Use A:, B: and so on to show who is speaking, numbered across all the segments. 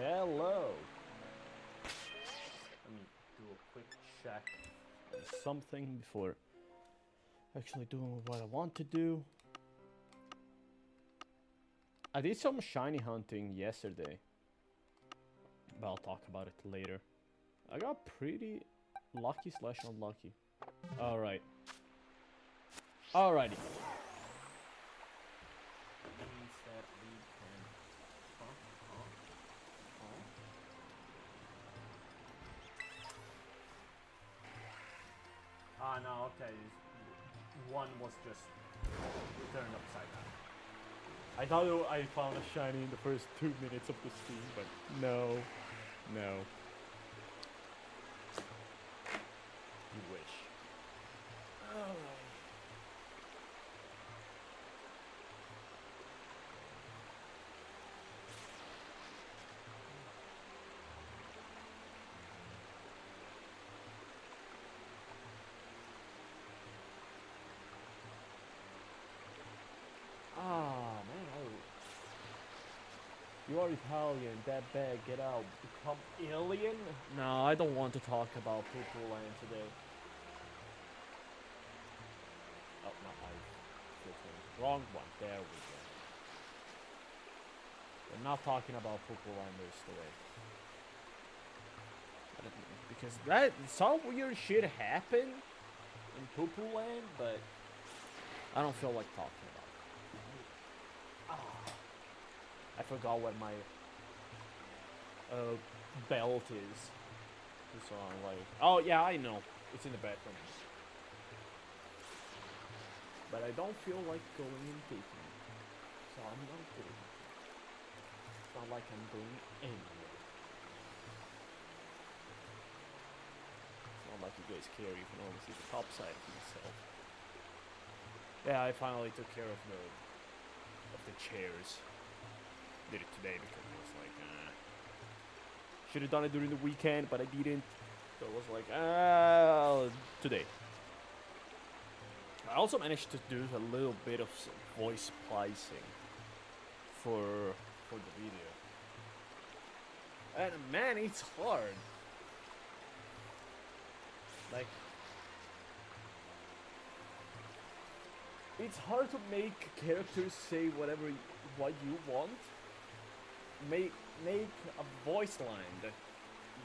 A: Hello. Let me do a quick check on something before actually doing what I want to do. I did some shiny hunting yesterday, but I'll talk about it later. I got pretty lucky slash unlucky. Alright. Alrighty. Means that we can... Ah, no, okay. One was just turned upside down. I thought I found a shiny in the first 2 minutes of the stream, but no. No. You wish. Alright. You are Italian, that bad, get out. Become alien? No, I don't want to talk about Purple Land today. Oh, no, wrong one. There we go. We're not talking about Purple Landers today. Because some weird shit happened in Purple Land, but I don't feel like talking about it. I forgot what my belt is. So I'm like, oh yeah, I know. It's in the bathroom. But I don't feel like going and taking it. So I'm not doing it. It's not like I'm going anywhere. It's not like you guys care. You can only see the top side of myself. Yeah, I finally took care of the chairs. Did it today because it was like, should have done it during the weekend, but I didn't. So it was like, today. I also managed to do a little bit of voice splicing for the video. And man, it's hard. Like, it's hard to make characters say what you want. Make a voice line that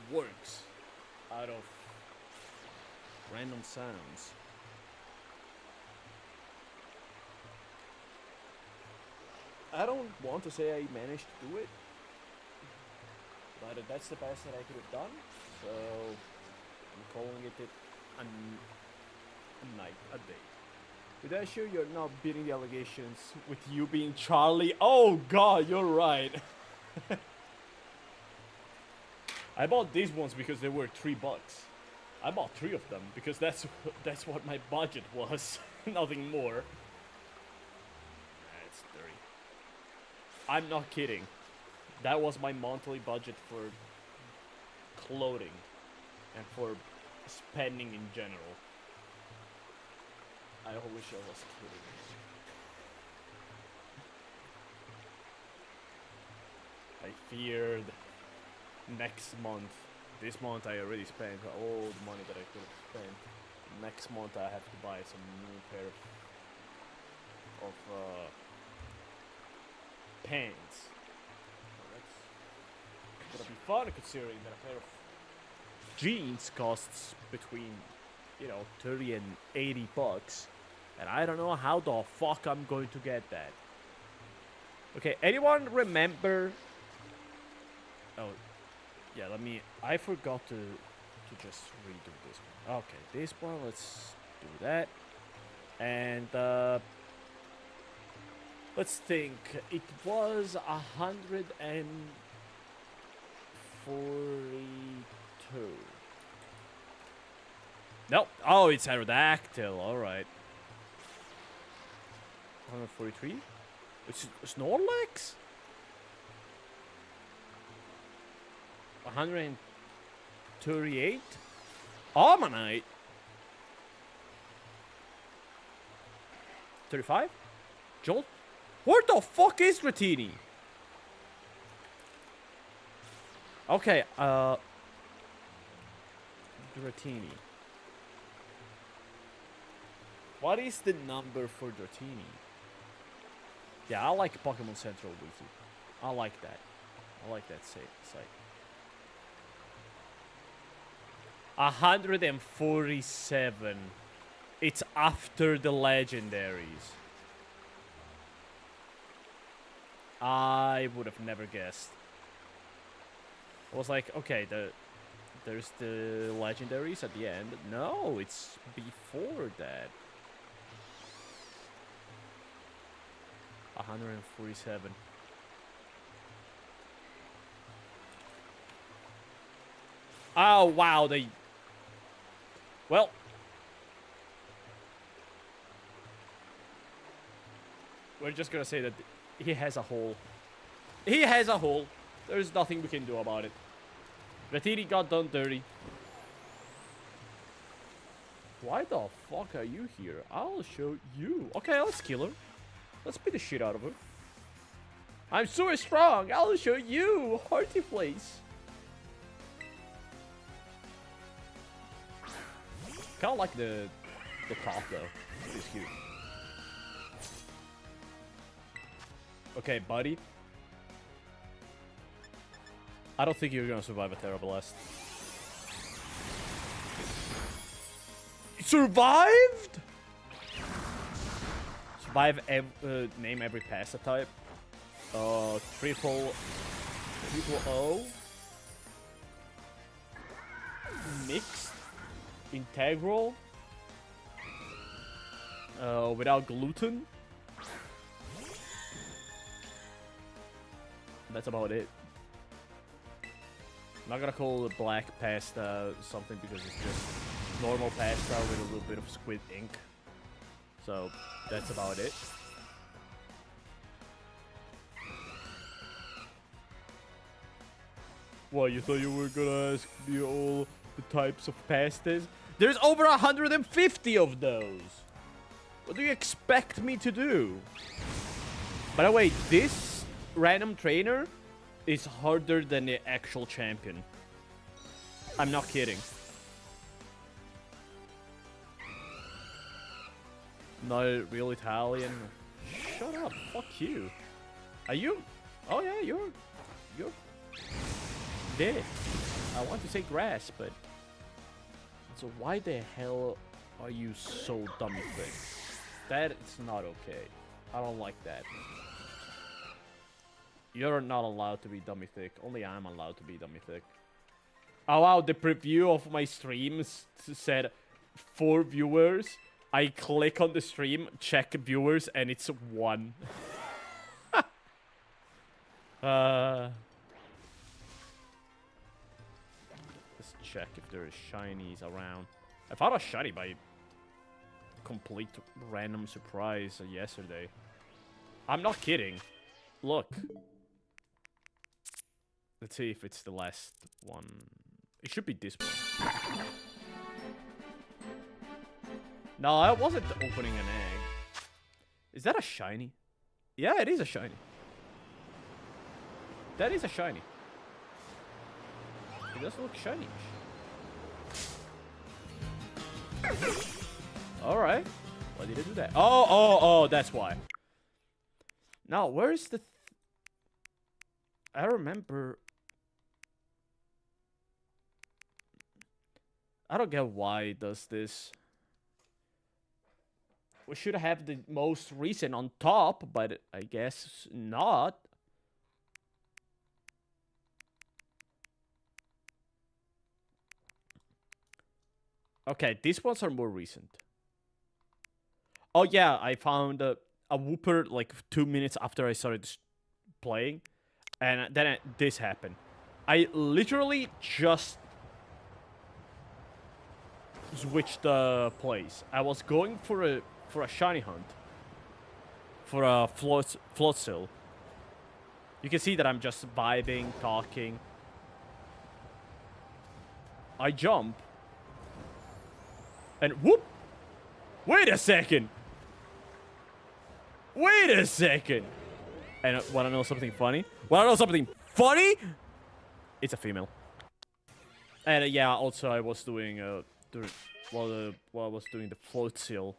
A: works out of random sounds. I don't want to say I managed to do it, but that's the best that I could have done. So I'm calling it a night, a day. With that, sure you're not beating the allegations with you being Charlie. Oh God, you're right. I bought these ones because they were $3. I bought 3 of them because that's what my budget was. Nothing more. It's dirty. I'm not kidding. That was my monthly budget for clothing and for spending in general. I wish I was kidding. I feared next month. This month I already spent all the money that I could have spent. Next month I have to buy some new pair of pants. That's gonna be fun considering that a pair of jeans costs between, 30 and $80. And I don't know how the fuck I'm going to get that. Okay, anyone remember? Oh, yeah, I forgot to just redo this one. Okay, this one, let's do that. And, let's think. It was 142. Nope. Oh, it's Aerodactyl. Alright. 143? It's Snorlax? 138? Ammonite? 35? Jolt? Where the fuck is Ratini? Okay, Dratini. What is the number for Dratini? Yeah, I like Pokemon Central Wiki. I like that. I like that site. 147. It's after the legendaries. I would have never guessed. I was like, okay, there's the legendaries at the end. No, it's before that. 147. Oh, wow, they... Well... We're just gonna say that he has a hole. He has a hole. There's nothing we can do about it. Ratini got done dirty. Why the fuck are you here? I'll show you. Okay, let's kill her. Let's beat the shit out of her. I'm so strong. I'll show you. Hearty place. Kind of like the top though. It's cute. Okay, buddy. I don't think you're gonna survive a Terra Blast. Survived? Name every pasta type. Triple O. Mixed. Integral. Without gluten. That's about it. I'm not gonna call it black pasta something because it's just normal pasta with a little bit of squid ink. So that's about it. What, you thought you were gonna ask me all the types of pastas? There's over 150 of those! What do you expect me to do? By the way, this random trainer is harder than the actual champion. I'm not kidding. Not real Italian. Shut up, fuck you. Are you? Oh yeah, you're dead. I want to say grass, but... So why the hell are you so dummy thick? That's not okay. I don't like that. You're not allowed to be dummy thick. Only I'm allowed to be dummy thick. Oh wow, the preview of my streams said 4 viewers. I click on the stream, check viewers, and it's 1. Let's check if there is shinies around. I found a shiny by complete random surprise yesterday. I'm not kidding. Look. Let's see if it's the last one. It should be this one. No, I wasn't opening an egg. Is that a shiny? Yeah, it is a shiny. That is a shiny. It does look shiny. Alright. Why did it do that? Oh, that's why. Now, where's the... I remember... I don't get why it does this. We should have the most recent on top, but I guess not. Okay, these ones are more recent. Oh yeah, I found a Whooper like 2 minutes after I started playing. And then this happened. I literally just switched the place. I was going for a shiny hunt. For a Floatzel. You can see that I'm just vibing, talking. I jump. And whoop! Wait a second! Wait a second! And wanna know something funny? Wanna know something funny? It's a female. And yeah, also I was doing while I was doing the float seal.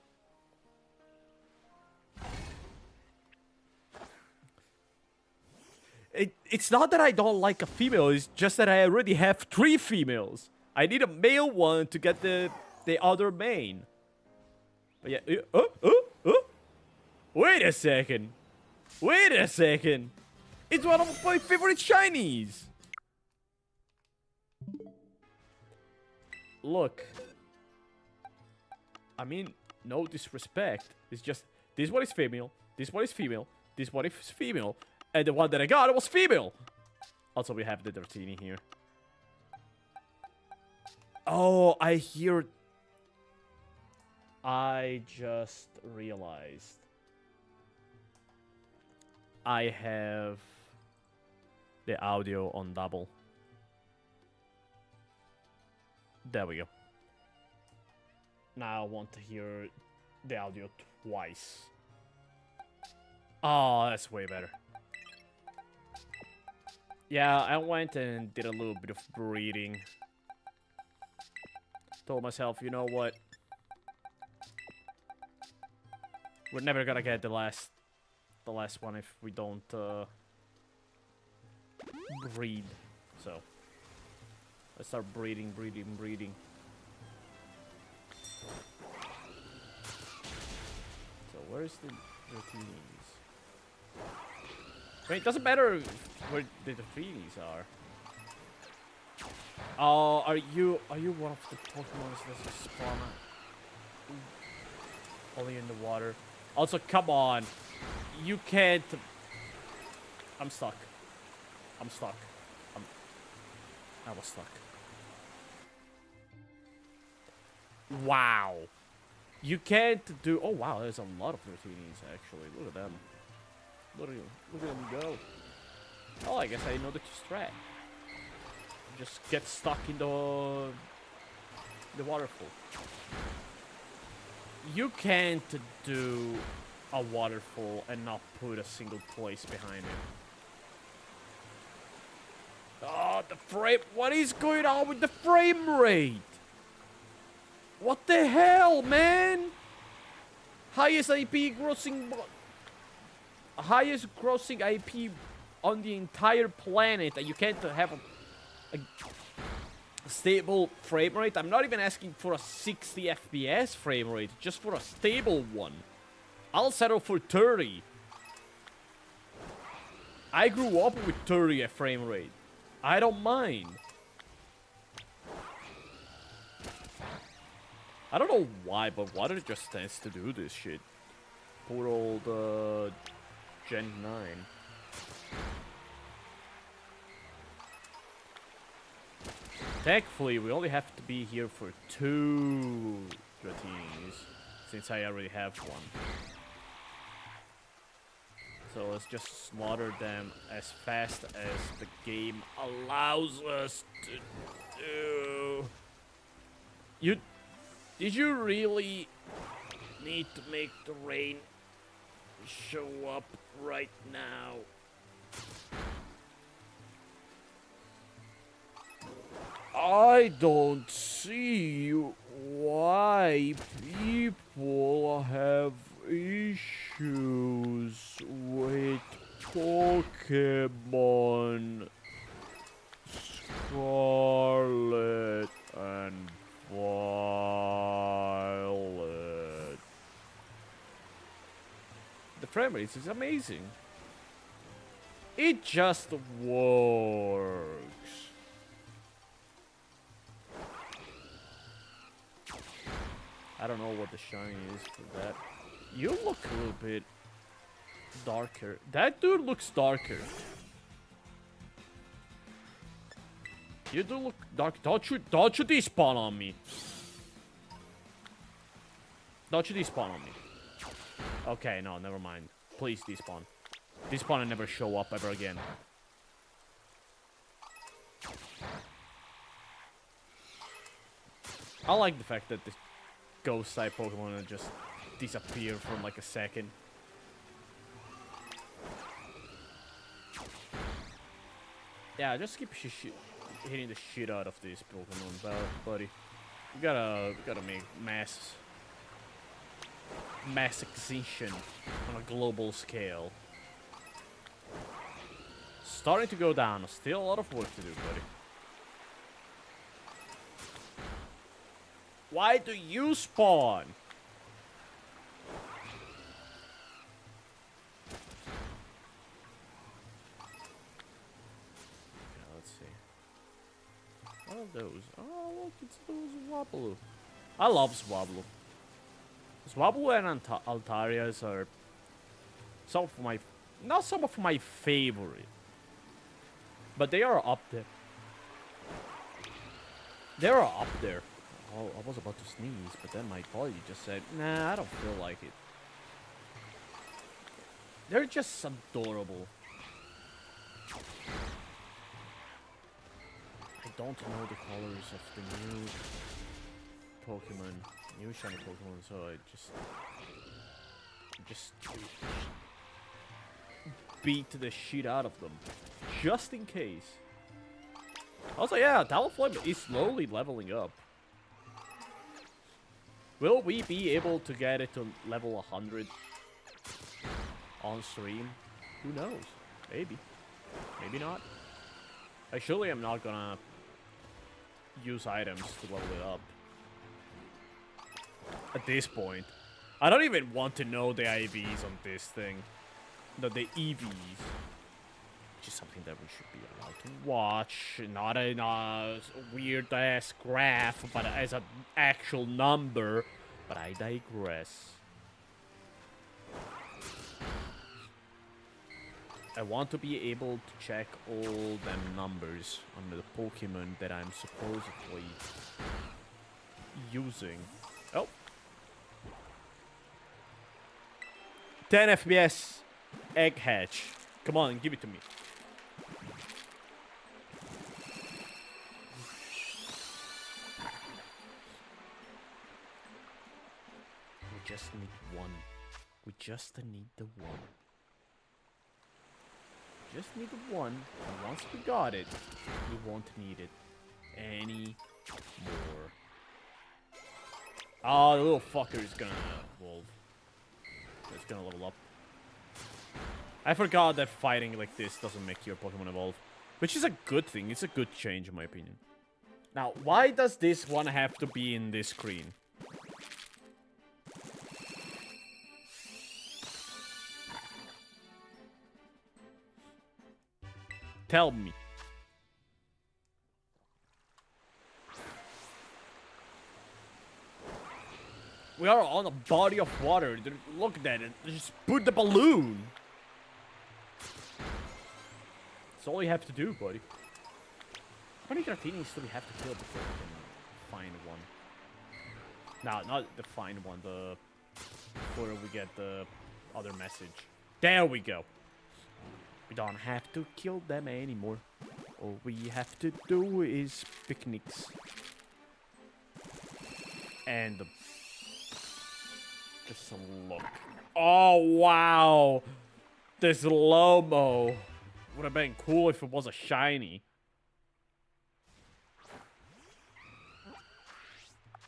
A: It's not that I don't like a female, it's just that I already have 3 females. I need a male one to get the other main. But yeah, wait a second. Wait a second. It's one of my favorite shinies. Look. I mean, no disrespect. It's just, this one is female, this one is female, this one is female, and the one that I got was female. Also, we have the Dratini here. Oh, I hear... I just realized. I have the audio on double. There we go. Now I want to hear the audio twice. Oh, that's way better. Yeah, I went and did a little bit of breeding. Told myself, you know what? We're never gonna get the last one if we don't breed. So let's start breeding. So where's the Dratinis? I mean, it doesn't matter where the Dratinis are. Oh, are you one of the Pokemon that spawn only in the water? Also, come on. You can't... I'm stuck. I was stuck. Wow. You can't do... Oh, wow. There's a lot of Dratinis, actually. Look at them. Look at them go. Oh, I guess I know the strat. Just get stuck in the waterfall. You can't do a waterfall and not put a single place behind it. Oh, the frame... What is going on with the frame rate? What the hell, man? Highest IP grossing... Highest grossing IP on the entire planet, and you can't have a stable frame rate. I'm not even asking for a 60 FPS frame rate, just for a stable one. I'll settle for 30. I grew up with 30 frame rate. I don't mind. I don't know why, but Water just tends to do this shit. Poor old Gen 9. Thankfully, we only have to be here for 2 Dratinis, since I already have one. So let's just slaughter them as fast as the game allows us to do. Did you really need to make the rain show up right now? I don't see why people have issues with Pokemon Scarlet and Violet. The frame rate is amazing. It just works. I don't know what the shiny is for that. You look a little bit darker. That dude looks darker. You do look dark. Don't you despawn on me. Don't you despawn on me. Okay, no, never mind. Please despawn. Despawn and never show up ever again. I like the fact that the ghost type Pokemon just disappear for like a second. Yeah, just keep hitting the shit out of these Pokemon, buddy. We gotta make mass extinction on a global scale. Starting to go down. Still a lot of work to do, buddy. Why do you spawn? Yeah, let's see. What are those? Oh, look, it's those Swablu. I love Swablu. Swablu and Altarias are some of my... Not some of my favorite. But they are up there. They are up there. Oh, I was about to sneeze, but then my body just said, nah, I don't feel like it. They're just adorable. I don't know the colors of the new Pokemon, new shiny Pokemon, so I just beat the shit out of them, just in case. Also, yeah, Talonflame is slowly leveling up. Will we be able to get it to level 100 on stream? Who knows? Maybe. Maybe not. I surely am not gonna use items to level it up. At this point. I don't even want to know the IVs on this thing. The EVs. Which is something that we should be allowed to watch. Not a weird-ass graph, but as an actual number. But I digress. I want to be able to check all them numbers on the Pokemon that I'm supposedly using. Oh. 10 FPS. Egg hatch. Come on, give it to me. We just need one. We just need the one. Just need the one, and once we got it, we won't need it anymore. Oh, the little fucker is gonna evolve. It's gonna level up. I forgot that fighting like this doesn't make your Pokemon evolve. Which is a good thing. It's a good change in my opinion. Now, why does this one have to be in this screen? Tell me. We are on a body of water. Look at it. Just put the balloon. That's all you have to do, buddy. How many Gratinis do we have to kill before we can find one? No, not the find one. Before we get the other message. There we go. We don't have to kill them anymore. All we have to do is picnics. And just a look. Oh, wow. This Lomo. Would have been cool if it was a shiny.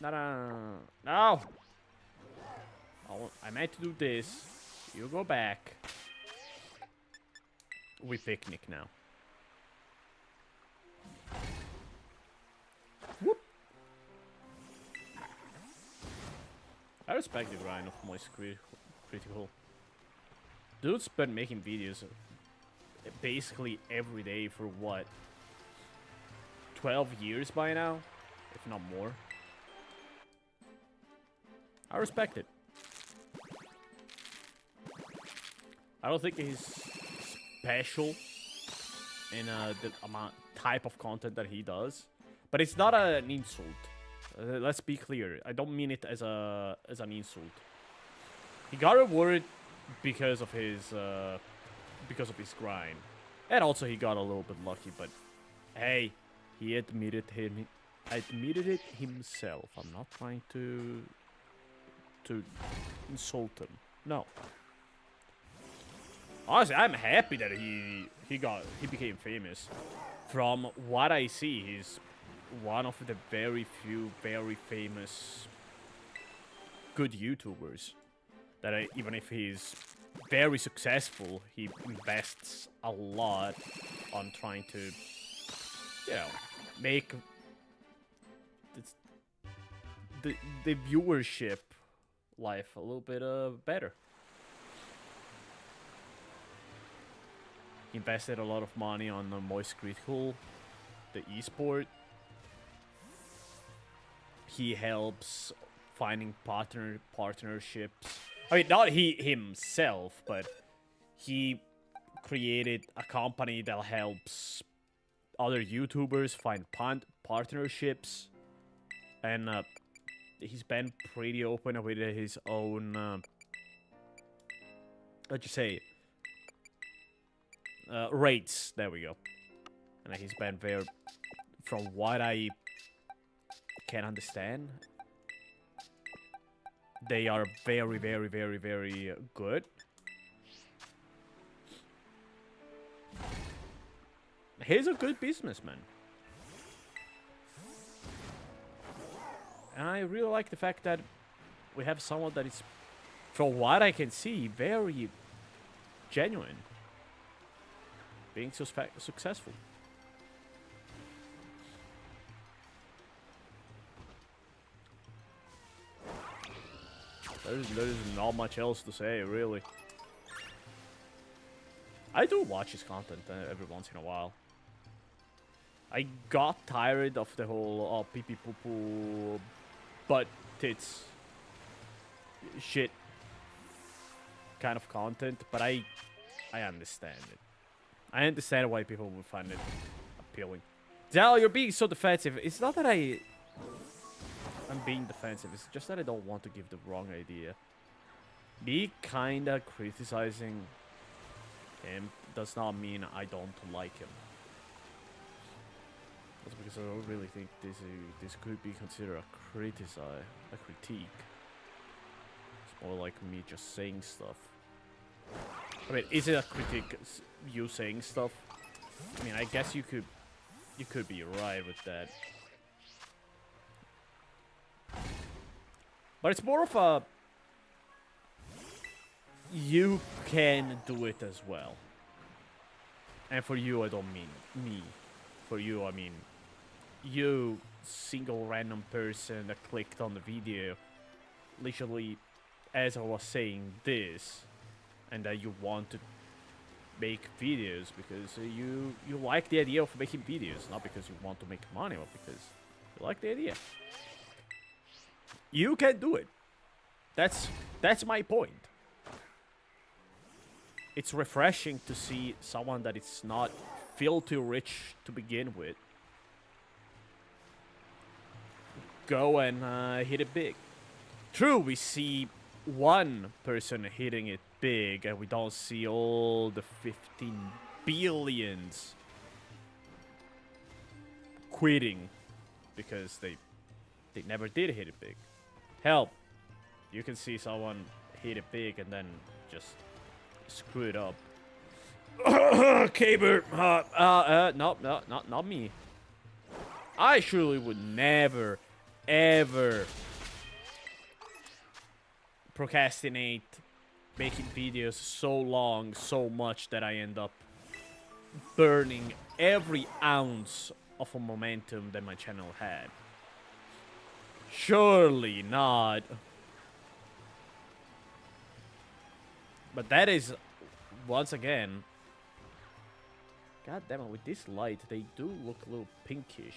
A: No. I meant to do this. You go back. We picnic now. Whoop. I respect the grind of Moist Critical. Dude's been making videos basically every day for what? 12 years by now? If not more. I respect it. I don't think he's special in the type of content that he does, but it's not an insult. Let's be clear. I don't mean it as an insult. He got rewarded because of his grind, and also he got a little bit lucky. But hey, he admitted it himself. I'm not trying to insult him. No. Honestly, I'm happy that he became famous. From what I see, he's one of the very few very famous good YouTubers that even if he's very successful, he invests a lot on trying to, you know, make the viewership life a little bit better. He invested a lot of money on Moist Critical, the esport. He helps finding partnerships. I mean, not he himself, but he created a company that helps other YouTubers find partnerships, and he's been pretty open with his own, let's just say, rates. There we go. And he's been very, from what I can understand, they are very, very, very, very good. He's a good businessman. And I really like the fact that we have someone that is, from what I can see, very genuine. Being successful. There's not much else to say, really. I do watch his content every once in a while. I got tired of the whole pee pee poo poo butt tits shit kind of content, but I understand it. I understand why people would find it appealing. Zal, you're being so defensive. It's not that I'm being defensive. It's just that I don't want to give the wrong idea. Me kinda criticizing him does not mean I don't like him. That's because I don't really think this could be considered a critique. It's more like me just saying stuff. I mean, is it a critique, you saying stuff? I mean, I guess you could be right with that. But it's more of a, you can do it as well. And for you, I don't mean me. For you, I mean you, single random person that clicked on the video, literally as I was saying this, and that you want to make videos because you like the idea of making videos, not because you want to make money, but because you like the idea. You can do it. That's my point. It's refreshing to see someone that is not filthy rich to begin with go and hit it big. True, we see one person hitting it big and we don't see all the 15 billions quitting because they never did hit it big. Hell, you can see someone hit it big and then just screw it up. Caber, no, not me. I surely would never, ever procrastinate making videos so long, so much that I end up burning every ounce of a momentum that my channel had. Surely not. But that is, once again, god damn it, with this light, they do look a little pinkish.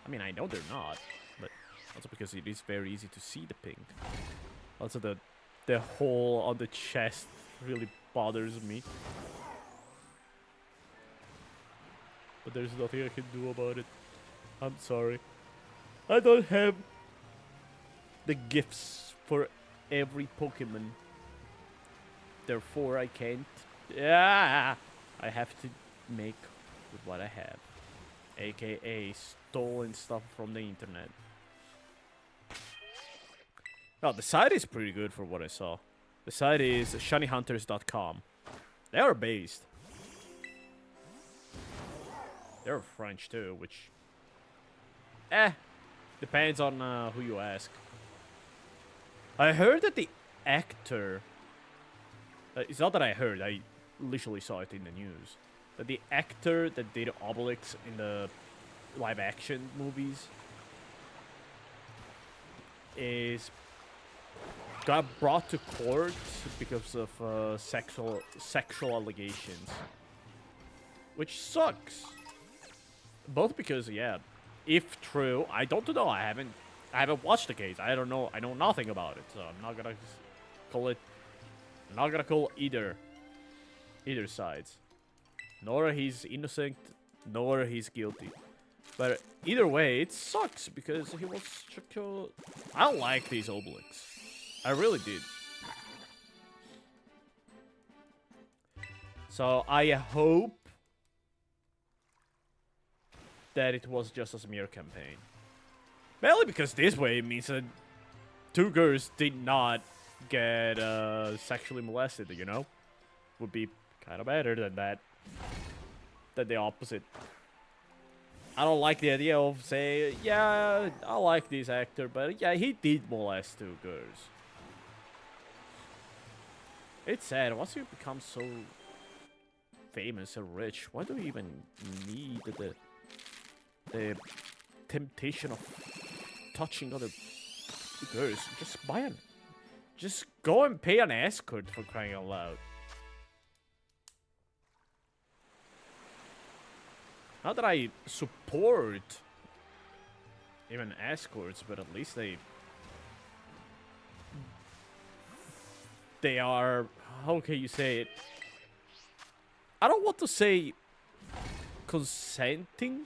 A: I mean, I know they're not, but also because it is very easy to see the pink. Also, the hole on the chest really bothers me. But there's nothing I can do about it. I'm sorry. I don't have the gifts for every Pokemon. Therefore, I can't. Yeah, I have to make with what I have, aka stolen stuff from the internet. Oh, the site is pretty good for what I saw. The site is shinyhunters.com. They are based. They're French too, which... depends on who you ask. I heard that the actor... it's not that I heard, I literally saw it in the news. That the actor that did Obelix in the live-action movies got brought to court because of sexual allegations, which sucks. Both because, yeah, if true, I don't know. I haven't watched the case. I don't know. I know nothing about it, so I'm not gonna call it. I'm not gonna call either sides. Nor he's innocent, nor he's guilty. But either way, it sucks because he was such a... I don't like these Obelix. I really did. So I hope that it was just a smear campaign. Mainly because this way it means that 2 girls did not get sexually molested, you know? Would be kind of better than that. Than the opposite. I don't like the idea of saying, yeah, I like this actor, but yeah, he did molest 2 girls. It's sad. Once you become so famous and rich, why do you even need the temptation of touching other girls? Just go and pay an escort, for crying out loud. Not that I support even escorts, but at least they are, how can you say it? I don't want to say consenting,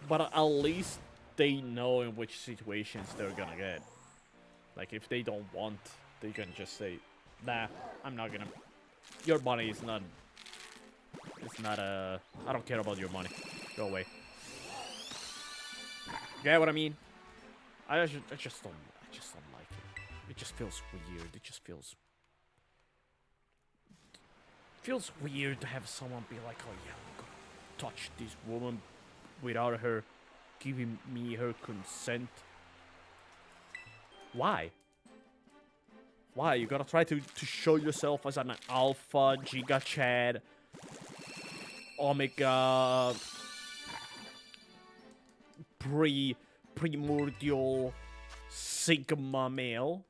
A: but at least they know in which situations they're gonna get. Like, if they don't want, they can just say, nah, I'm not gonna, your money is not... It's not I don't care about your money. Go away. Get what I mean? I just don't like it. It just feels weird. It just feels weird to have someone be like, oh yeah, I'm gonna touch this woman without her giving me her consent. Why? Why? You gotta try to show yourself as an alpha, giga chad, omega, primordial sigma male,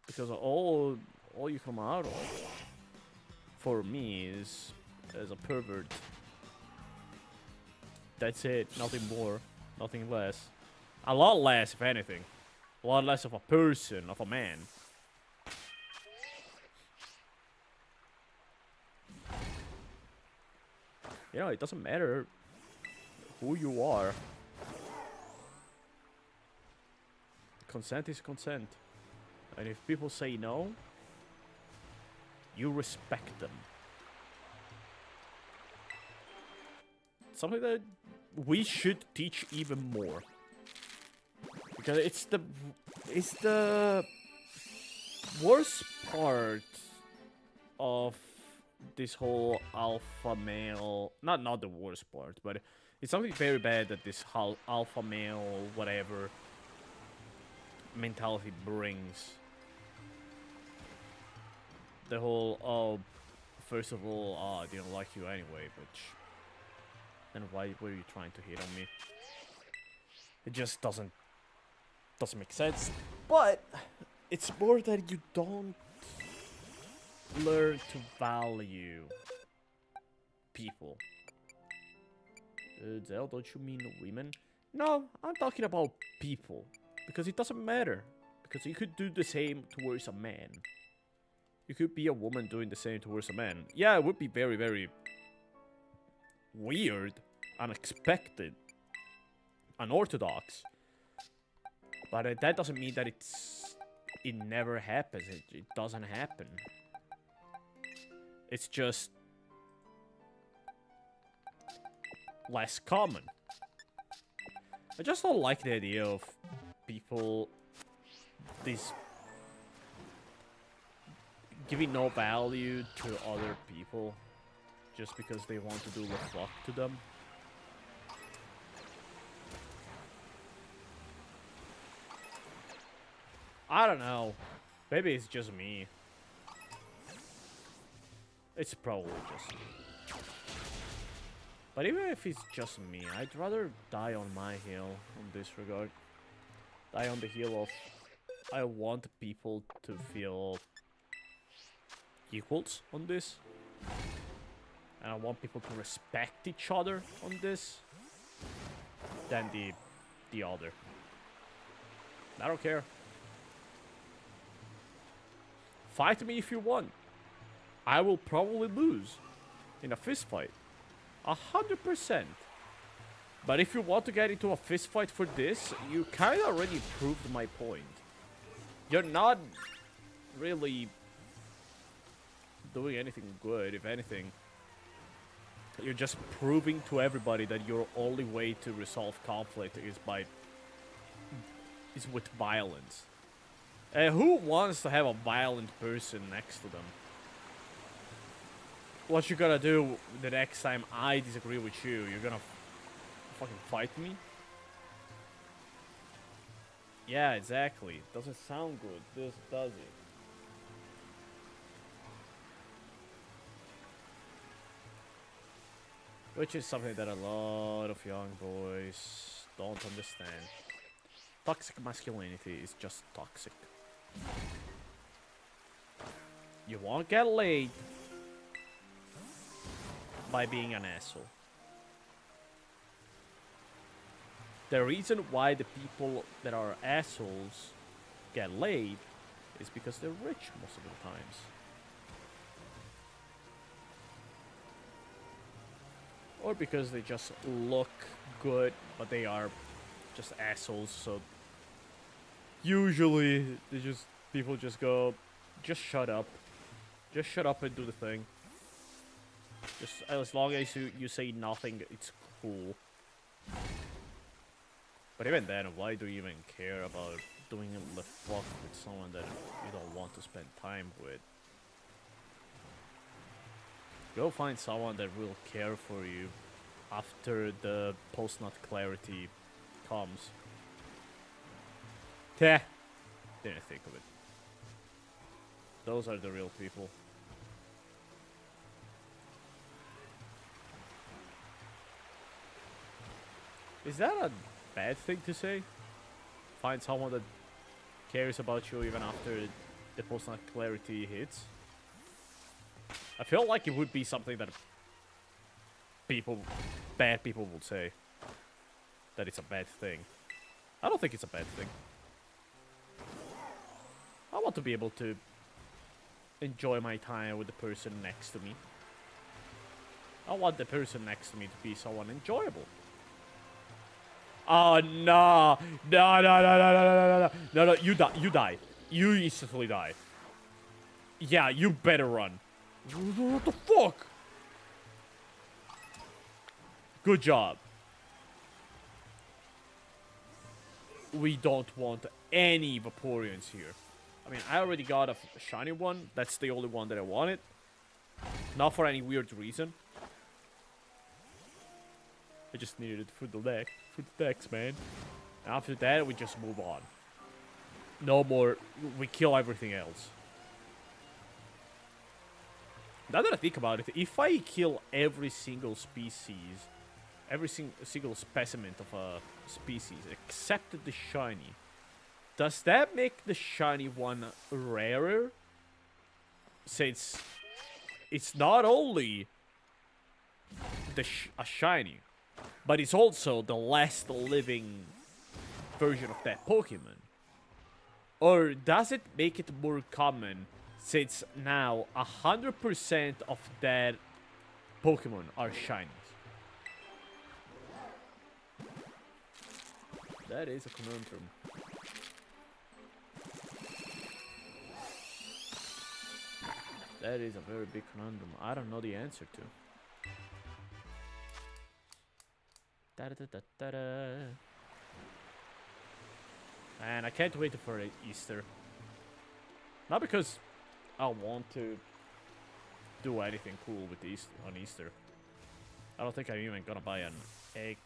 A: because all you come out of for me is as a pervert. That's it. Nothing more, nothing less. A lot less, if anything. A lot less of a person, of a man. You know, it doesn't matter who you are. Consent is consent. And if people say no, you respect them. Something that we should teach even more. Because it's the worst part of this whole alpha male, not the worst part, but it's something very bad that this alpha male whatever mentality brings. The whole, oh, first of all, I didn't like you anyway, but then why were you trying to hit on me? It just doesn't make sense. But it's more that you don't learn to value people. Zell, don't you mean women? No, I'm talking about people. Because it doesn't matter. Because you could do the same towards a man. You could be a woman doing the same towards a man. Yeah, it would be very, very weird, unexpected, unorthodox. But that doesn't mean that it never happens. It doesn't happen. It's just less common. I just don't like the idea of people giving no value to other people just because they want to do the fuck to them. I don't know. Maybe it's just me. It's probably just me. But even if it's just me, I'd rather die on my hill in this regard. Die on the hill of I want people to feel equals on this. And I want people to respect each other on this than the other. I don't care. Fight me if you want. I will probably lose in a fist fight. 100%. But if you want to get into a fist fight for this, you kind of already proved my point. You're not really doing anything good, if anything. You're just proving to everybody that your only way to resolve conflict is with violence. Who wants to have a violent person next to them? What you gonna do the next time I disagree with you? You're gonna fucking fight me? Yeah, exactly. Doesn't sound good, does it? Which is something that a lot of young boys don't understand. Toxic masculinity is just toxic. You won't get laid by being an asshole. The reason why the people that are assholes get laid is because they're rich most of the times. Or because they just look good, but they are just assholes, so usually people just go, just shut up. Just shut up and do the thing. Just as long as you say nothing, it's cool. But even then, why do you even care about doing the fuck with someone that you don't want to spend time with? Go find someone that will care for you after the post-nut clarity comes. Teh. Didn't think of it. Those are the real people. Is that a bad thing to say? Find someone that cares about you even after the post-nut clarity hits? I feel like it would be something that bad people would say. That it's a bad thing. I don't think it's a bad thing. I want to be able to enjoy my time with the person next to me. I want the person next to me to be someone enjoyable. Oh, no. No, you die. You instantly die. Yeah, you better run. What the fuck? Good job. We don't want any Vaporeons here. I mean, I already got a shiny one. That's the only one that I wanted. Not for any weird reason. I just needed it for the deck. For the decks, man. After that, we just move on. No more. We kill everything else. Now that I think about it, if I kill every single species, every single specimen of a species, except the shiny, does that make the shiny one rarer? Since it's not only a shiny, but it's also the last living version of that Pokemon. Or does it make it more common since now 100% of that Pokemon are shinies? That is a conundrum. That is a very big conundrum. I don't know the answer to. And I can't wait for Easter. Not because I want to do anything cool with Easter on Easter. I don't think I'm even gonna buy an egg.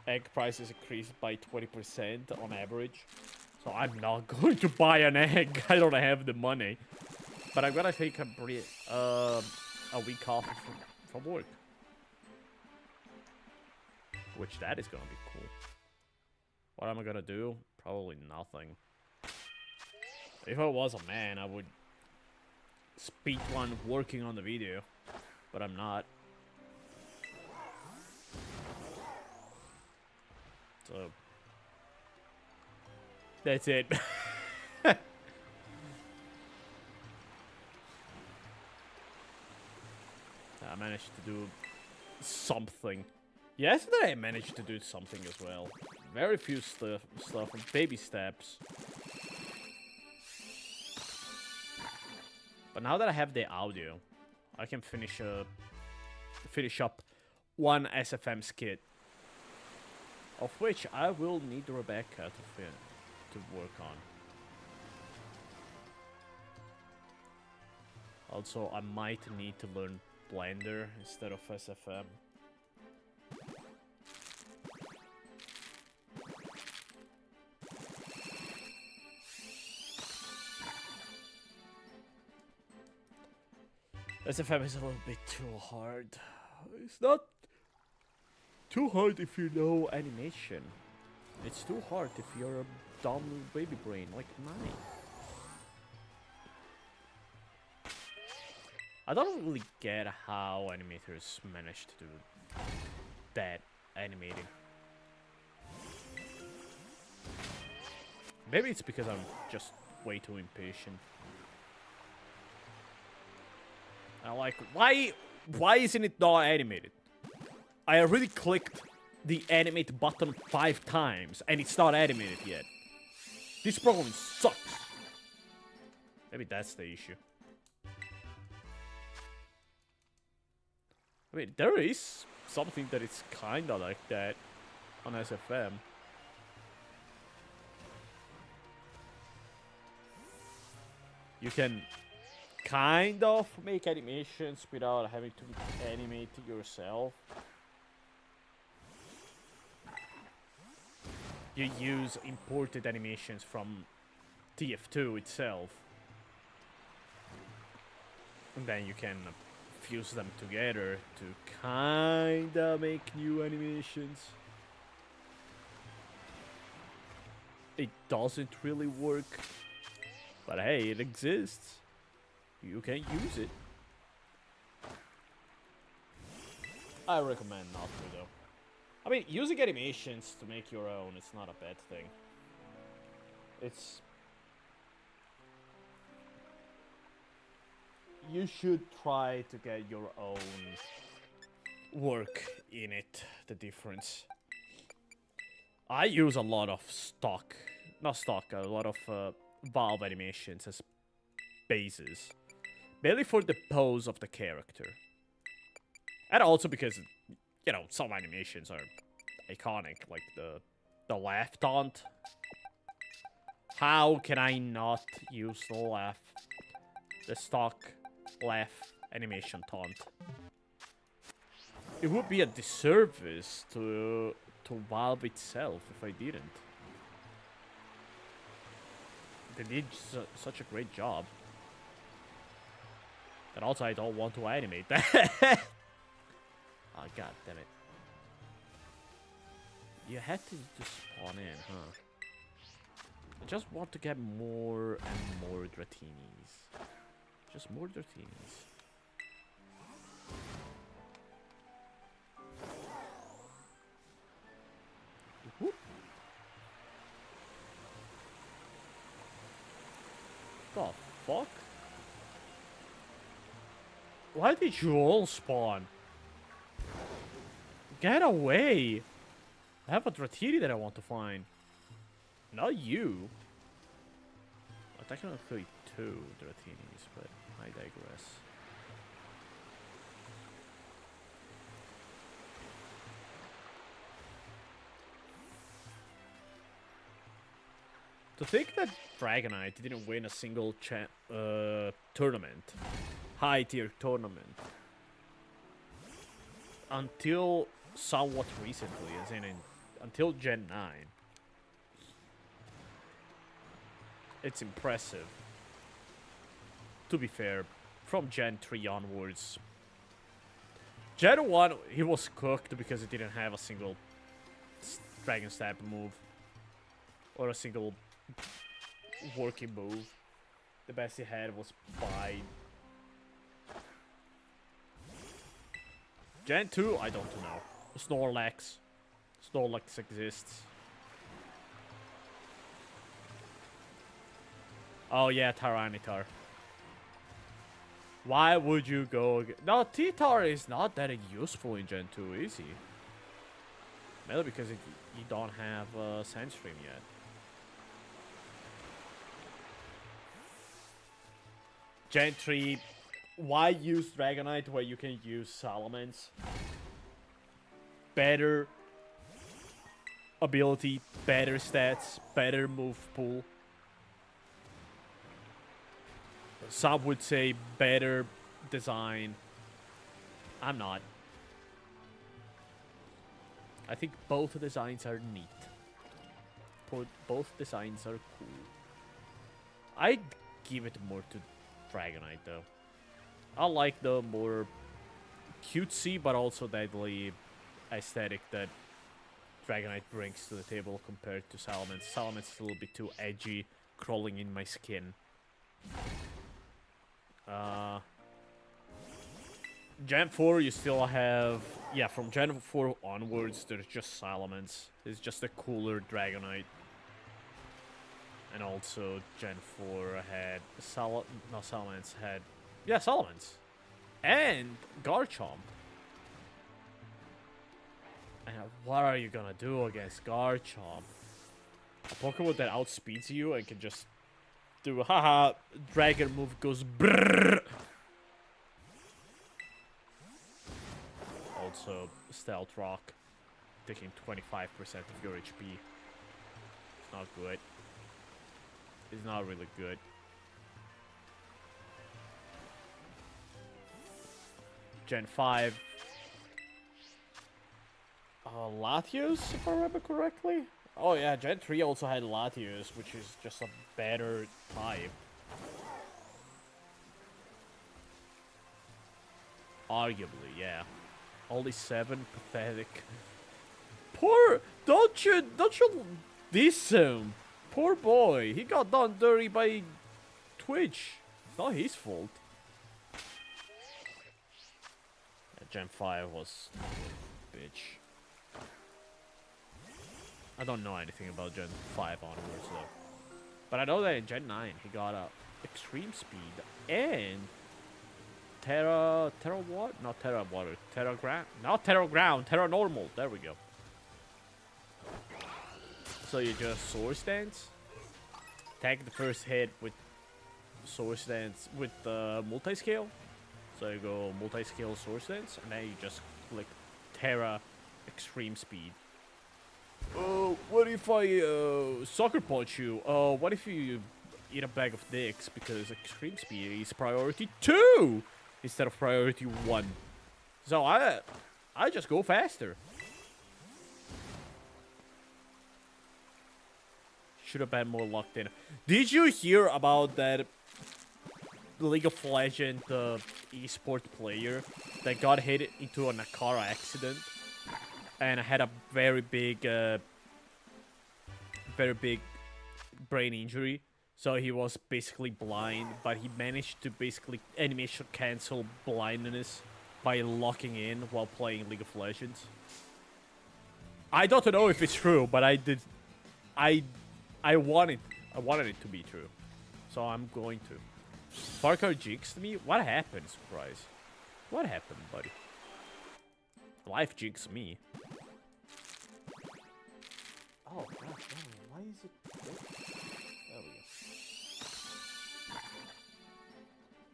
A: Egg prices increased by 20% on average. So I'm not going to buy an egg. I don't have the money. But I'm gonna take a week off from work. Which that is gonna be cool. What am I gonna do? Probably nothing. If I was a man, I would speedrun working on the video. But I'm not. So that's it. I managed to do something. Yesterday I managed to do something as well. Very few stuff, baby steps. But now that I have the audio, I can finish up one SFM skit, of which I will need Rebecca to work on. Also, I might need to learn Blender instead of SFM. SFM is a little bit too hard. It's not too hard if you know animation. It's too hard if you're a dumb baby brain like mine. I don't really get how animators manage to do that animating. Maybe it's because I'm just way too impatient. I'm like, why isn't it not animated? I already clicked the animate button 5 times and it's not animated yet. This program sucks. Maybe that's the issue. I mean, there is something that is kinda like that on SFM. You can kind of make animations without having to animate yourself. You use imported animations from TF2 itself. And then you can fuse them together to kinda make new animations. It doesn't really work. But hey, it exists. You can use it. I recommend not to, though. I mean, using animations to make your own is not a bad thing. It's... You should try to get your own work in it, the difference. I use a lot of stock, not stock, a lot of Valve animations as bases. Mainly for the pose of the character. And also because, you know, some animations are iconic, like the laugh taunt. How can I not use the stock laugh animation taunt? It would be a disservice to Valve itself if I didn't. They did such a great job. And also, I don't want to animate that. Oh, god damn it. You had to just spawn in, huh? I just want to get more and more Dratinis. Just more Dratinis. Whoop. The fuck? Why did you all spawn? Get away! I have a Dratini that I want to find. Not you. Well, technically 2 Dratinis, but I digress. To think that Dragonite didn't win a single tournament, high-tier tournament, until somewhat recently, as in until Gen 9. It's impressive. To be fair, from Gen 3 onwards. Gen 1, he was cooked because he didn't have a single Dragon Stab move. Or a single working move. The best he had was Bide. Gen 2, I don't know. Snorlax. Snorlax exists. Oh yeah, Tyranitar. Why would you go... No, T-Tar is not that useful in Gen 2, is he? Maybe because you don't have Sandstream yet. Gen 3, why use Dragonite where you can use Salamence? Better ability, better stats, better move pool. Some would say better design. I'm not. I think both designs are neat. Both designs are cool. I'd give it more to Dragonite though. I like the more cutesy but also deadly aesthetic that Dragonite brings to the table compared to Salamence. Salamence is a little bit too edgy, crawling in my skin. Gen 4 you still have... Yeah, from Gen 4 onwards there's just Salamence. It's just a cooler Dragonite. And also Gen 4 had... Salamence had... Yeah, Salamence. And Garchomp. And what are you gonna do against Garchomp? A Pokemon that outspeeds you and can just do haha dragon move goes brrrr. Also, Stealth Rock taking 25% of your HP. It's not good. It's not really good. Gen 5. Latios, if I remember correctly? Oh yeah, Gen 3 also had Latios, which is just a better type. Arguably, yeah. Only 7, pathetic. Poor, don't you diss him. Poor boy, he got done dirty by Twitch. Not his fault. Yeah, Gen 5 was bitch. I don't know anything about Gen 5 onwards though. But I know that in Gen 9 he got extreme speed and Terra what? Not Terra Water. Terra Ground. Not Terra Ground. Terra Normal. There we go. So you just Source Dance. Take the first hit with Source Dance with the multi-scale. So you go multi-scale Source Dance and then you just click Terra Extreme Speed. Oh, what if I Sucker Punch you? Oh, what if you eat a bag of dicks because Extreme Speed is priority 2 instead of priority 1. So I just go faster. Should have been more locked in. Did you hear about that League of Legends esport player that got hit into a car accident and had a very big brain injury? So he was basically blind, but he managed to basically animation cancel blindness by locking in while playing League of Legends. I don't know if it's true, but I wanted it to be true. So I'm going to. Farcar jinxed me? What happened, Surprise? What happened, buddy? Life jinxed me. Oh, god damn, why is it... There we go.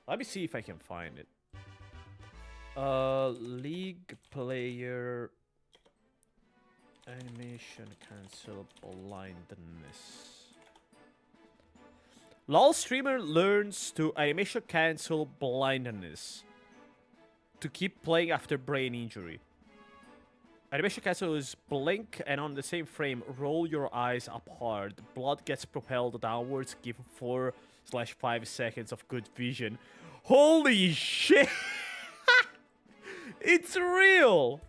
A: Let me see if I can find it. League player... Animation cancel blindness. LOL streamer learns to animation cancel blindness to keep playing after brain injury. Animation cancel is blink and on the same frame, roll your eyes apart. Blood gets propelled downwards, give 4/5 seconds of good vision. Holy shit! It's real!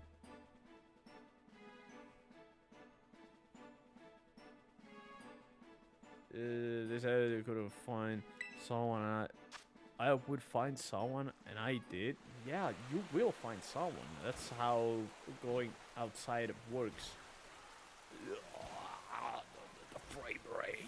A: They said they couldn't find someone. I would find someone, and I did. Yeah, you will find someone. That's how going outside works. The frame rate.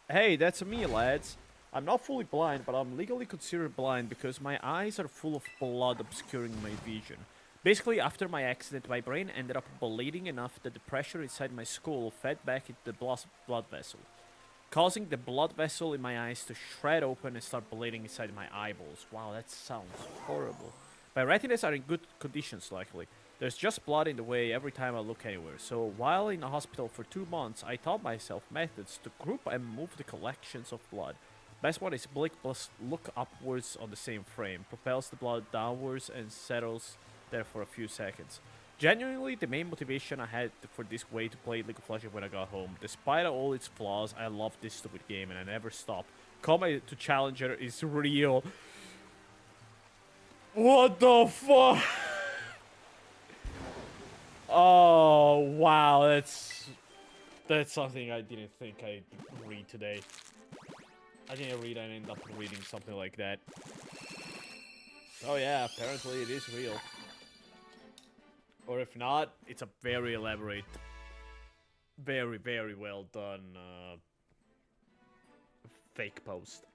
A: Hey, that's me, lads. I'm not fully blind, but I'm legally considered blind because my eyes are full of blood obscuring my vision. Basically, after my accident, my brain ended up bleeding enough that the pressure inside my skull fed back into the blood vessel, causing the blood vessel in my eyes to shred open and start bleeding inside my eyeballs. Wow, that sounds horrible. My retinas are in good conditions, luckily. There's just blood in the way every time I look anywhere. So while in the hospital for 2 months, I taught myself methods to group and move the collections of blood. Best one is blink plus look upwards on the same frame. Propels the blood downwards and settles there for a few seconds. Genuinely, the main motivation I had for this way to play League of Legends when I got home. Despite all its flaws, I love this stupid game and I never stop. Combat to Challenger is real. What the fuck? Oh, wow, that's something I didn't think I'd read today. I didn't read, I ended up reading something like that. Oh yeah, apparently it is real. Or if not, it's a very elaborate, very, very well done fake post.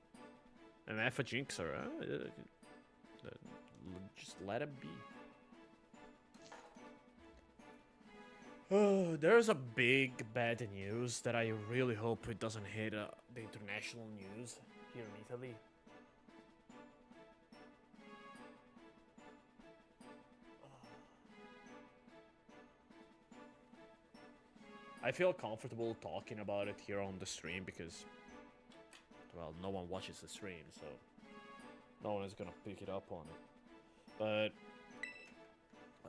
A: And F a jinxer, just let him be. Oh, there's a big bad news that I really hope it doesn't hit the international news here in Italy. I feel comfortable talking about it here on the stream because, well, no one watches the stream, so no one is gonna pick it up on it. But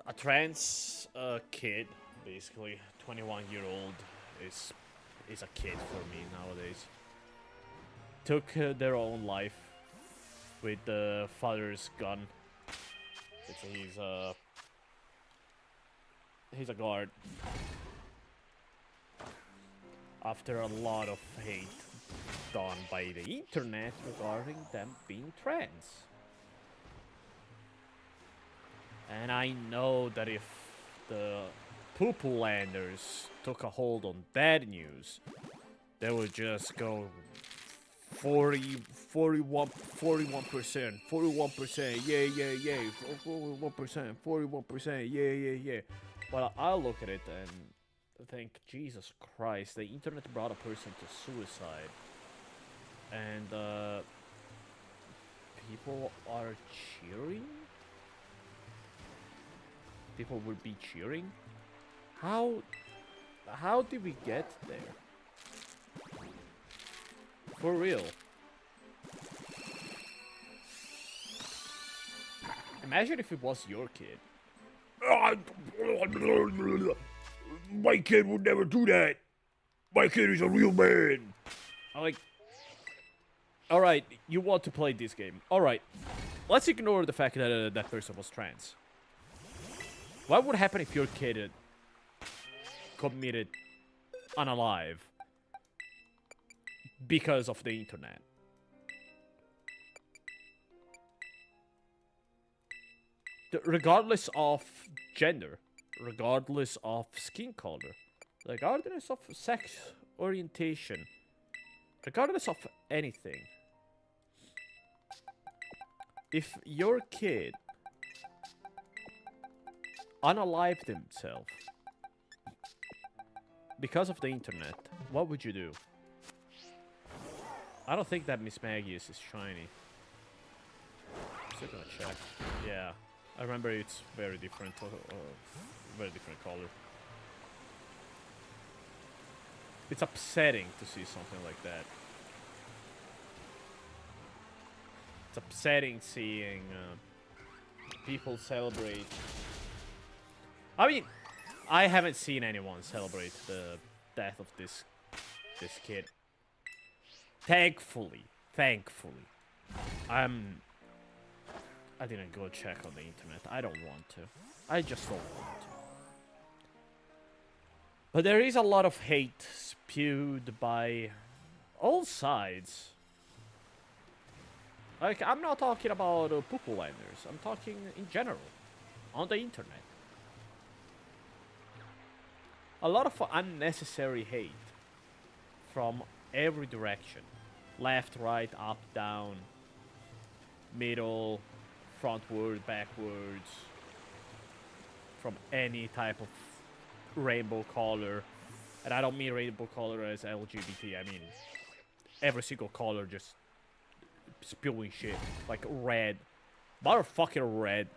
A: a trans kid, basically 21-year-old, is a kid for me nowadays. Took their own life with the father's gun. He's a guard. After a lot of hate done by the internet regarding them being trans. And I know that if the poo-poo landers took a hold on that news, they would just go 41%, 41%, yay, yay, yay, 41%, yeah. Well, I'll look at it and think, Jesus Christ, the internet brought a person to suicide. And, people are cheering? People would be cheering? How did we get there? For real. Imagine if it was your kid. My kid would never do that. My kid is a real man. I'm like, alright, you want to play this game. Alright, let's ignore the fact that that person was trans. What would happen if your kid committed unalive because of the internet? Regardless of gender, regardless of skin color, regardless of sex orientation, regardless of anything. If your kid unalived himself because of the internet, what would you do? I don't think that Miss Maggie is shiny. Still gonna check. Yeah, I remember it's very different, very different color. It's upsetting to see something like that. It's upsetting seeing people celebrate. I mean, I haven't seen anyone celebrate the death of this kid. Thankfully. I didn't go check on the internet. I don't want to. I just don't want to. But there is a lot of hate spewed by all sides. Like, I'm not talking about poo-poo landers. I'm talking in general. On the internet. A lot of unnecessary hate. From every direction. Left, right, up, down. Middle. Frontward, backwards. From any type of rainbow color. And I don't mean rainbow color as LGBT. I mean every single color just spewing shit. Like red. Motherfucking red.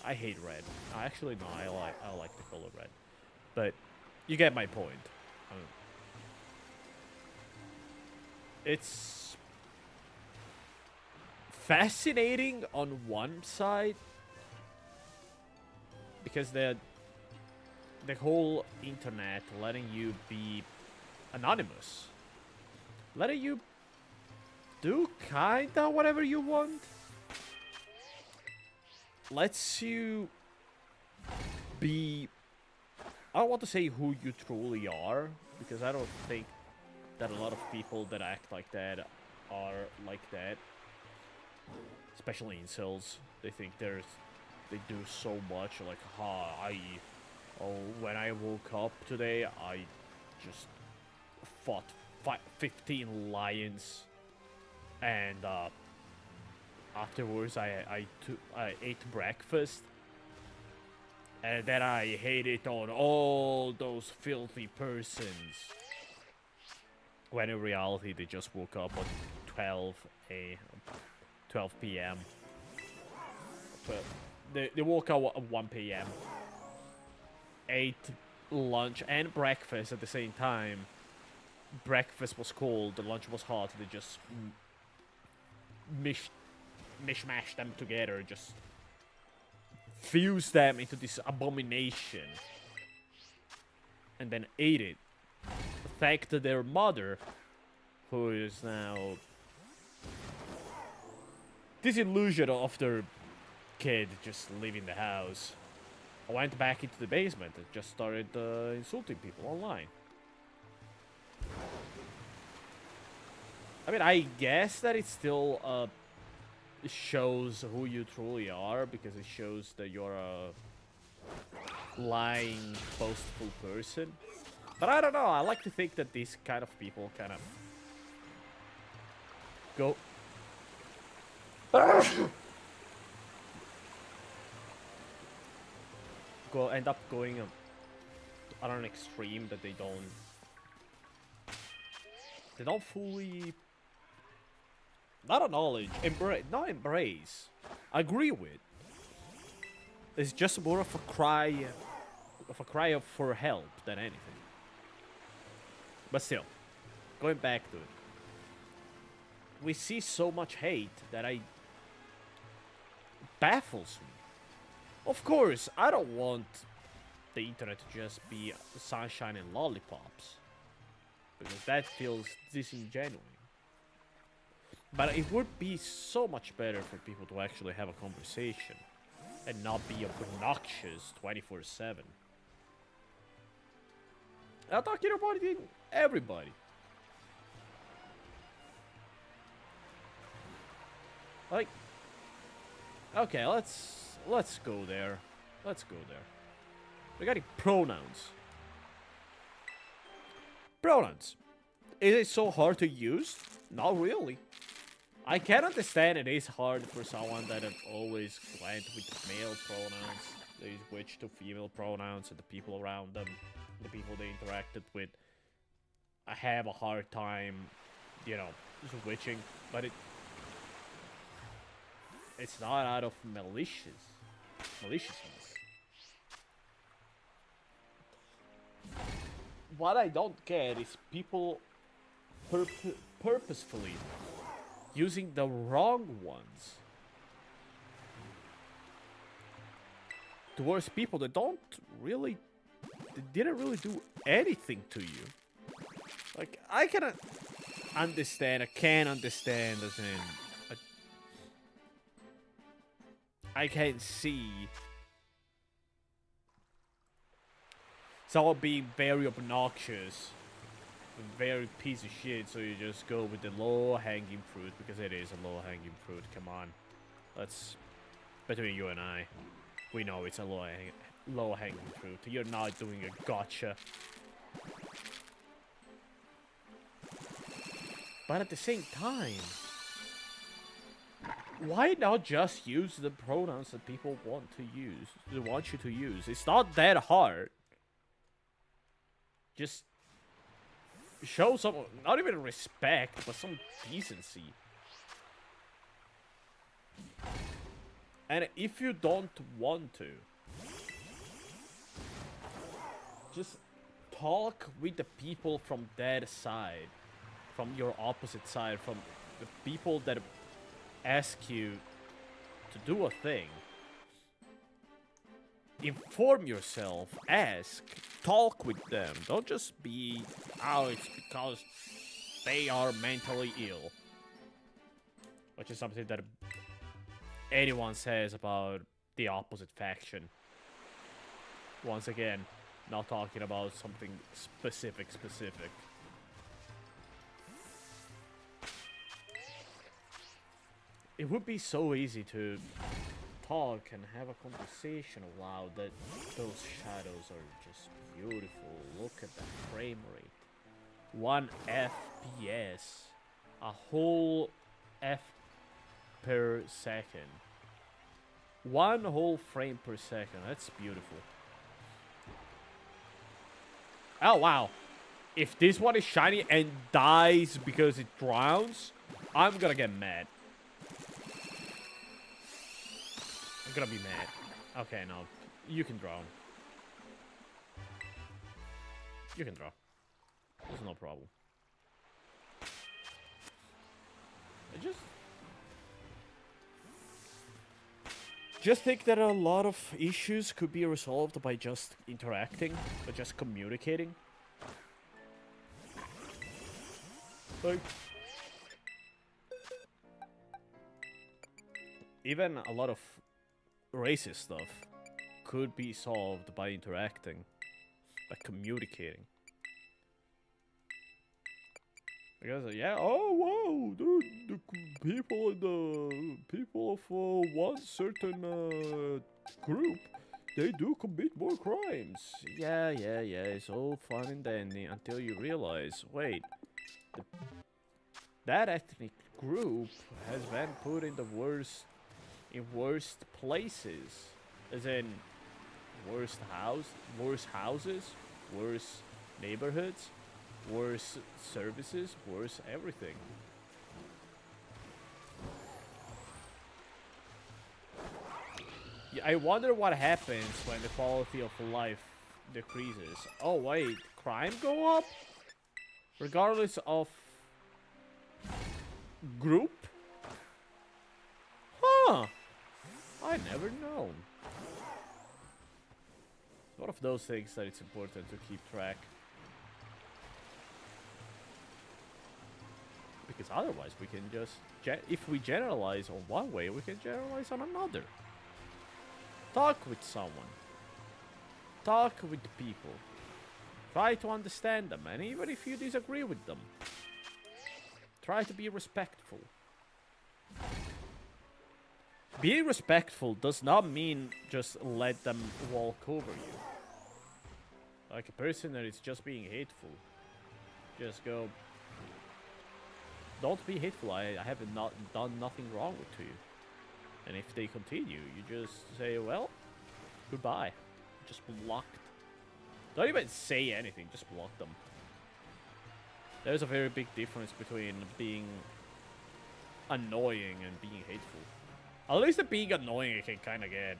A: I hate red. Actually, no, I like the color red. But you get my point. It's fascinating on one side because the whole internet letting you be anonymous, letting you do kinda whatever you want, lets you be, I don't want to say who you truly are, because I don't think that a lot of people that act like that are like that. Especially incels. They think they do so much, like, when I woke up today, I just fought 15 lions, and afterwards I ate breakfast, and then I hated on all those filthy persons. When in reality, they just woke up at 12 p.m. But they woke up at 1 p.m. Ate lunch and breakfast at the same time. Breakfast was cold, the lunch was hot. They just mishmashed them together, just fused them into this abomination, and then ate it. Thanked their mother, who is now disillusioned of their kid just leaving the house. I went back into the basement and just started insulting people online. I mean, I guess that it still shows who you truly are, because it shows that you're a lying, boastful person. But I don't know, I like to think that these kind of people kind of end up going on an extreme that they don't fully, not acknowledge, not embrace, agree with. It's just more of a cry for help than anything. But still, going back to it, we see so much hate that it baffles me. Of course, I don't want the internet to just be sunshine and lollipops, because that feels disingenuous. But it would be so much better for people to actually have a conversation and not be obnoxious 24/7. I'm talking about it in everybody. Like, okay, let's go there. Let's go there. Regarding pronouns. Pronouns. Is it so hard to use? Not really. I can understand it is hard for someone that have always went with male pronouns. They switch to female pronouns, and the people around them, the people they interacted with, I have a hard time, switching. But it's not out of maliciousness. what I don't get is people purposefully using the wrong ones towards people that don't really, they didn't really do anything to you. Like, I can understand, I can understand, as in, I can see someone being very obnoxious, very piece of shit, so you just go with the low-hanging fruit, because it is a low-hanging fruit, come on. Let's, between you and I, we know it's a low-hanging fruit. You're not doing a gotcha. But at the same time, why not just use the pronouns that people want to use? They want you to use. It's not that hard. Just show some, not even respect, but some decency. And if you don't want to, just talk with the people from that side, from your opposite side, from the people that ask you to do a thing. Inform yourself, ask, talk with them. Don't just be, oh, it's because they are mentally ill. Which is something that anyone says about the opposite faction. Once again, not talking about something specific. It would be so easy to talk and have a conversation aloud that those shadows are just beautiful. Look at that frame rate. 1 FPS. A whole F per second. 1 whole frame per second. That's beautiful. Oh, wow. If this one is shiny and dies because it drowns, I'm gonna get mad. I'm gonna be mad. Okay, no. You can drown. You can drown. There's no problem. I just think that a lot of issues could be resolved by just interacting, by just communicating. Like, even a lot of racist stuff could be solved by interacting, by communicating. Because, yeah, oh, wow, dude, the people of one certain group, they do commit more crimes. Yeah, it's all fun and dandy until you realize, wait, that ethnic group has been put in the worst places, as in worse houses, worse neighborhoods, worse services, worse everything. Yeah, I wonder what happens when the quality of life decreases. Oh wait, crime go up? Regardless of group? Huh. I never known. One of those things that it's important to keep track. Because otherwise we can just, if we generalize on one way, we can generalize on another. Talk with someone. Talk with the people. Try to understand them, and even if you disagree with them, try to be respectful. Being respectful does not mean just let them walk over you. Like a person that is just being hateful, just go, don't be hateful, I have not done nothing wrong to you. And if they continue, you just say, well, goodbye. Just blocked. Don't even say anything, just block them. There's a very big difference between being annoying and being hateful. At least the being annoying I can kind of get.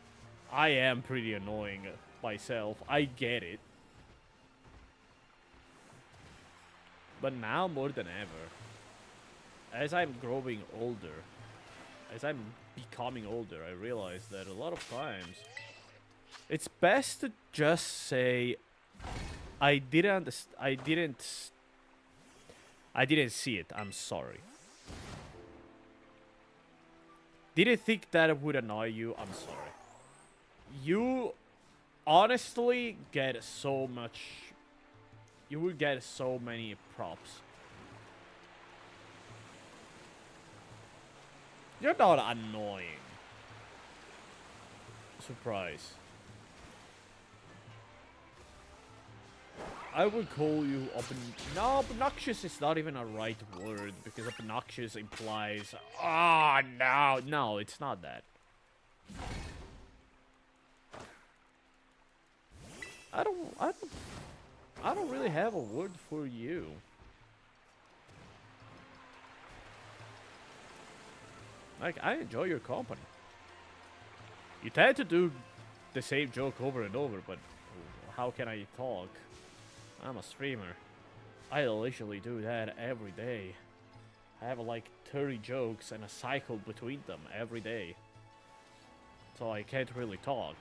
A: I am pretty annoying myself. I get it. But now more than ever, as I'm growing older, as I'm becoming older, I realize that a lot of times it's best to just say, I didn't see it. I'm sorry. Didn't think that would annoy you. I'm sorry. You honestly get so much. You will get so many props. You're not annoying. Surprise. I would call you no, obnoxious is not even a right word, because obnoxious implies, no, it's not that. I don't really have a word for you. Like, I enjoy your company. You tend to do the same joke over and over, but how can I talk? I'm a streamer. I literally do that every day. I have like 30 jokes and a cycle between them every day. So I can't really talk.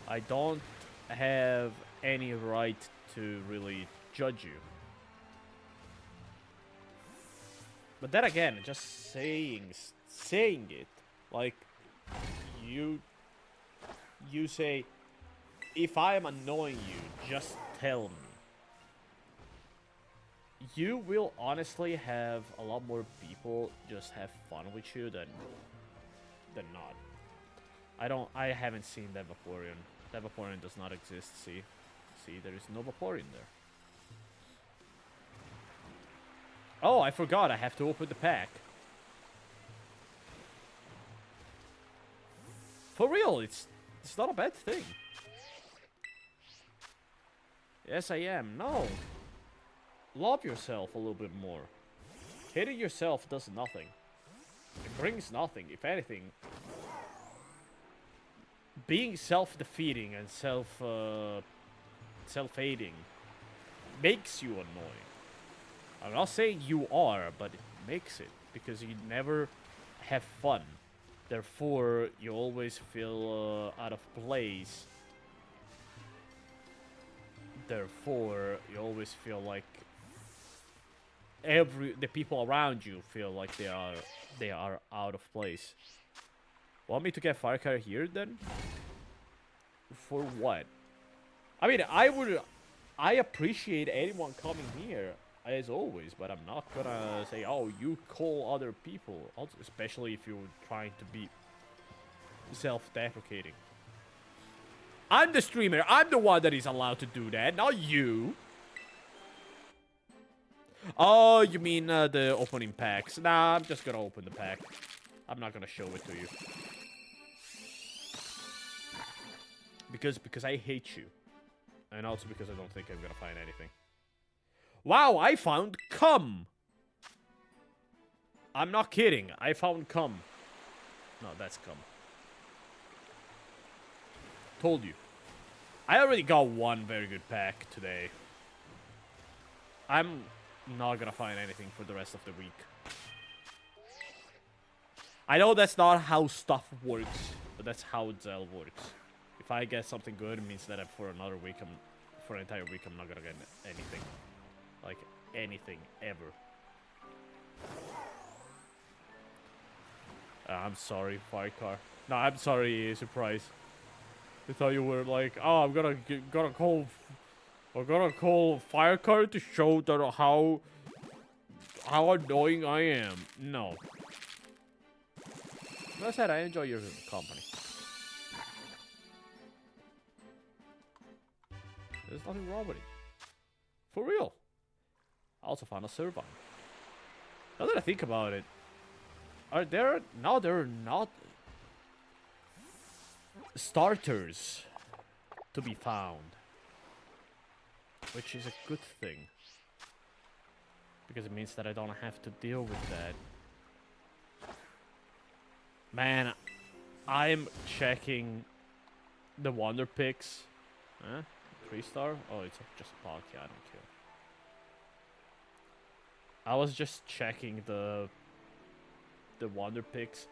A: I don't have any right to really judge you. But then again, just saying it, like, you say, if I am annoying you, just tell me. You will honestly have a lot more people just have fun with you than not. I haven't seen that Vaporeon. That Vaporeon does not exist, see, there is no Vaporeon there. Oh, I forgot, I have to open the pack. For real, it's not a bad thing. Yes, I am. No. Love yourself a little bit more. Hating yourself does nothing. It brings nothing. If anything, being self-defeating and self-hating makes you annoying. I'm not saying you are, but it makes it, because you never have fun. Therefore, you always feel out of place. Therefore, you always feel like the people around you feel like they are out of place. Want me to get Firecar here then? For what? I mean, I appreciate anyone coming here as always, but I'm not gonna say, oh, you call other people, especially if you're trying to be self-deprecating. I'm the streamer. I'm the one that is allowed to do that, not you. Oh, you mean the opening packs? Nah, I'm just gonna open the pack. I'm not gonna show it to you. Because I hate you. And also because I don't think I'm gonna find anything. Wow, I found cum! I'm not kidding. I found cum. No, that's cum. Told you. I already got one very good pack today. I'm not gonna find anything for the rest of the week. I know that's not how stuff works, but that's how Zell works. If I get something good, it means that for another week, for an entire week, I'm not gonna get anything. Like, anything, ever. I'm sorry, Firecar. No, I'm sorry, Surprise. I thought you were like, oh, I'm gonna call Firecar to show that how annoying I am. No. Like I said, I enjoy your company. There's nothing wrong with it. For real. I also found a Servine. Now that I think about it, there are not starters to be found, which is a good thing, because it means that I don't have to deal with that. Man, I'm checking the Wonder Picks. 3 3-star? Oh, it's just a park. Yeah, I don't care. I was just checking the wonder picks,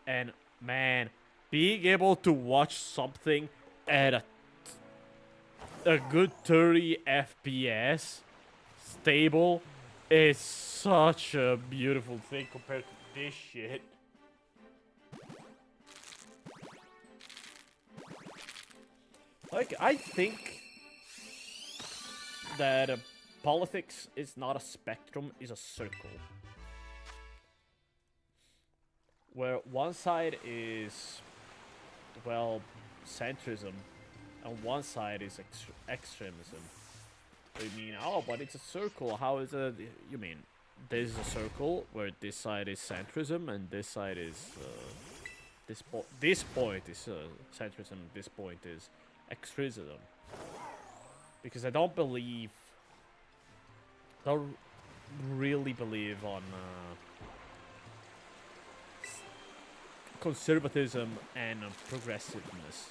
A: and man, being able to watch something at a good 30 FPS stable is such a beautiful thing compared to this shit. Like, I think that politics is not a spectrum, is a circle. Where one side is, well, centrism, and one side is extremism. So you mean, oh, but it's a circle, how is it? You mean, this is a circle where this side is centrism, and this side is, this point is centrism, this point is extremism. Because I don't really believe on conservatism and progressiveness.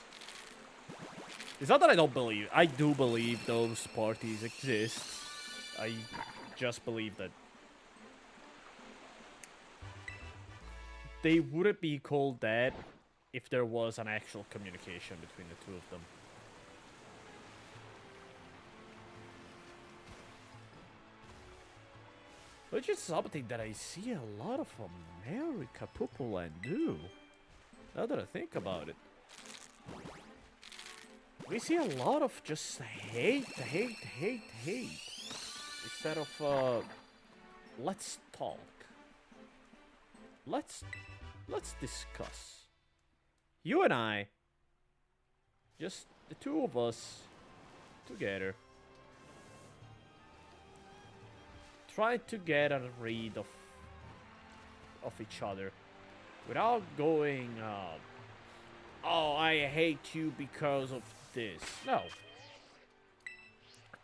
A: It's not that I don't believe. I do believe those parties exist. I just believe that they wouldn't be called that if there was an actual communication between the two of them. Which is something that I see a lot of America people and do. Now that I think about it. We see a lot of just hate. Instead of, let's talk. Let's discuss. You and I, just the two of us, together. Try to get rid of each other without going, oh, I hate you because of this. No.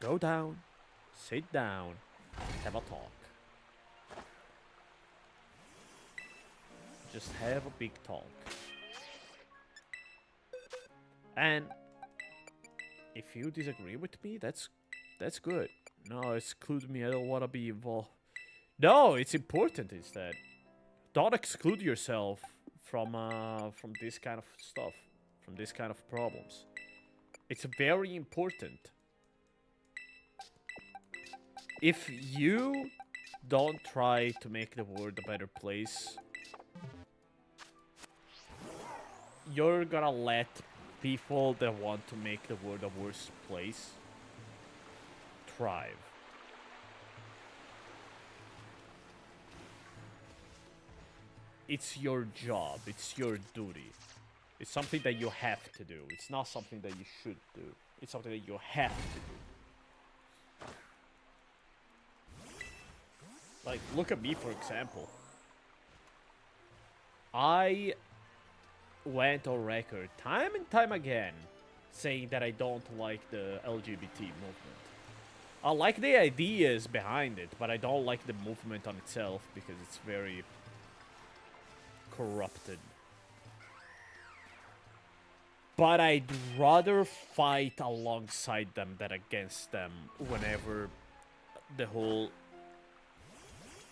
A: Go down, sit down, have a talk. Just have a big talk. And if you disagree with me, that's good. No, exclude me. I don't want to be involved. No, it's important instead. Don't exclude yourself from this kind of stuff, from this kind of problems. It's very important. If you don't try to make the world a better place, you're gonna let people that want to make the world a worse place thrive. It's your job, it's your duty. It's something that you have to do. It's not something that you should do. It's something that you have to do. Like, look at me, for example. I went on record time and time again saying that I don't like the LGBT movement. I like the ideas behind it, but I don't like the movement on itself because it's very corrupted. But I'd rather fight alongside them than against them whenever the whole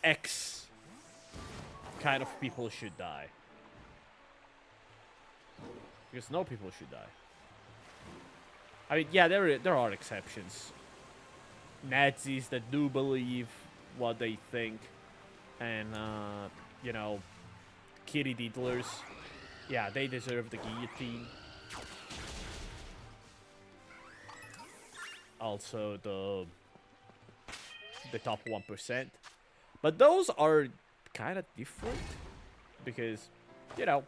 A: X kind of people should die. Because no people should die. I mean, yeah, there are exceptions. Nazis that do believe what they think, and you know, kitty diddlers, yeah, they deserve the guillotine. Also the top 1%, but those are kind of different because, you know,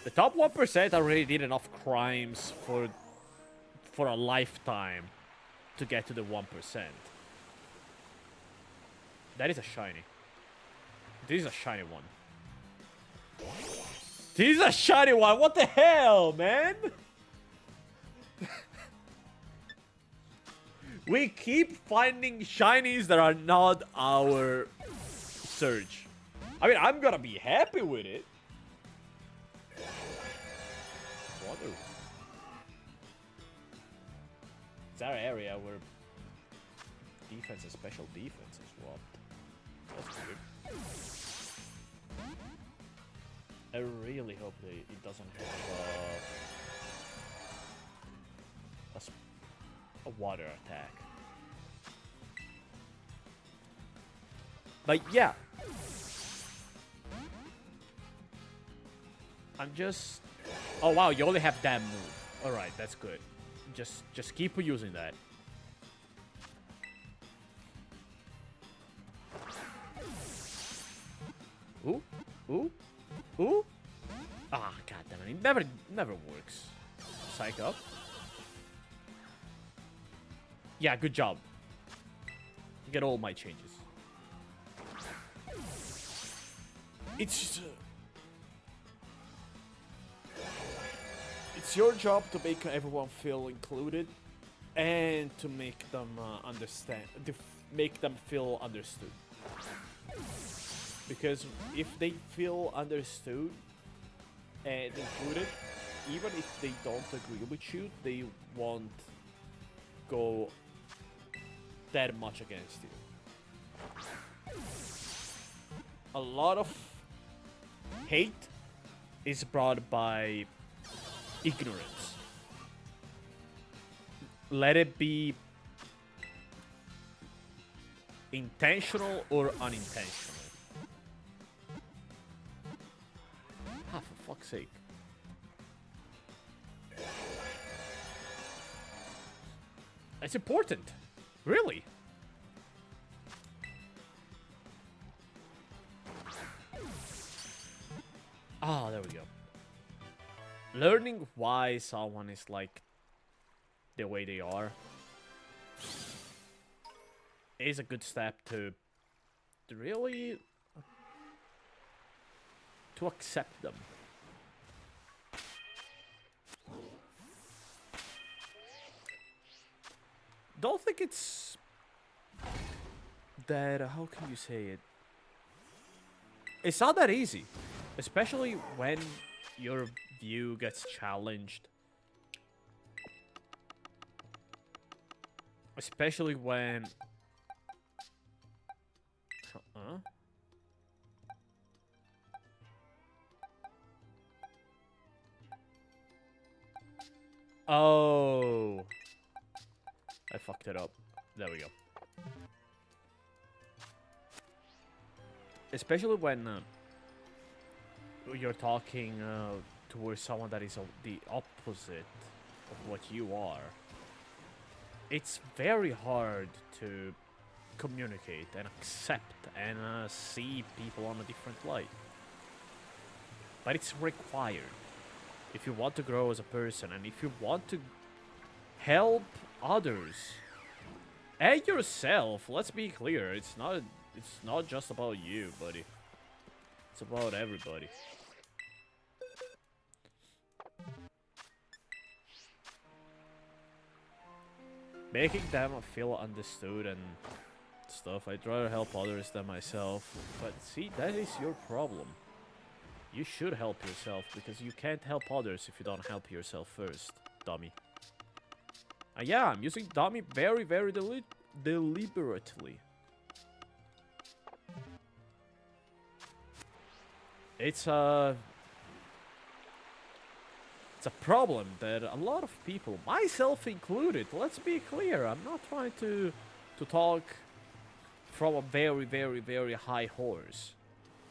A: the top 1% already did enough crimes for a lifetime to get to the 1%. That is a shiny. This is a shiny one. This is a shiny one. What the hell, man? We keep finding shinies that are not our surge. I mean, I'm gonna be happy with it. It's our area where defense and special defense is swapped. That's weird. I really hope that it doesn't have a water attack. But yeah. I'm just... Oh wow, you only have that move. Alright, that's good. Just keep using that. Ooh, ooh, ooh. Ah, goddammit, it never works. Psych up. Yeah, good job. Get all my changes. It's your job to make everyone feel included and to make them understand, make them feel understood. Because if they feel understood and included, even if they don't agree with you, they won't go that much against you. A lot of hate is brought by ignorance. Let it be intentional or unintentional. Ah, for fuck's sake. It's important. Really. Ah, there we go. Learning why someone is like the way they are is a good step to really to accept them. Don't think it's that, how can you say it? It's not that easy, especially when your view gets challenged. Especially when... Oh, I fucked it up. There we go. Especially when you're talking towards someone that is the opposite of what you are. It's very hard to communicate and accept and see people on a different light. But it's required. If you want to grow as a person and if you want to help others and yourself, let's be clear, it's not just about you, buddy. It's about everybody. Making them feel understood and stuff. I'd rather help others than myself. But see, that is your problem. You should help yourself, because you can't help others if you don't help yourself first, dummy. And yeah, I'm using dummy very, very deliberately. It's a problem that a lot of people, myself included, let's be clear, I'm not trying to talk from a very, very, very high horse.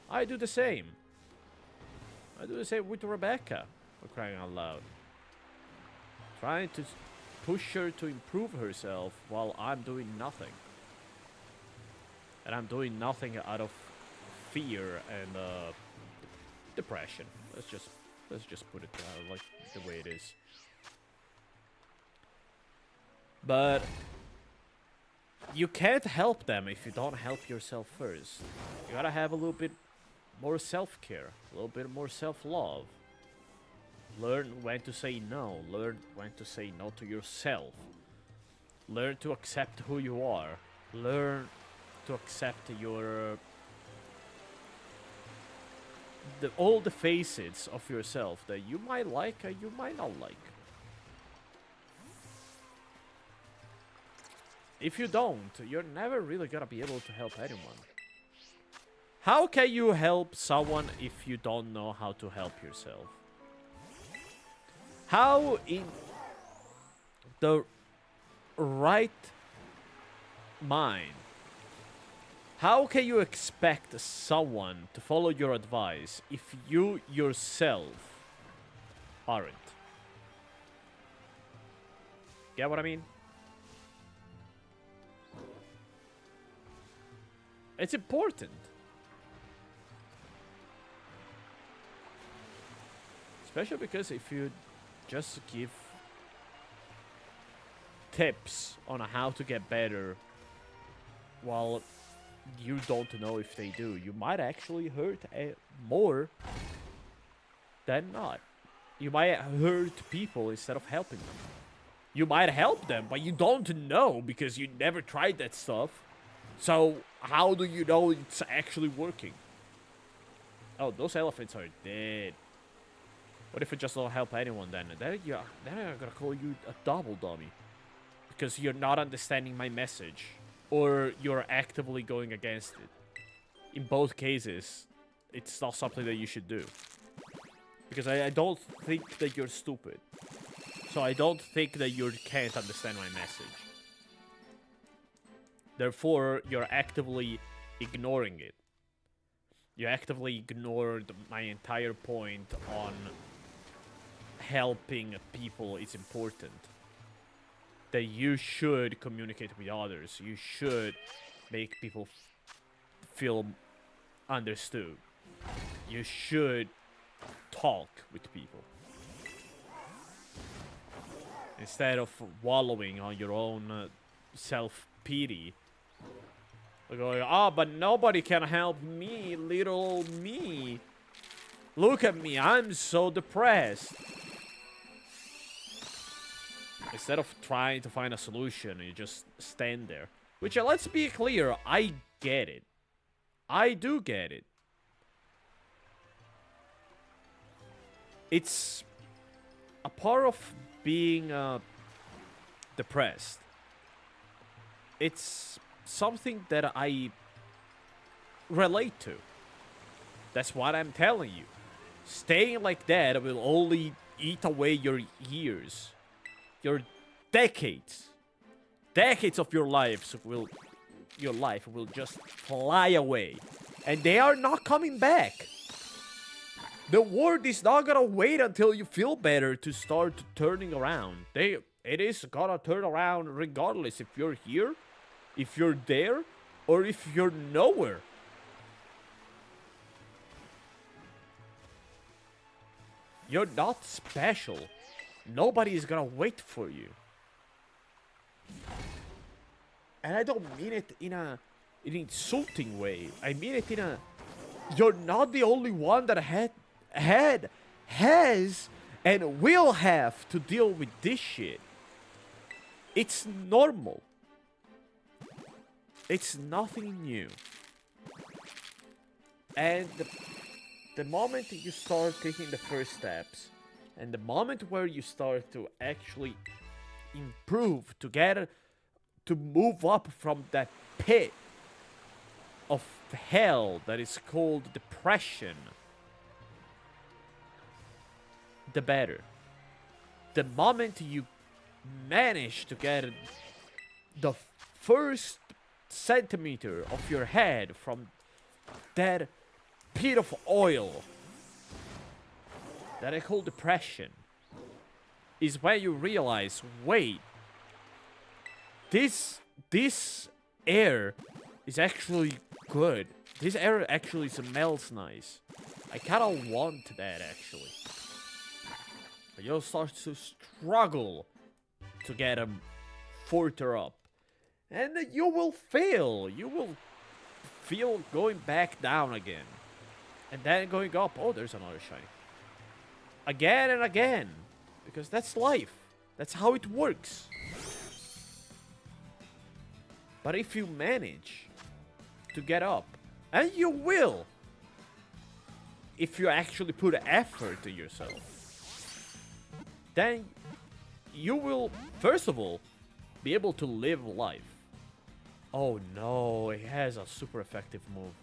A: I do the same. I do the same with Rebecca, for crying out loud. Trying to push her to improve herself while I'm doing nothing. And I'm doing nothing out of fear and depression. Let's just put it like the way it is. But you can't help them if you don't help yourself first. You gotta have a little bit more self-care, a little bit more self-love. Learn when to say no. Learn when to say no to yourself. Learn to accept who you are. Learn to accept your... all the facets of yourself that you might like and you might not like. if you don't, you're never really gonna be able to help anyone. How can you help someone if you don't know how to help yourself? How in the right mind, how can you expect someone to follow your advice if you yourself aren't? Get what I mean? It's important. Especially because if you just give tips on how to get better while you don't know if they do, you might actually hurt more than not. You might hurt people instead of helping them. You might help them, but you don't know because you never tried that stuff. So how do you know it's actually working? Oh, those elephants are dead. What if I just don't help anyone then? Then I'm gonna call you a double dummy. Because you're not understanding my message. Or you're actively going against it. In both cases, it's not something that you should do. Because I don't think that you're stupid. So I don't think that you can't understand my message. Therefore, you're actively ignoring it. You actively ignored my entire point on helping people is important. That you should communicate with others. You should make people feel understood. You should talk with people. Instead of wallowing on your own self-pity. Going, oh, but nobody can help me, little me. Look at me, I'm so depressed. Instead of trying to find a solution, you just stand there. Which, let's be clear, I get it. I do get it. It's a part of being depressed. It's something that I relate to. That's what I'm telling you. Staying like that will only eat away your years. Your decades. Decades of your life will just fly away. And they are not coming back. The world is not gonna wait until you feel better to start turning around. It is gonna turn around regardless if you're here, if you're there, or if you're nowhere. You're not special. Nobody is gonna wait for you. And I don't mean it in an insulting way. I mean it in a... You're not the only one that has, and will have to deal with this shit. It's normal. It's nothing new. And the moment you start taking the first steps, and the moment where you start to actually improve, to move up from that pit of hell that is called depression, the better. The moment you manage to get the first centimeter of your head from that pit of oil that I call depression, is when you realize, wait, this air is actually good. This air actually smells nice. I kind of want that, actually. But you'll start to struggle to get them further up. And you will fail. You will feel going back down again. And then going up. Oh, there's another shiny. Again and again. Because that's life. That's how it works. But if you manage to get up, and you will, if you actually put effort to yourself, then you will, first of all, be able to live life. Oh no, it has a super effective move.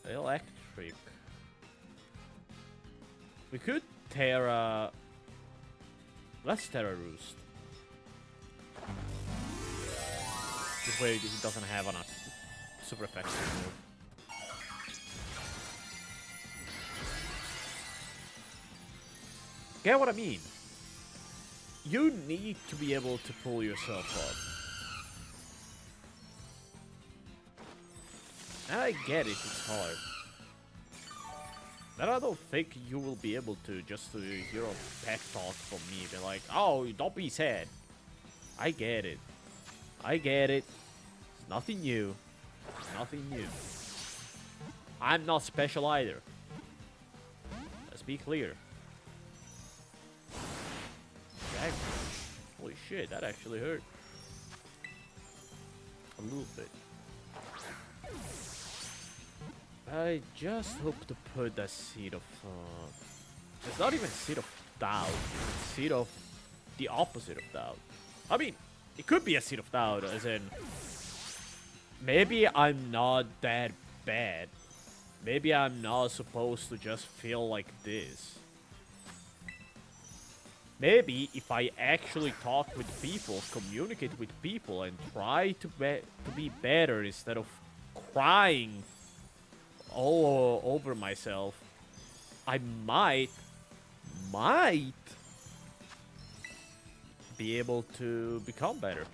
A: Electric. We could Terra... Let's Terra Roost. This way he doesn't have a super effective move. Get what I mean? You need to be able to pull yourself up. And I get it, it's hard. But I don't think you will be able to just to hear a pep talk from me. Be like, oh, don't be sad. I get it. I get it. It's nothing new. Nothing new. I'm not special either. Let's be clear. Okay. Holy shit, that actually hurt. A little bit. I just hope to put a seed of... it's not even seed of doubt. It's seed of the opposite of doubt. I mean, it could be a seed of doubt, as in... maybe I'm not that bad. Maybe I'm not supposed to just feel like this. Maybe if I actually talk with people, communicate with people, and try to be better instead of crying all over myself, I might be able to become better.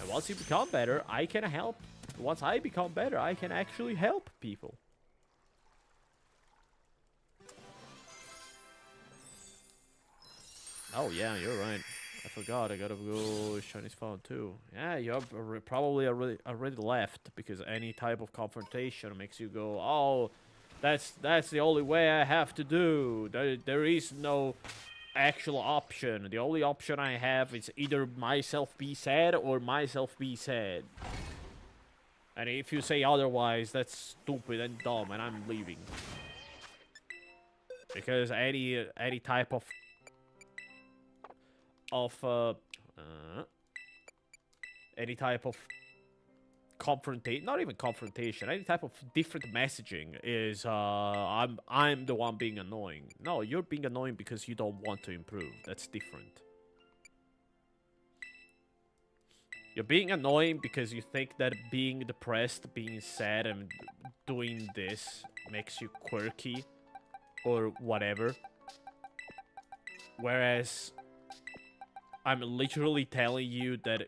A: And once you become better, I can help. Once I become better, I can actually help people. Oh yeah, you're right. I forgot. I gotta go Chinese phone too. Yeah, you have probably already left because any type of confrontation makes you go, oh, that's the only way I have to do. There is no actual option. The only option I have is either myself be sad or myself be sad. And if you say otherwise, that's stupid and dumb, and I'm leaving. Because any type of any type of confrontation, not even confrontation, any type of different messaging is I'm the one being annoying. No, you're being annoying because you don't want to improve. That's different. You're being annoying because you think that being depressed, being sad, and doing this makes you quirky or whatever. Whereas I'm literally telling you that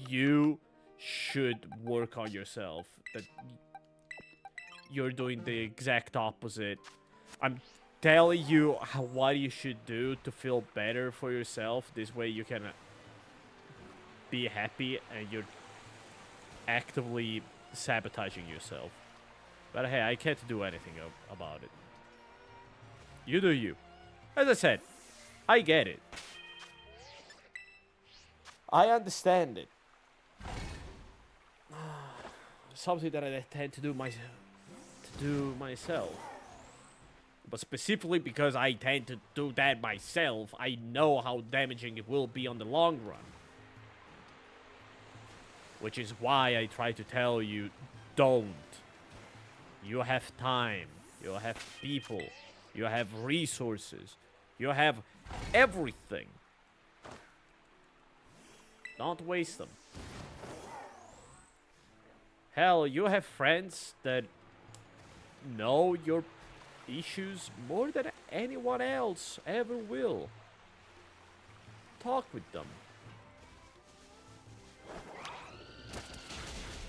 A: you should work on yourself. That you're doing the exact opposite. I'm telling you what you should do to feel better for yourself. This way you can be happy and you're actively sabotaging yourself. But hey, I can't do anything about it. You do you. As I said, I get it. I understand it. Something that I tend to do myself. But specifically because I tend to do that myself, I know how damaging it will be on the long run. Which is why I try to tell you, don't. You have time. You have people. You have resources. You have everything. Don't waste them. Hell, you have friends that know your issues more than anyone else ever will. Talk with them.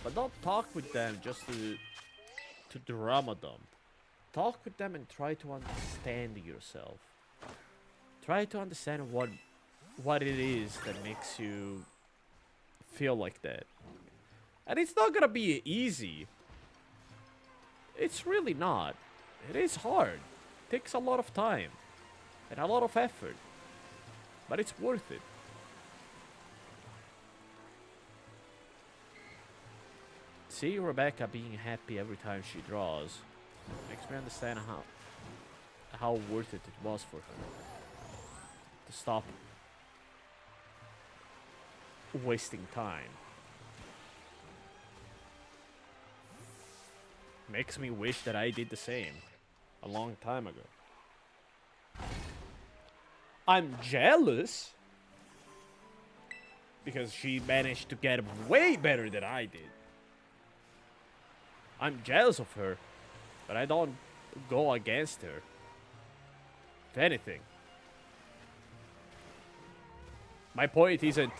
A: But don't talk with them just to drama them. Talk with them and try to understand yourself. Try to understand what it is that makes you feel like that. And it's not gonna be easy. It's really not. It is hard. It takes a lot of time and a lot of effort. But it's worth it. See Rebecca being happy every time she draws makes me understand how worth it was for her. to stop wasting time. Makes me wish that I did the same a long time ago. I'm jealous because she managed to get way better than I did. I'm jealous of her, but I don't go against her. If anything. My point isn't,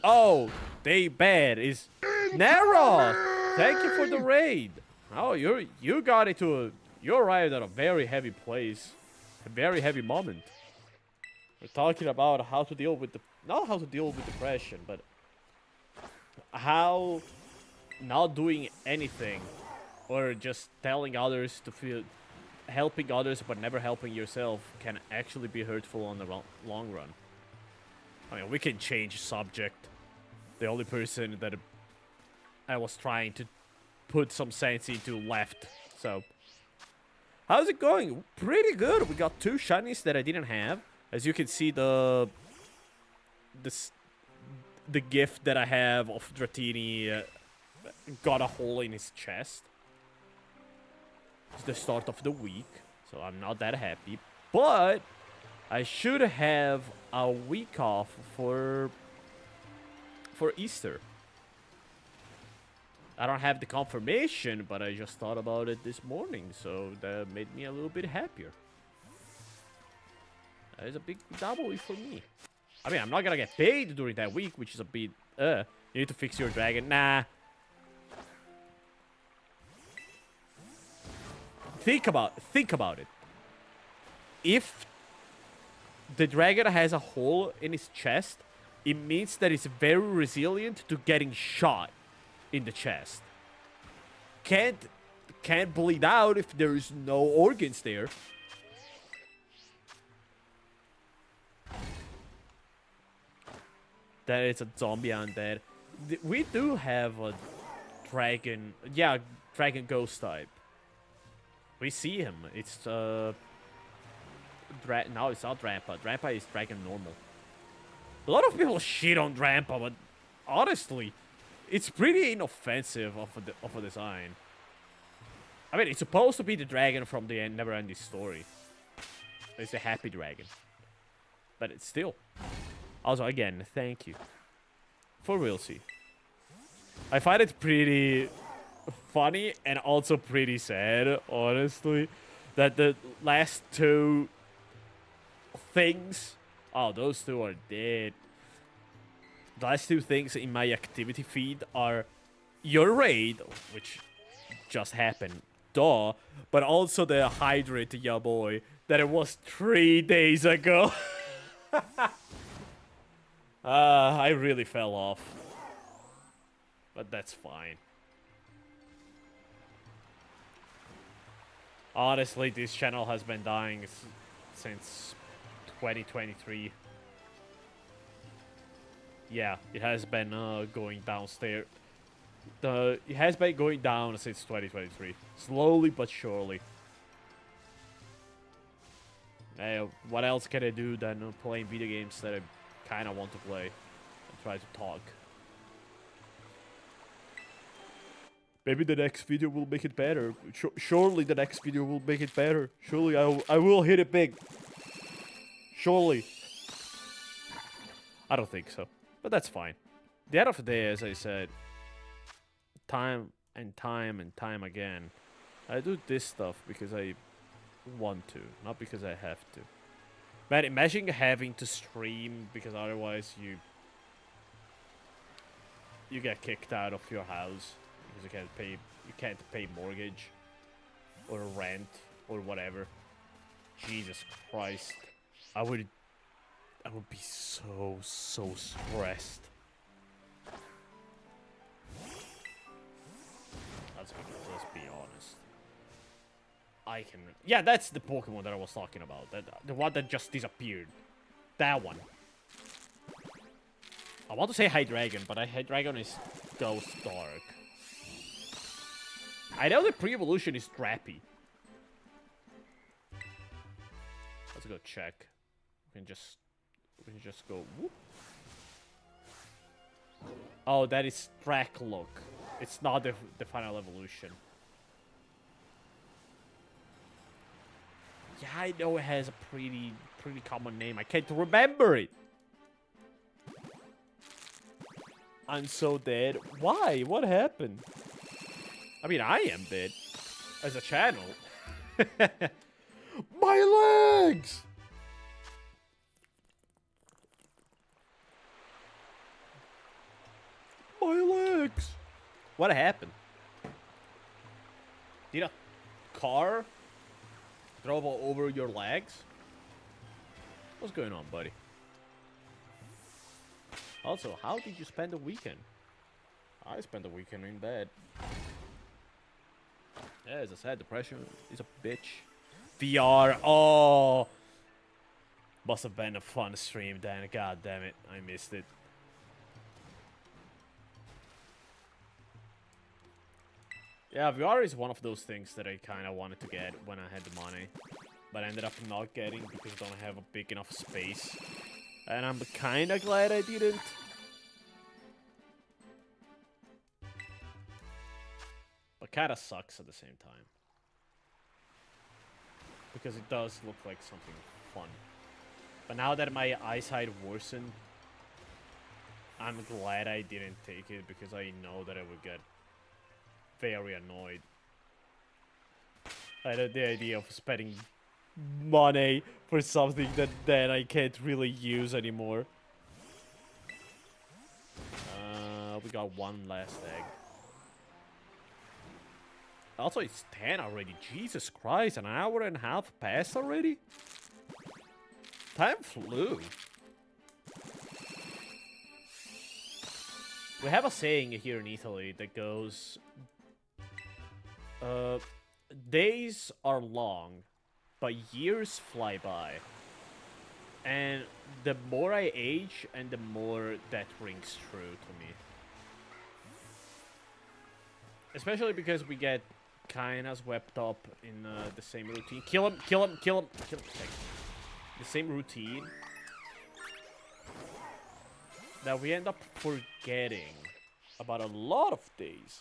A: oh, they bad, is Nara! Thank you for the raid. Oh, you got it to you arrived at a very heavy place. A very heavy moment. We're talking about how to deal with not how to deal with depression, but how not doing anything or just telling others to feel, helping others but never helping yourself can actually be hurtful on the long run. I mean, we can change subject. The only person that I was trying to put some sense into left. So, how's it going? Pretty good. We got 2 shinies that I didn't have. As you can see, the gift that I have of Dratini got a hole in his chest. It's the start of the week, so I'm not that happy. But I should have a week off for Easter. I don't have the confirmation, but I just thought about it this morning, so that made me a little bit happier. That is a big W for me. I mean, I'm not gonna get paid during that week, which is a bit, you need to fix your dragon. Nah. Think about it. If the dragon has a hole in his chest, it means that it's very resilient to getting shot in the chest. Can't bleed out if there is no organs there. That is a zombie undead. We do have a dragon. Yeah, dragon ghost type. We see him. It's no, it's not Drampa. Drampa is dragon normal. A lot of people shit on Drampa, but honestly, it's pretty inoffensive of a design. I mean, it's supposed to be the dragon from the never-ending story. It's a happy dragon, but it's still. Also, again, thank you. For real, see. I find it pretty funny and also pretty sad, honestly, that the last 2 things... Oh, those 2 are dead. The last 2 things in my activity feed are your raid, which just happened, duh, but also the hydrate, ya boy, that it was 3 days ago. I really fell off. But that's fine. Honestly, this channel has been dying since 2023. Yeah, it has been going downstairs. It has been going down since 2023. Slowly but surely. What else can I do than playing video games that I kind of want to play and try to talk? Maybe the next video will make it better. Surely the next video will make it better. Surely I will hit it big. Surely. I don't think so. But that's fine. The end of the day, as I said, time and time and time again, I do this stuff because I want to, not because I have to. Man, imagine having to stream because otherwise you get kicked out of your house because you can't pay mortgage or rent or whatever. Jesus Christ. I would be so stressed. Let's be honest. Yeah, that's the Pokemon that I was talking about. The one that just disappeared. That one. I want to say Hydreigon, but Hydreigon is Ghost Dark. I know the pre-evolution is Drappy. Let's go check. We can just We can just go whoop. Oh, that is track look. It's not the final evolution. Yeah, I know it has a pretty common name. I can't remember it. I'm so dead. Why? What happened? I mean, I am dead. As a channel. My legs! My legs! What happened? Did a car drove over your legs? What's going on, buddy? Also, how did you spend the weekend? I spent the weekend in bed. Yeah, as I said, depression is a bitch. VR, oh! Must have been a fun stream then, god damn it, I missed it. Yeah, VR is one of those things that I kind of wanted to get when I had the money. But I ended up not getting because I don't have a big enough space. And I'm kind of glad I didn't. But kind of sucks at the same time. Because it does look like something fun. But now that my eyesight worsened, I'm glad I didn't take it because I know that I would get very annoyed. I had the idea of spending money for something that then I can't really use anymore. We got one last egg. Also, it's 10 already. Jesus Christ, an hour and a half passed already? Time flew. We have a saying here in Italy that goes... days are long, but years fly by. And the more I age, and the more that rings true to me. Especially because we get kind of swept up in the same routine. Kill him, kill him, kill him, kill him. The same routine that we end up forgetting about a lot of days.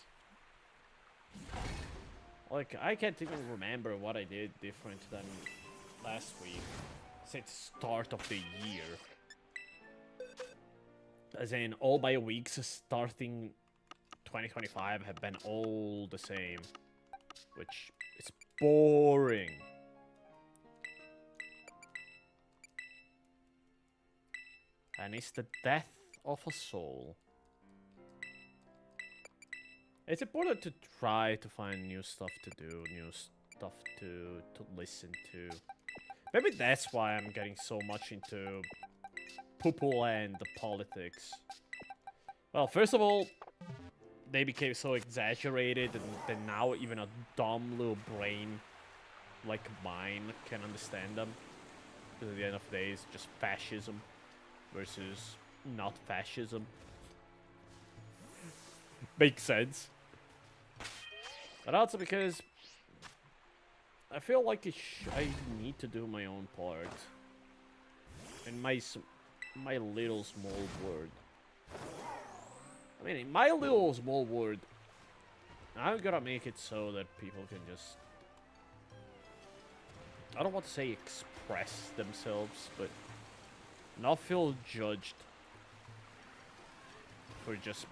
A: Like, I can't even remember what I did different than last week since start of the year. As in, all my weeks starting 2025 have been all the same, which is boring. And it's the death of a soul. It's important to try to find new stuff to do, new stuff to listen to. Maybe that's why I'm getting so much into poo-poo and the politics. Well, first of all, they became so exaggerated and then now even a dumb little brain like mine can understand them. Because at the end of the day, it's just fascism versus not fascism. Makes sense. But also because I feel like I need to do my own part in my little small world. I mean, in my little small world, I'm gonna make it so that people can just, I don't want to say express themselves, but not feel judged for just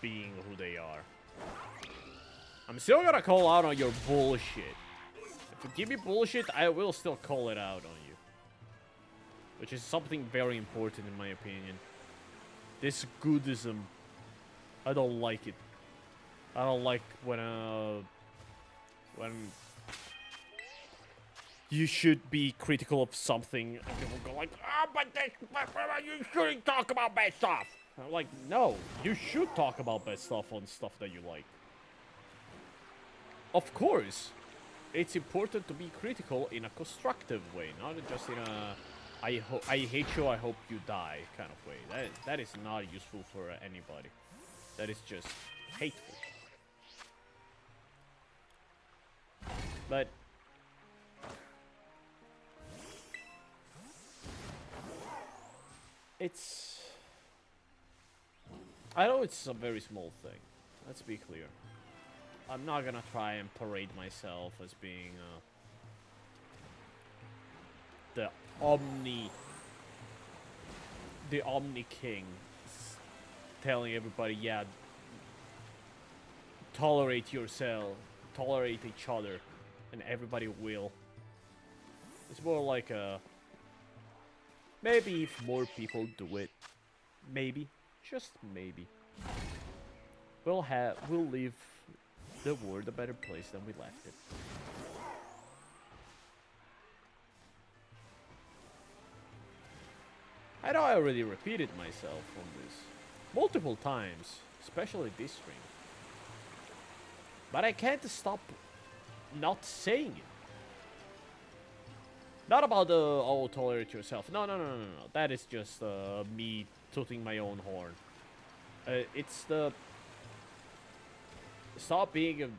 A: being who they are. I'm still gonna call out on your bullshit. If you give me bullshit, I will still call it out on you. Which is something very important in my opinion. This goodism, I don't like it. I don't like when you should be critical of something and people go like, oh, but you shouldn't talk about bad stuff. I'm like, no, you should talk about bad stuff on stuff that you like. Of course, it's important to be critical in a constructive way, not just in a I hate you, I hope you die kind of way. That is not useful for anybody. That is just hateful. But It's... I know it's a very small thing. Let's be clear. I'm not gonna try and parade myself as being the Omni King, telling everybody, yeah, tolerate yourself, tolerate each other, and everybody will. It's more like a... maybe if more people do it, maybe, just maybe, we'll leave the world a better place than we left it. I know I already repeated myself on this multiple times, especially this stream, but I can't stop not saying it. Not about the, oh, tolerate yourself. No. That is just me tooting my own horn. It's the... stop being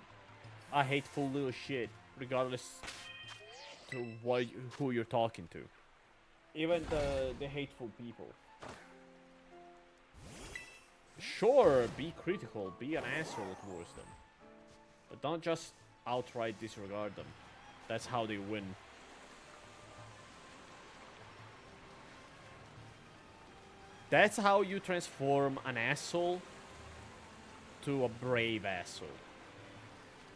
A: a hateful little shit, regardless to who you're talking to. Even the hateful people. Sure, be critical, be an asshole towards them. But don't just outright disregard them. That's how they win. That's how you transform an asshole to a brave asshole.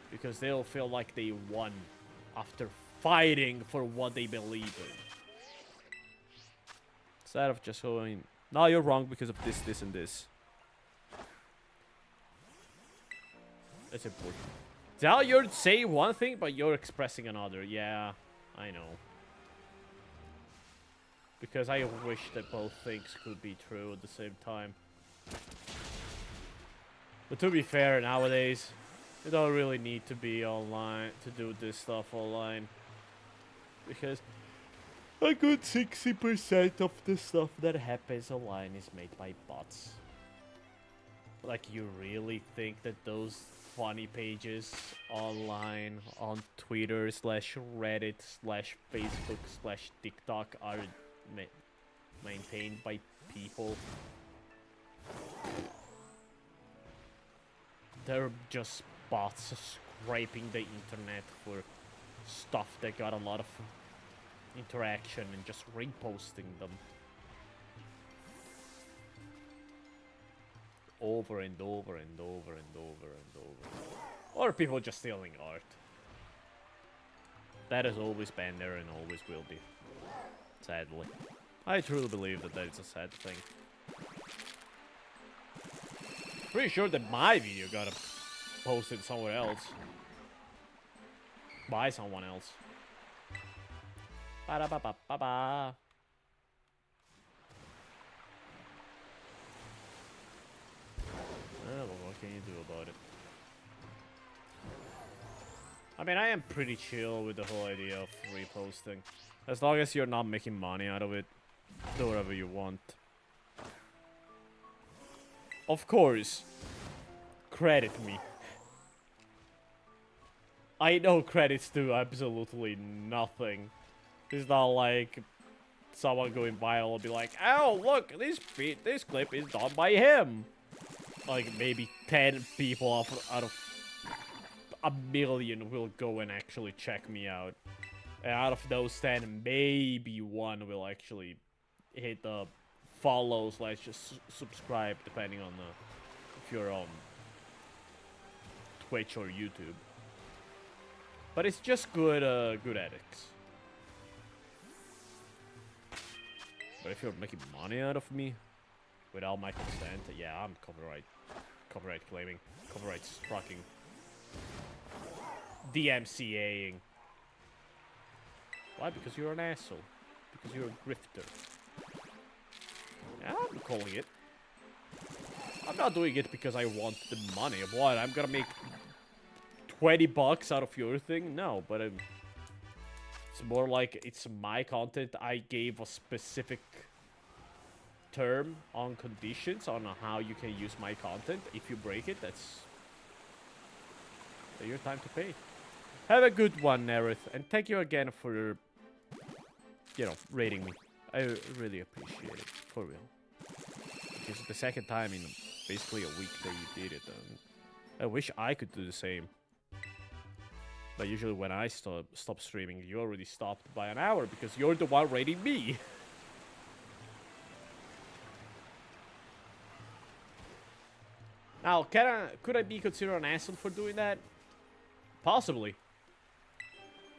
A: Because they'll feel like they won after fighting for what they believe in. Instead of just going, no, you're wrong because of this, this, and this. That's important. Now you're saying one thing, but you're expressing another. Yeah, I know. Because I wish that both things could be true at the same time. But to be fair, nowadays, you don't really need to be online to do this stuff online. Because a good 60% of the stuff that happens online is made by bots. Like, you really think that those funny pages online on Twitter / Reddit / Facebook / TikTok are maintained by people? They're just bots scraping the internet for stuff that got a lot of interaction and just reposting them over and over and over and over and over. Or people just stealing art. That has always been there and always will be. Sadly. I truly believe that is a sad thing. Pretty sure that my video got posted somewhere else. By someone else. Ba-da-ba-ba-ba-ba. Well, what can you do about it? I mean, I am pretty chill with the whole idea of reposting. As long as you're not making money out of it, do whatever you want. Of course, credit me. I know credits do absolutely nothing. It's not like someone going viral will be like, oh, look, this clip is done by him. Like, maybe 10 people out of a million will go and actually check me out. And out of those 10, maybe one will actually hit the follow / just subscribe, depending on if you're on Twitch or YouTube. But it's just good ethics. But if you're making money out of me without my consent, yeah, I'm copyright claiming, copyright striking, DMCAing. Why? Because you're an asshole. Because you're a grifter. Yeah, I'm calling it. I'm not doing it because I want the money. What? I'm gonna make 20 bucks out of your thing? No, but it's more like it's my content. I gave a specific term on conditions on how you can use my content. If you break it, that's your time to pay. Have a good one, Nerith, and thank you again for, rating me. I really appreciate it, for real. which is the second time in basically a week that you did it. I wish I could do the same. But usually when I stop streaming, you already stopped by an hour because you're the one rating me. Now, could I be considered an asshole for doing that? Possibly.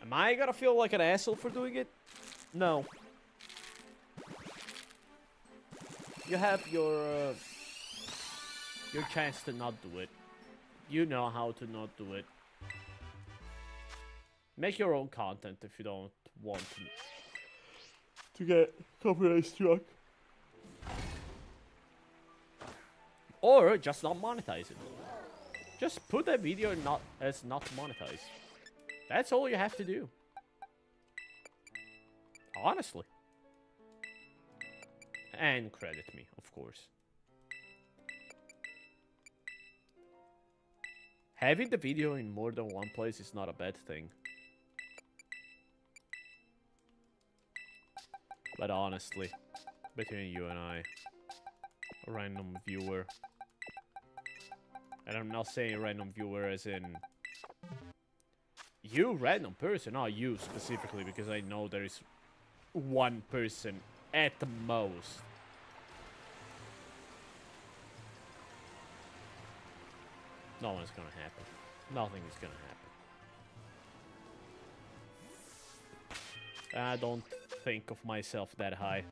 A: Am I gonna feel like an asshole for doing it? No. You have your chance to not do it. You know how to not do it. Make your own content if you don't want to get copyright struck. Or just not monetize it. Just put that video as not monetized. That's all you have to do. Honestly. And credit me, of course. Having the video in more than one place is not a bad thing. But honestly, between you and I, a random viewer, and I'm not saying random viewer as in you, random person, not you specifically, because I know there is one person at the most. No one's gonna happen. Nothing is gonna happen. I don't think of myself that high.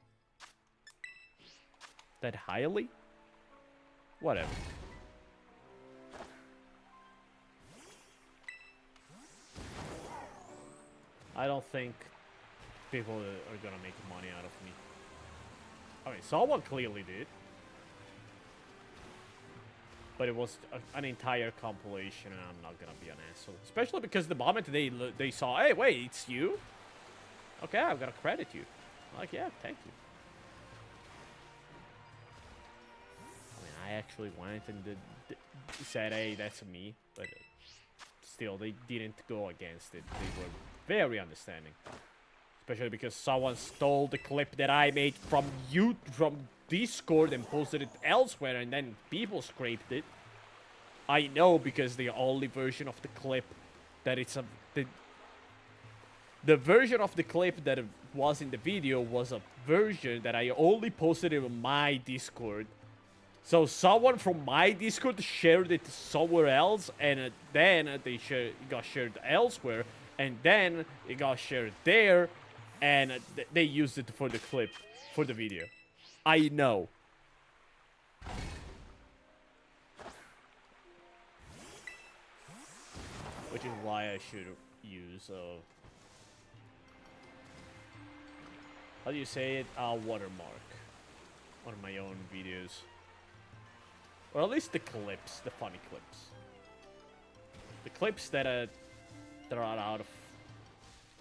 A: That highly? Whatever. I don't think people are gonna make money out of me. I mean, someone clearly did. But it was an entire compilation, and I'm not gonna be an asshole. Especially because the moment they saw, hey, wait, it's you? Okay, I'm gonna credit you. I'm like, yeah, thank you. I mean, I actually went and said, hey, that's me. But still, they didn't go against it. They were very understanding. Especially because someone stole the clip that I made from Discord and posted it elsewhere, and then people scraped it. I know because the only version of the clip that it's the version of the clip that was in the video was a version that I only posted in my Discord. So someone from my Discord shared it somewhere else, and then it got shared elsewhere, and then it got shared there, and they used it for the clip, for the video. I know. Which is why I should use how do you say it? A watermark on my own videos. Or at least the clips, the funny clips. The clips that are out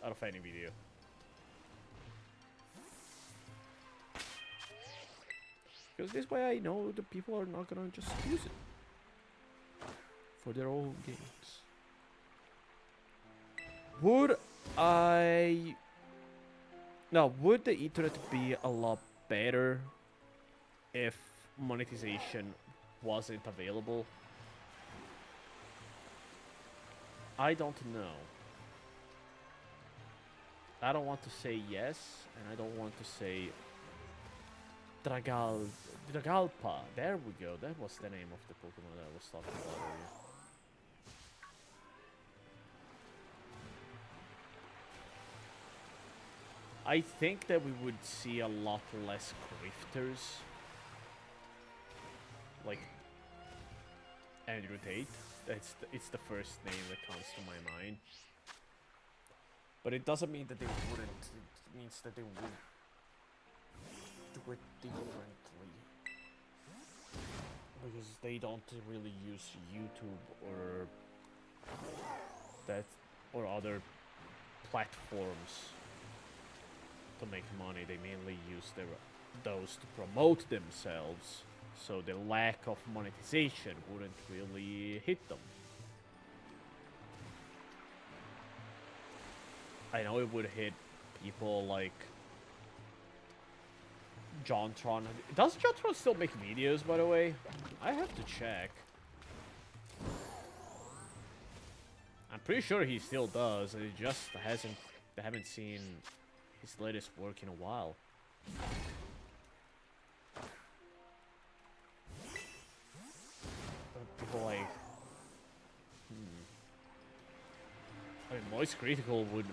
A: of any video. Because this way I know the people are not gonna just use it for their own games. Would the internet be a lot better if monetization wasn't available? I don't know. I don't want to say yes, and I don't want to say Dragalpa. There we go. That was the name of the Pokemon that I was talking about earlier. I think that we would see a lot less grifters. Like Andrew Tate. It's the first name that comes to my mind. But it doesn't mean that they wouldn't. It means that they would do it differently. Because they don't really use YouTube or other platforms to make money. They mainly use those to promote themselves, so the lack of monetization wouldn't really hit them. I know it would hit people like Jontron. Does Jontron still make videos, by the way? I have to check. I'm pretty sure he still does. It just hasn't. I haven't seen his latest work in a while. But people like, I mean, Moist Critical would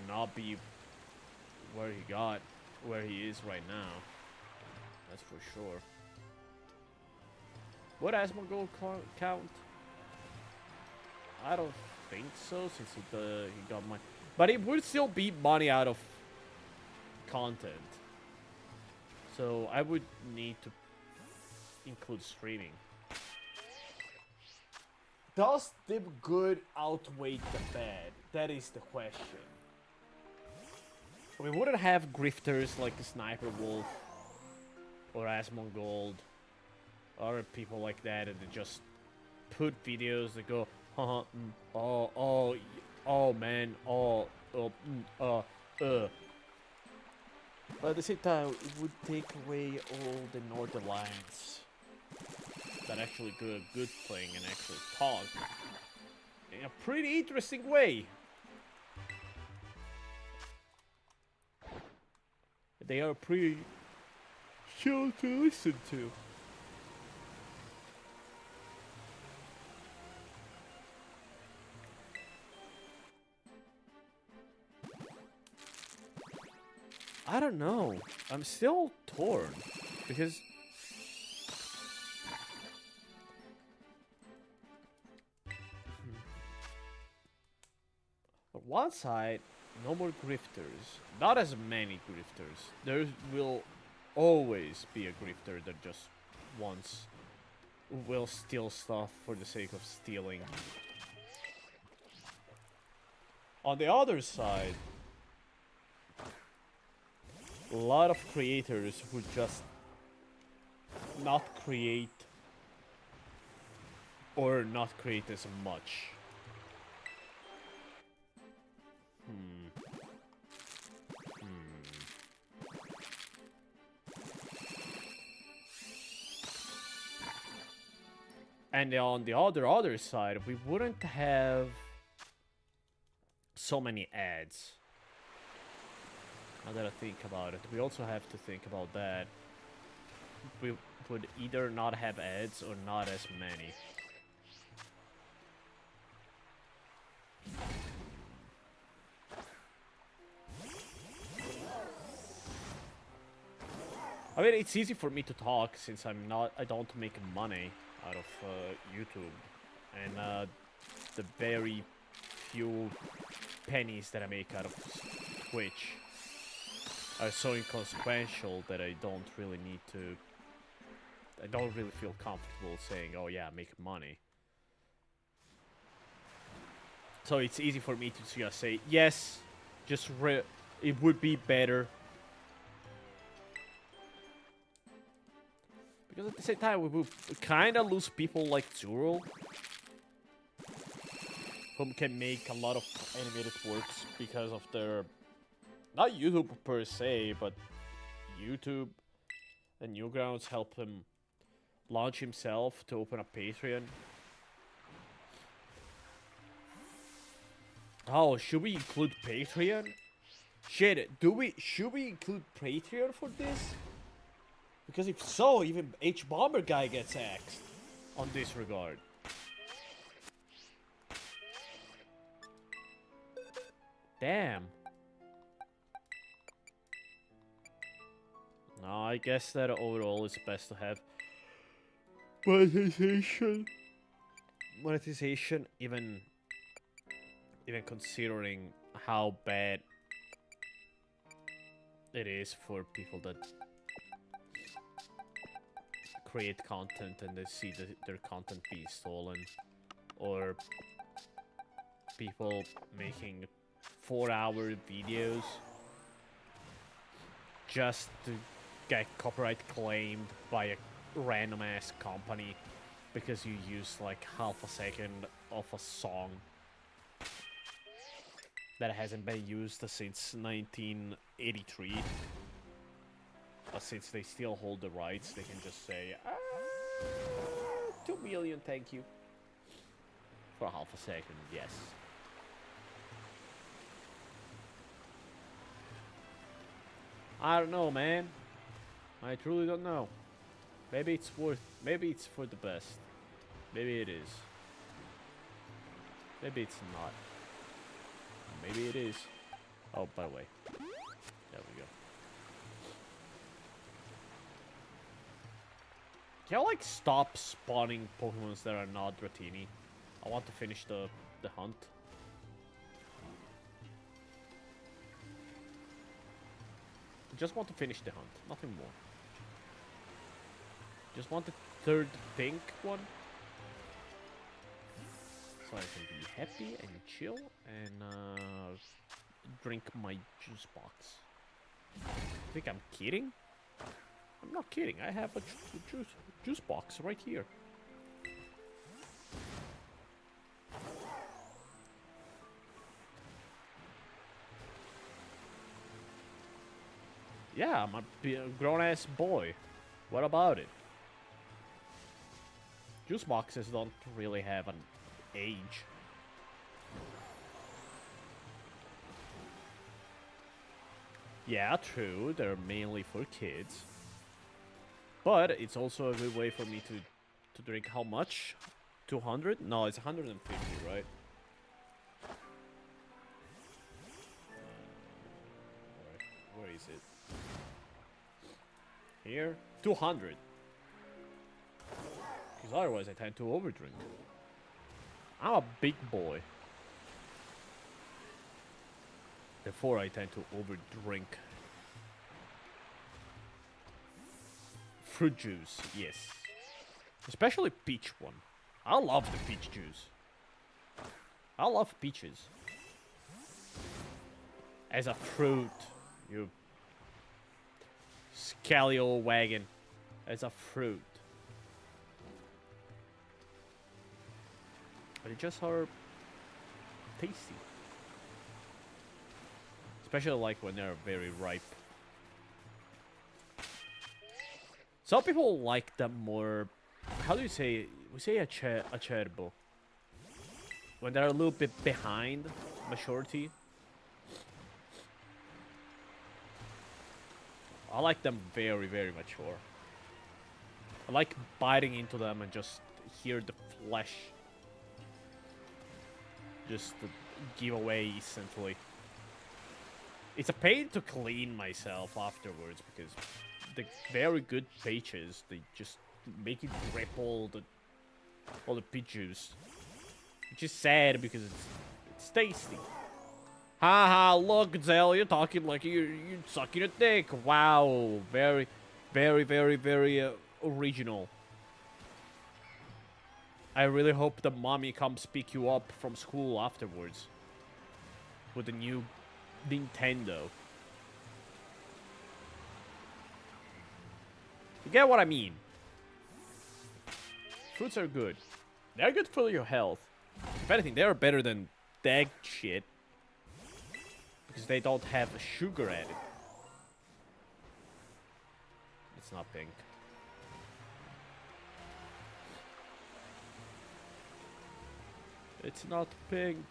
A: not be where he is right now. That's for sure. Would Asmongold count? I don't think so, since he got money. But it would still beat money out of content. So I would need to include streaming. Does the good outweigh the bad? That is the question. We wouldn't have grifters like the Sniper Wolf or Asmongold or people like that that just put videos that go, oh man, But at the same time, it would take away all the Northern Lions that actually good playing and actually talk in a pretty interesting way. They are pretty chill to listen to. I don't know. I'm still torn because on one side, no more grifters. Not as many grifters. There will always be a grifter that just will steal stuff for the sake of stealing. On the other side, a lot of creators who just not create or not create as much. And on the other side, we wouldn't have so many ads. Now that I think about it, we also have to think about that. We would either not have ads or not as many. I mean, it's easy for me to talk since I don't make money out of YouTube, and the very few pennies that I make out of Twitch are so inconsequential that I don't really feel comfortable saying, oh yeah, make money. So it's easy for me to just say, yes, it would be better. Because at the same time, we would kind of lose people like Zuro, whom can make a lot of animated works because of their, not YouTube per se, but YouTube and Newgrounds help him launch himself to open a Patreon. Oh, should we include Patreon? Shit, should we include Patreon for this? Because if so, even H-Bomber guy gets axed on this regard. Damn. No, I guess that overall it's best to have monetization. Monetization, even considering how bad it is for people that create content and they see their content be stolen, or people making 4-hour videos just to get copyright claimed by a random ass company because you used like half a second of a song that hasn't been used since 1983. But since they still hold the rights, they can just say, 2 million, thank you. For half a second, yes. I don't know, man. I truly don't know. Maybe it's for the best. Maybe it is. Maybe it's not. Maybe it is. Oh, by the way. There we go. Can I, like, stop spawning Pokemons that are not Dratini? I want to finish the hunt. I just want to finish the hunt. Nothing more. Just want the third pink one. So I can be happy and chill and drink my juice box. Think I'm kidding? I'm not kidding. I have a juice box right here. Yeah, I'm a grown-ass boy. What about it? Juice boxes don't really have an age. Yeah, true. They're mainly for kids. But it's also a good way for me to drink how much? 200? No, it's 150, right? Where is it? Here? 200. Because otherwise I tend to overdrink. I'm a big boy. Therefore I tend to overdrink. Fruit juice, yes. Especially peach one. I love the peach juice. I love peaches. As a fruit, you scalio wagon. As a fruit. But it just are tasty. Especially like when they're very ripe. Some people like them more. How do you say? We say acerbo. When they're a little bit behind maturity. I like them very, very mature. I like biting into them and just hear the flesh just give away instantly. It's a pain to clean myself afterwards because the very good peaches, they just make it drip all the peach juice. Which is sad because it's tasty. Haha, look, Zell, you're talking like you're sucking a dick. Wow, very, very, very, very original. I really hope the mommy comes pick you up from school afterwards with a new Nintendo. You get what I mean? Fruits are good. They're good for your health. If anything, they're better than egg shit. Because they don't have sugar added. It's not pink. It's not pink.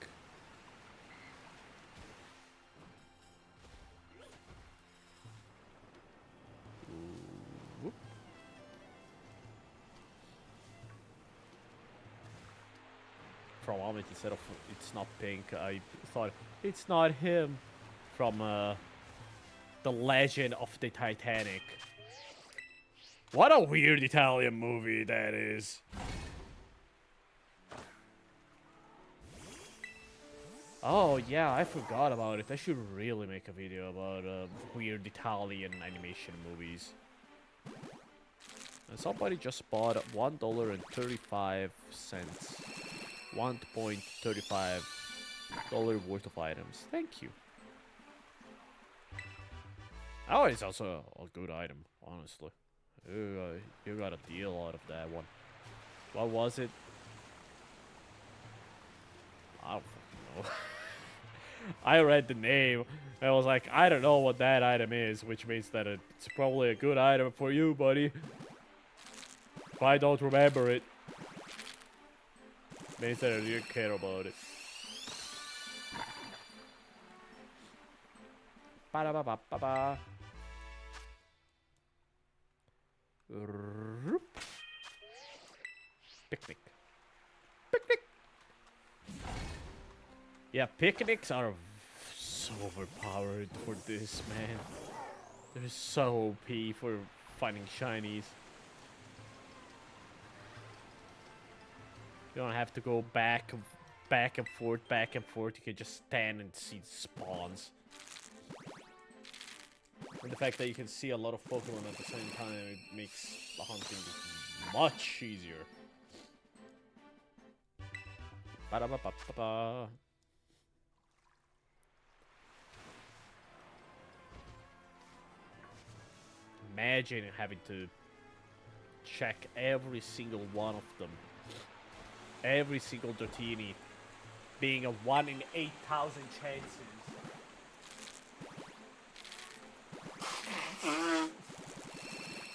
A: Whoop. For a moment, instead of it's not pink, I thought it's not him from the Legend of the Titanic. What a weird Italian movie that is. Oh yeah, I forgot about it. I should really make a video about weird Italian animation movies. And somebody just bought $1.35. $1.35 worth of items. Thank you. Oh, it's also a good item, honestly. You got a deal out of that one. What was it? I don't fucking know. I read the name. I was like, I don't know what that item is, which means that it's probably a good item for you, buddy. If I don't remember it, means that I didn't care about it. Ba-da-ba-ba-ba-ba. Picnic. Picnic! Yeah, picnics are so overpowered for this, man. They're so OP for finding shinies. You don't have to go back and forth. You can just stand and see spawns. And the fact that you can see a lot of Pokemon at the same time, it makes the hunting much easier. Ba-da-ba-ba-ba-ba. Imagine having to check every single one of them. Every single Dratini being a 1 in 8,000 chances.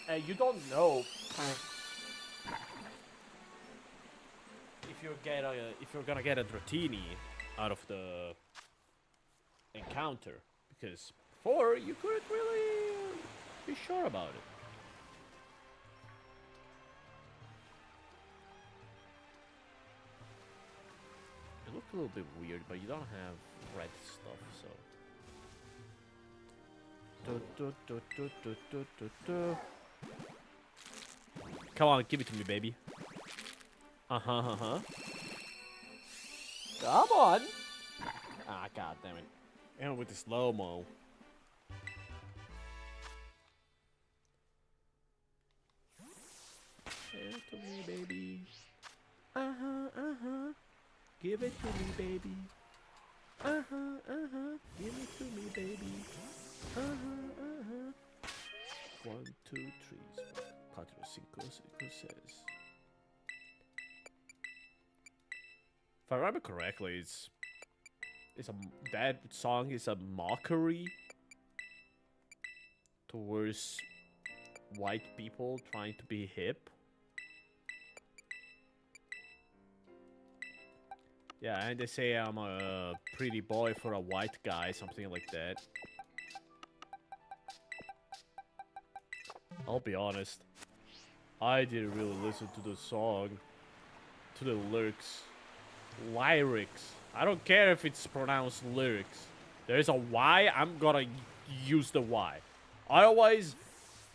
A: And you don't know if you're gonna get a Dratini out of the encounter, because before you couldn't really be sure about it. It looked a little bit weird, but you don't have red stuff, so. Come on, give it to me, baby. Uh-huh. Come on! Ah, god damn it. And with the slow-mo. Give it to me, baby. Uh-huh. Give it to me, baby. Give it to me, baby. 1, 2, 3, 4, 5, 6, 7. If I remember correctly, that song is a mockery towards white people trying to be hip. Yeah, and they say I'm a pretty boy for a white guy, something like that. I'll be honest, I didn't really listen to the song, to the lyrics. I don't care if it's pronounced lyrics. There's a Y, I'm gonna use the Y. Otherwise,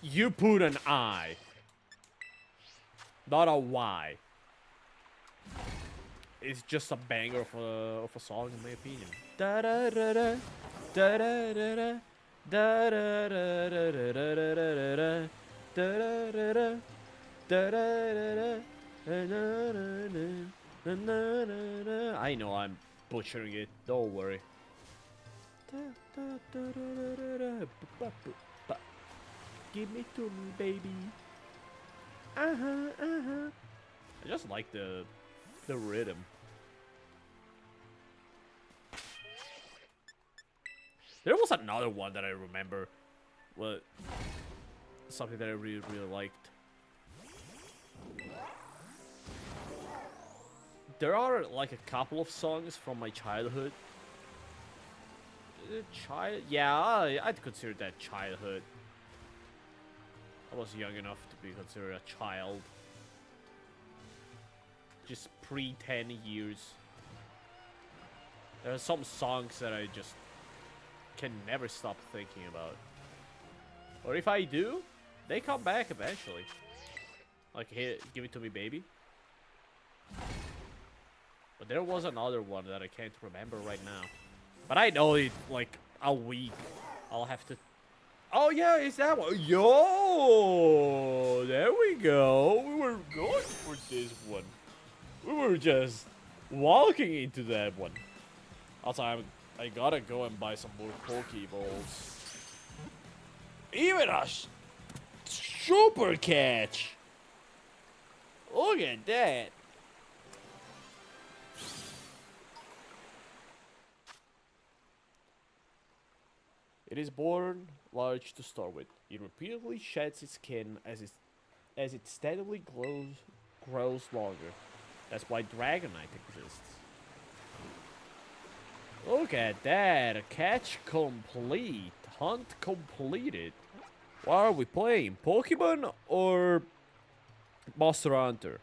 A: you put an I, not a Y. It's just a banger of a song, in my opinion. Da da da da da da da da da da da da da da. I know I'm butchering it. Don't worry. Give me to me, baby. I just like the rhythm. There was another one that I remember. What? Something that I really liked. There are like a couple of songs from my childhood. Yeah, I'd consider that childhood. I was young enough to be considered a child. Just pre-10 years. There are some songs that I just can never stop thinking about. Or if I do, they come back eventually. Like, hey, give it to me, baby. But there was another one that I can't remember right now. But I know it, like, a week. I'll have to... Oh, yeah, it's that one. Yo! There we go. We were going for this one. We were just walking into that one. Also, I gotta go and buy some more Pokeballs. Even a super catch! Look at that! It is born large to start with. It repeatedly sheds its skin as it steadily grows longer. That's why Dragonite exists. Look at that. Catch complete. Hunt completed. What are we playing? Pokemon or Monster Hunter?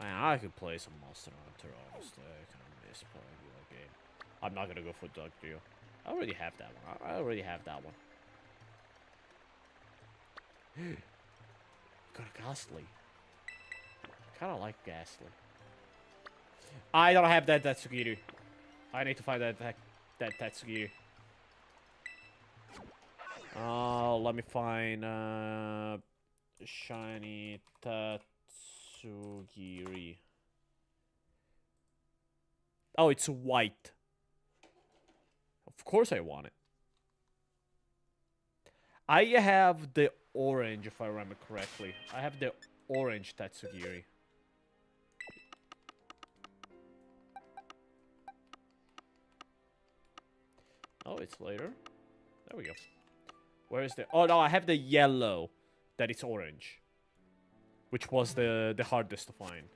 A: Man, I could play some Monster Hunter, honestly. I kind of miss playing that game. I'm not gonna go for Dugtrio. I already have that one. I already have that one. Got a Ghastly. Kind of like Ghastly. I don't have that Tatsugiri. I need to find that Tatsugiri. Let me find shiny Tatsugiri. Oh, it's white. Of course I want it. I have the orange, if I remember correctly. I have the orange Tatsugiri. Oh, it's later. There we go. Where is the... Oh, no, I have the yellow. That is orange. Which was the hardest to find.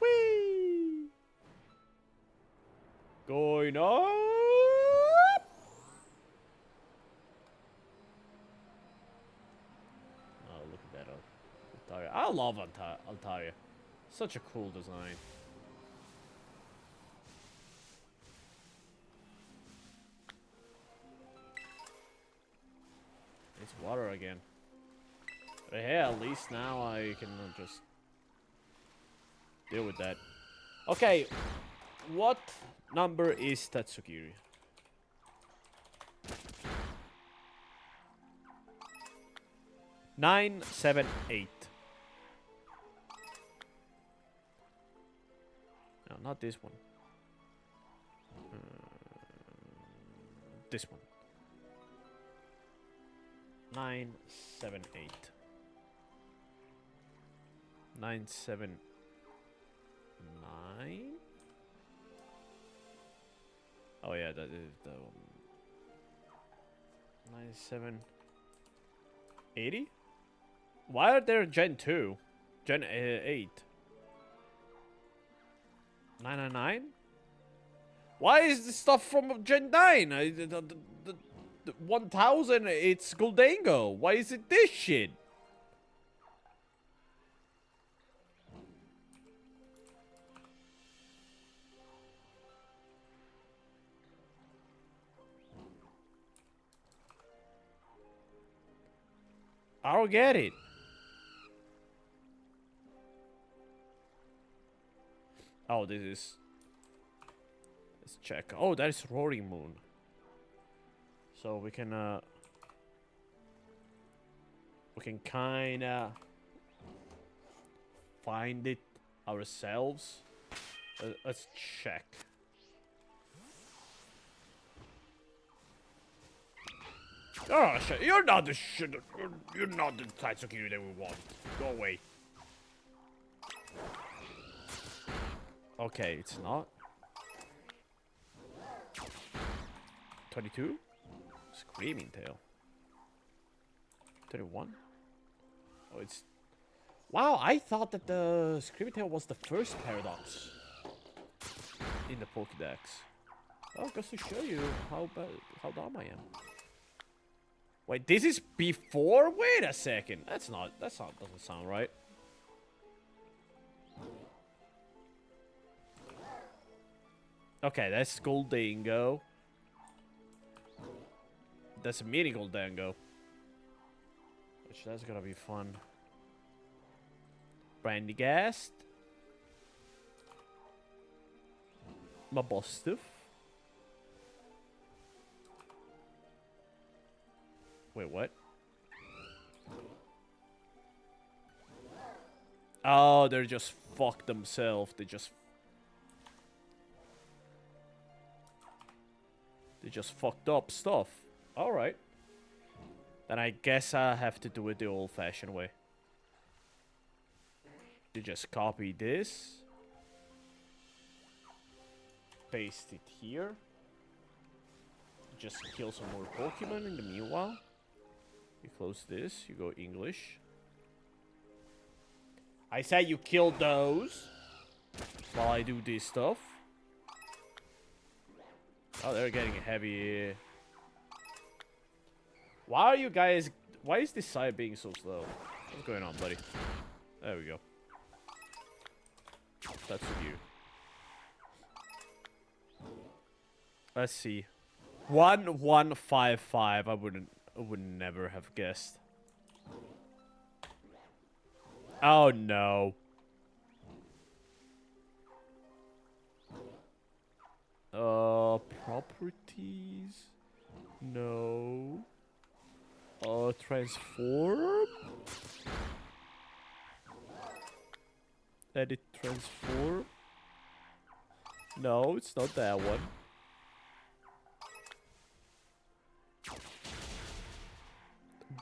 A: Whee! Going up! Oh, look at that. Altaria. I love Altaria. Such a cool design. It's water again. But hey, at least now I can just deal with that. Okay, what number is Tatsugiri? Nine, 7, 8. No, not this one. This one. 9, 7, 8. 9, 7, 9. Oh yeah, that is the 9, 7, 80. Why are there Gen 2? Gen 8. 999? Why is this stuff from Gen 9? The 1000, it's Goldango. Why is it this shit? I don't get it. Oh, this is... Let's check. Oh, that is Roaring Moon. So we can kinda find it ourselves. Let's check. Oh shit! You're not the shit. You're not the Tatsukiri that we want. Go away. Okay, it's not. 22. Screaming Tail. 31. Oh, it's... Wow, I thought that the Screaming Tail was the first Paradox in the Pokédex. Oh, just to show you how dumb I am. Wait, this is before? Wait a second. That's not doesn't sound right. Okay, that's Goldango. That's a mini Goldango. Which that's gonna be fun. Brandygast. Mabostiff. Wait, what? Oh, they're just fucked themselves. They just fucked up stuff. Alright. Then I guess I have to do it the old-fashioned way. You just copy this. paste it here. Just kill some more Pokemon in the meanwhile. You close this, you go English. I said you kill those while I do this stuff. Oh, they're getting heavy. Why are you guys... Why is this side being so slow? What's going on, buddy? There we go. That's for you. Let's see. 1155. I would never have guessed. Oh no. Properties. No. Transform. Edit transform. No, it's not that one.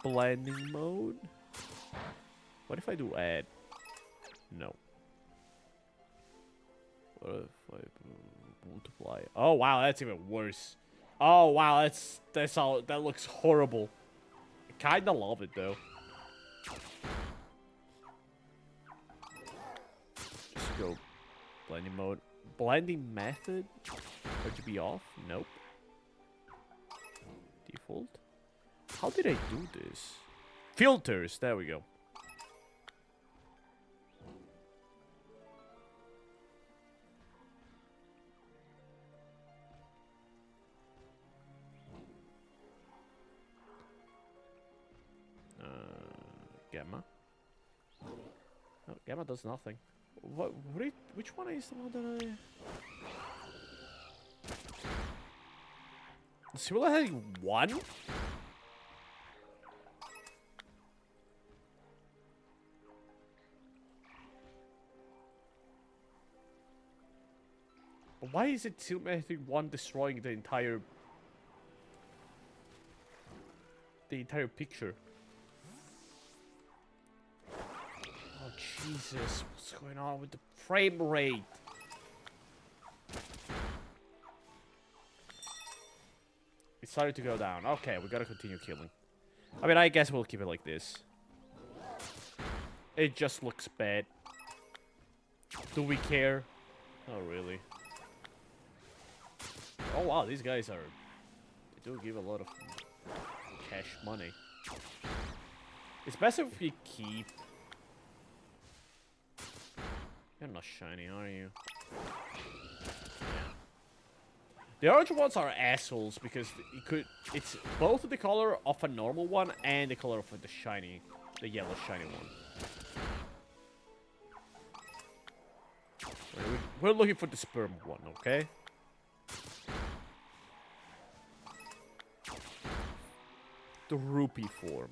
A: Blending mode. What if I do add? No. What if I multiply? Oh wow, that's even worse. Oh wow, that's all. That looks horrible. I kinda love it though. Just go blending mode. Blending method. RGB off? Nope. Default. How did I do this? Filters. There we go. Gamma. No, Gamma does nothing. Which one is the one that I... See, will I have one? Why is it Silmatic 1 destroying the entire picture? Oh Jesus, what's going on with the frame rate? It started to go down. Okay, we gotta continue killing. I mean, I guess we'll keep it like this. It just looks bad. Do we care? Oh, really? Oh wow, these guys are... They do give a lot of cash money. It's best if we keep... You're not shiny, are you? Yeah. The orange ones are assholes because it's both the color of a normal one and the color of the yellow shiny one. We're looking for the sperm one, okay? The rupee form.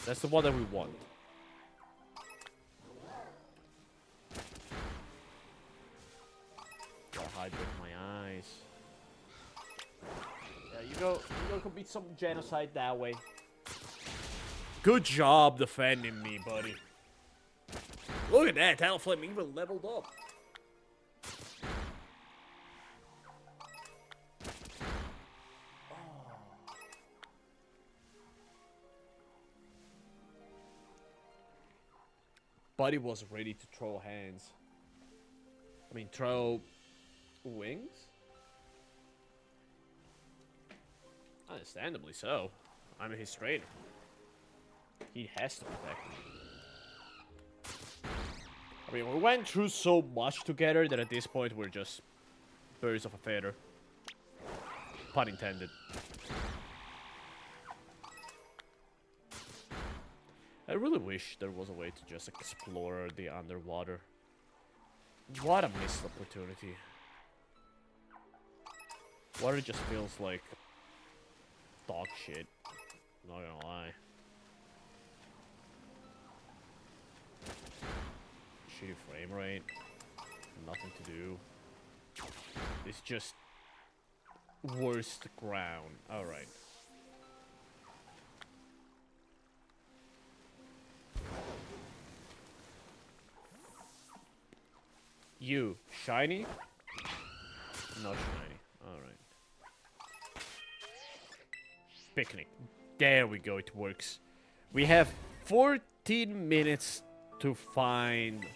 A: That's the one that we want. Gotta hide with my eyes. Yeah, you go commit some genocide that way. Good job defending me, buddy. Look at that, Talonflame even leveled up. Buddy was ready to throw hands. I mean, throw wings? Understandably so. I'm his trainer. He has to protect me. I mean, we went through so much together that at this point we're just birds of a feather. Pun intended. I really wish there was a way to just explore the underwater. What a missed opportunity. Water just feels like dog shit. Not gonna lie. Shitty frame rate. Nothing to do. It's just worst ground. Alright. You, shiny? Not shiny. Alright. Picnic. There we go, it works. We have 14 minutes to find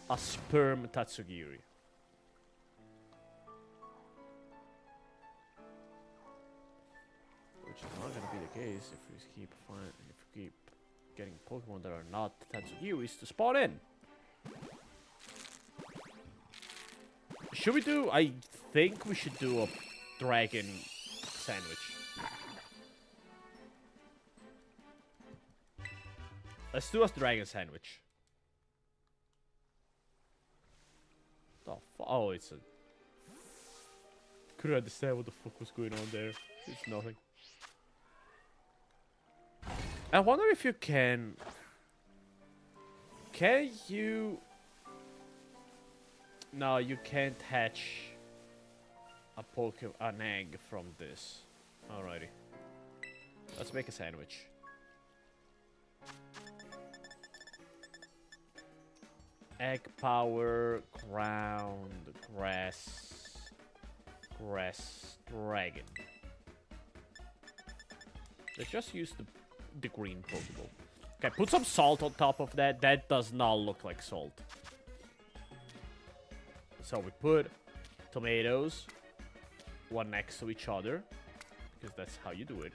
A: a sperm Tatsugiri. Which is not gonna be the case if we keep getting Pokemon that are not Tatsugiris to spawn in. Should we do? I think we should do a dragon sandwich. Let's do a dragon sandwich. Oh, it's a... Couldn't understand what the fuck was going on there. It's nothing. I wonder if you can... Can you... No, you can't hatch an egg from this. Alrighty. Let's make a sandwich. Egg power, ground, grass, dragon. Let's just use the green Pokeball. Okay, put some salt on top of that. That does not look like salt. So we put tomatoes, one next to each other, because that's how you do it.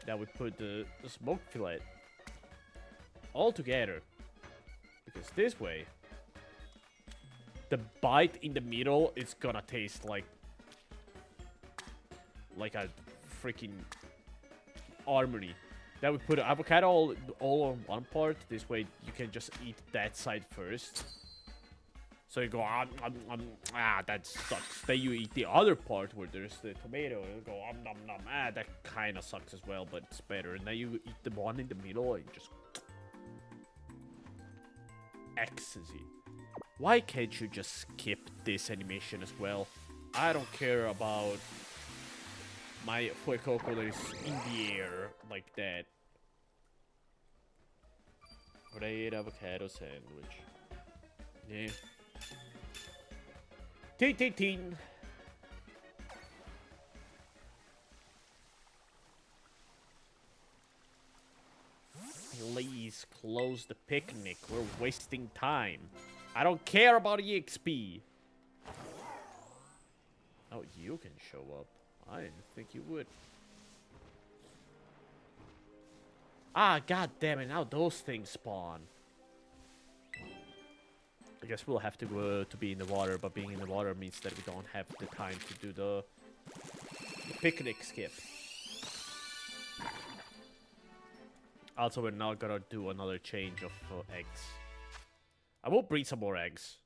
A: Then we put the smoked fillet all together. Because this way, the bite in the middle is gonna taste like a freaking armory. Then we put avocado all on one part. This way, you can just eat that side first. So you go, that sucks. Then you eat the other part where there's the tomato, and you go, nom nom. That kind of sucks as well, but it's better. And then you eat the one in the middle and just ecstasy. Why can't you just skip this animation as well? I don't care about my Fuecoco that is in the air like that. Great avocado sandwich. Yeah. Teen. Please close the picnic. We're wasting time. I don't care about EXP. Oh, you can show up. I didn't think you would. Ah, god damn it. Now those things spawn. I guess we'll have to go to be in the water, but being in the water means that we don't have the time to do the picnic skip. Also, we're not gonna do another change of eggs. I will breed some more eggs.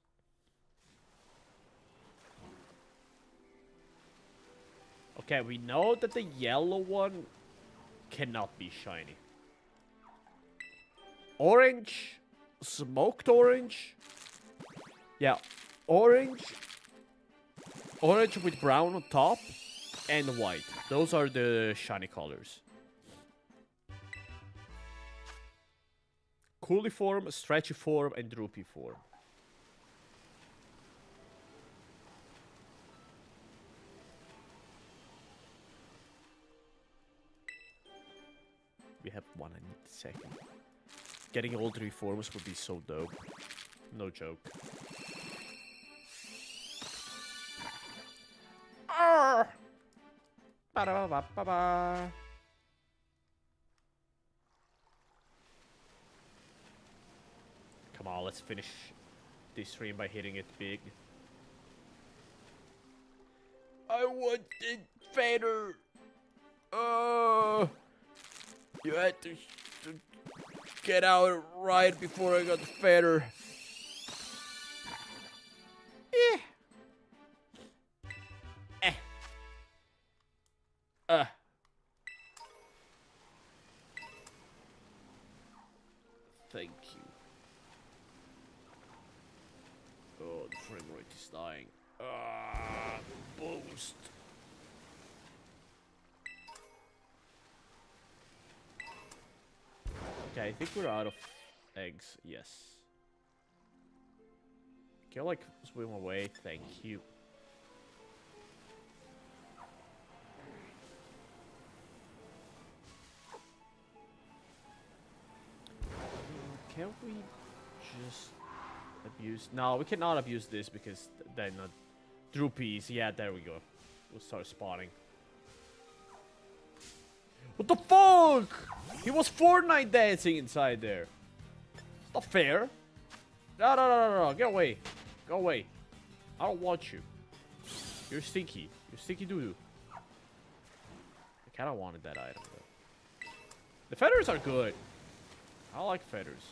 A: Okay, we know that the yellow one cannot be shiny. Orange, smoked orange. Yeah, orange with brown on top, and white. Those are the shiny colors. Cooliform, Stretchiform, and Droopyform. We have one. I need a second. Getting all three forms would be so dope. No joke. Ba-da-ba-ba-ba-ba. Come on, let's finish this stream by hitting it big. I want it fatter. You had to get out right before I got fatter. Thank you. Oh, the frame rate is dying. Boost. Okay, I think we're out of eggs. Yes. Can you, like, swim away? Thank you. can't we just abuse? No, we cannot abuse this because they're not Droopies. Yeah, there we go. We'll start spawning. What the fuck? He was Fortnite dancing inside there. It's not fair. No. Get away. Go away. I don't want you. You're stinky. You're stinky doo-doo. I kind of wanted that item, though. The feathers are good. I like feathers.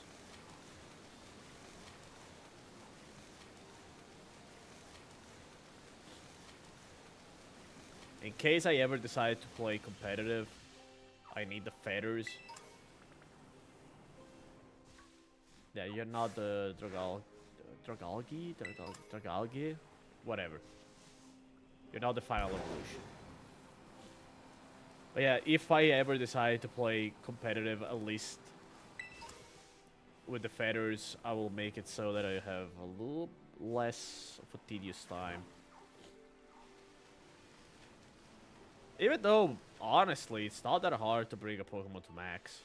A: In case I ever decide to play competitive, I need the feathers. Yeah, you're not the Dragalgi? Whatever. You're not the final evolution. But yeah, if I ever decide to play competitive, at least with the feathers, I will make it so that I have a little less of a tedious time. Even though, honestly, it's not that hard to bring a Pokemon to max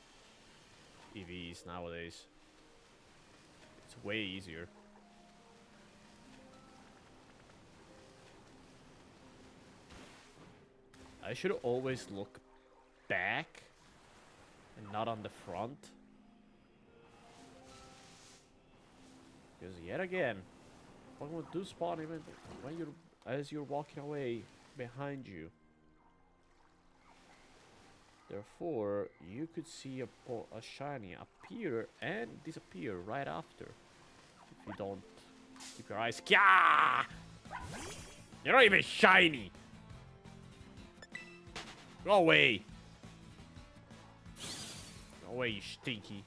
A: EVs nowadays. It's way easier. I should always look back and not on the front. Because yet again, Pokemon do spawn even when as you're walking away behind you. Therefore, you could see a shiny appear and disappear right after. If you don't keep your eyes... Yeah! You're not even shiny! Go away! Go away, you stinky.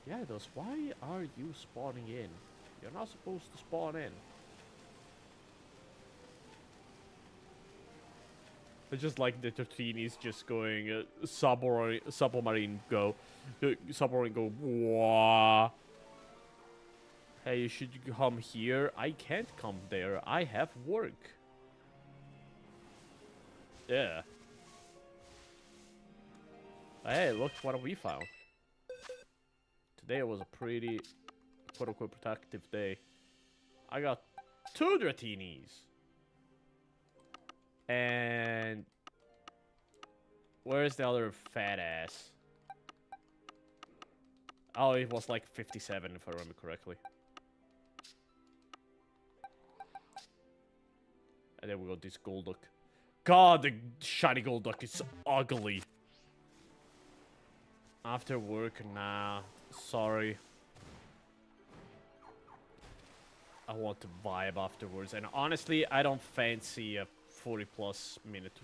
A: Yeah, those. Why are you spawning in? You're not supposed to spawn in. I just like the Tortinis just going submarine go. Submarine go. Wah. Hey, you should come here. I can't come there. I have work. Yeah. Hey, look what we found. Today was a pretty, quote-unquote, productive day. I got 2 Dratinis. And... where's the other fat ass? Oh, it was like 57 if I remember correctly. And then we got this Golduck. God, the shiny Golduck is ugly. After work, nah. Sorry. I want to vibe afterwards. And honestly, I don't fancy a 40+ minute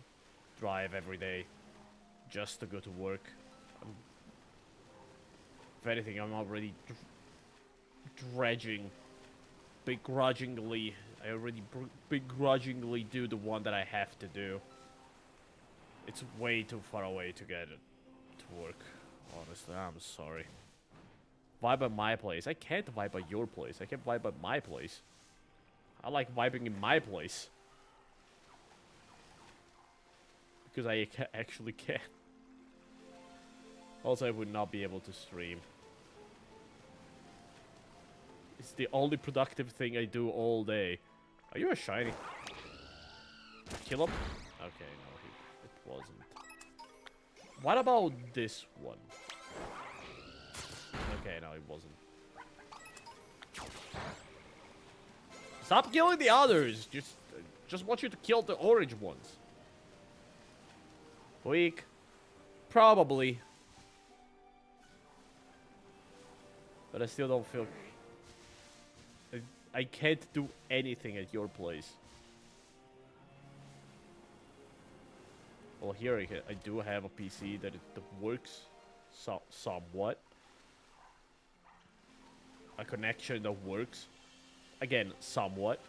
A: drive every day just to go to work. If anything, I'm already dredging begrudgingly. I already begrudgingly do the one that I have to do. It's way too far away to get it to work. Honestly, I'm sorry. Vibe at my place. I can't vibe at your place. I can't vibe at my place. I like vibing in my place. Because I actually can. Also, I would not be able to stream. It's the only productive thing I do all day. Are you a shiny? Kill him? Okay, no, it wasn't. What about this one? Okay, no, it wasn't. Stop killing the others! Just want you to kill the orange ones. Weak. Probably. But I still don't feel... I can't do anything at your place. Well, here I do have a PC that works somewhat. A connection that works. Again, somewhat.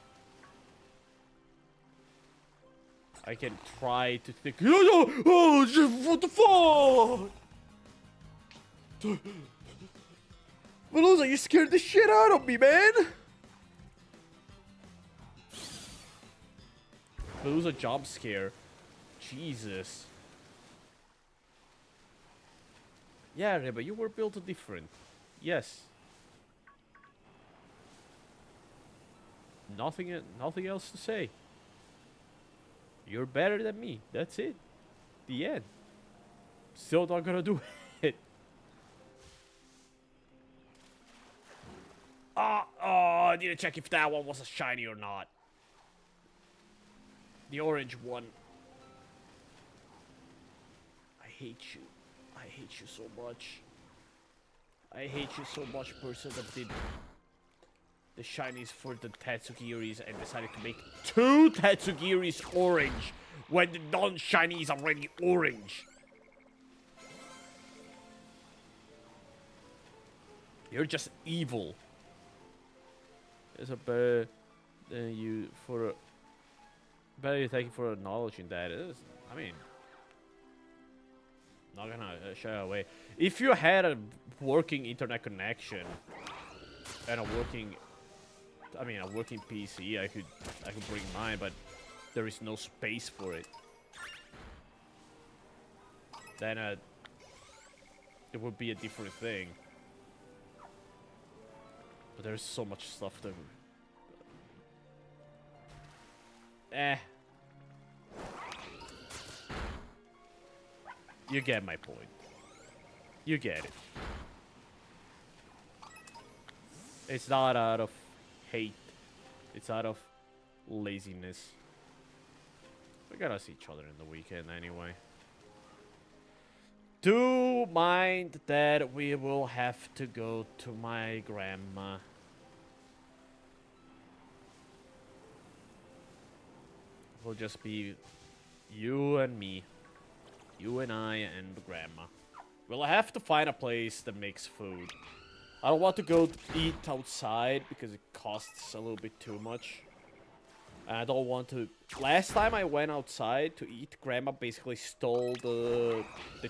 A: I can try to think... Oh, what the fuck? Melusa, you scared the shit out of me, man! Melusa jump scare. Jesus. Yeah, Reba, you were built different. Yes. Nothing else to say. You're better than me. That's it. The end. Still not gonna do it. I need to check if that one was a shiny or not. The orange one. I hate you. I hate you so much. I hate you so much, person that did the shinies for the Tatsugiris and decided to make 2 Tatsugiris orange when the non-shiny is already orange. You're just evil. It's a better than you for. Better you thank you for acknowledging that. I mean, not gonna shy away. If you had a working internet connection and a working PC, I could bring mine, but there is no space for it. Then it would be a different thing. But there's so much stuff that. You get my point. You get it. It's not out of hate. It's out of laziness. We're gonna see each other in the weekend anyway. Do mind that we will have to go to my grandma. Will just be you and me. You and I and grandma. We'll have to find a place that makes food. I don't want to go eat outside because it costs a little bit too much. And I don't want to... Last time I went outside to eat, grandma basically stole the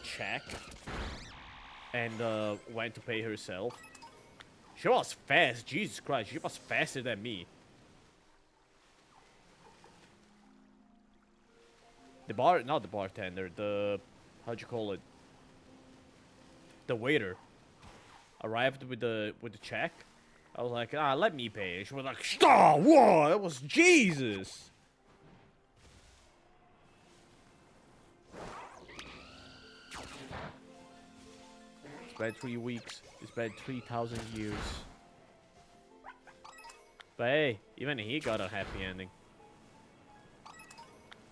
A: check. And went to pay herself. She was fast. Jesus Christ, she was faster than me. Not the bartender, how'd you call it? The waiter arrived with the check. I was like, let me pay. She was like, stop! Whoa, that was Jesus. It's been 3 weeks. It's been 3,000 years. But hey, even he got a happy ending.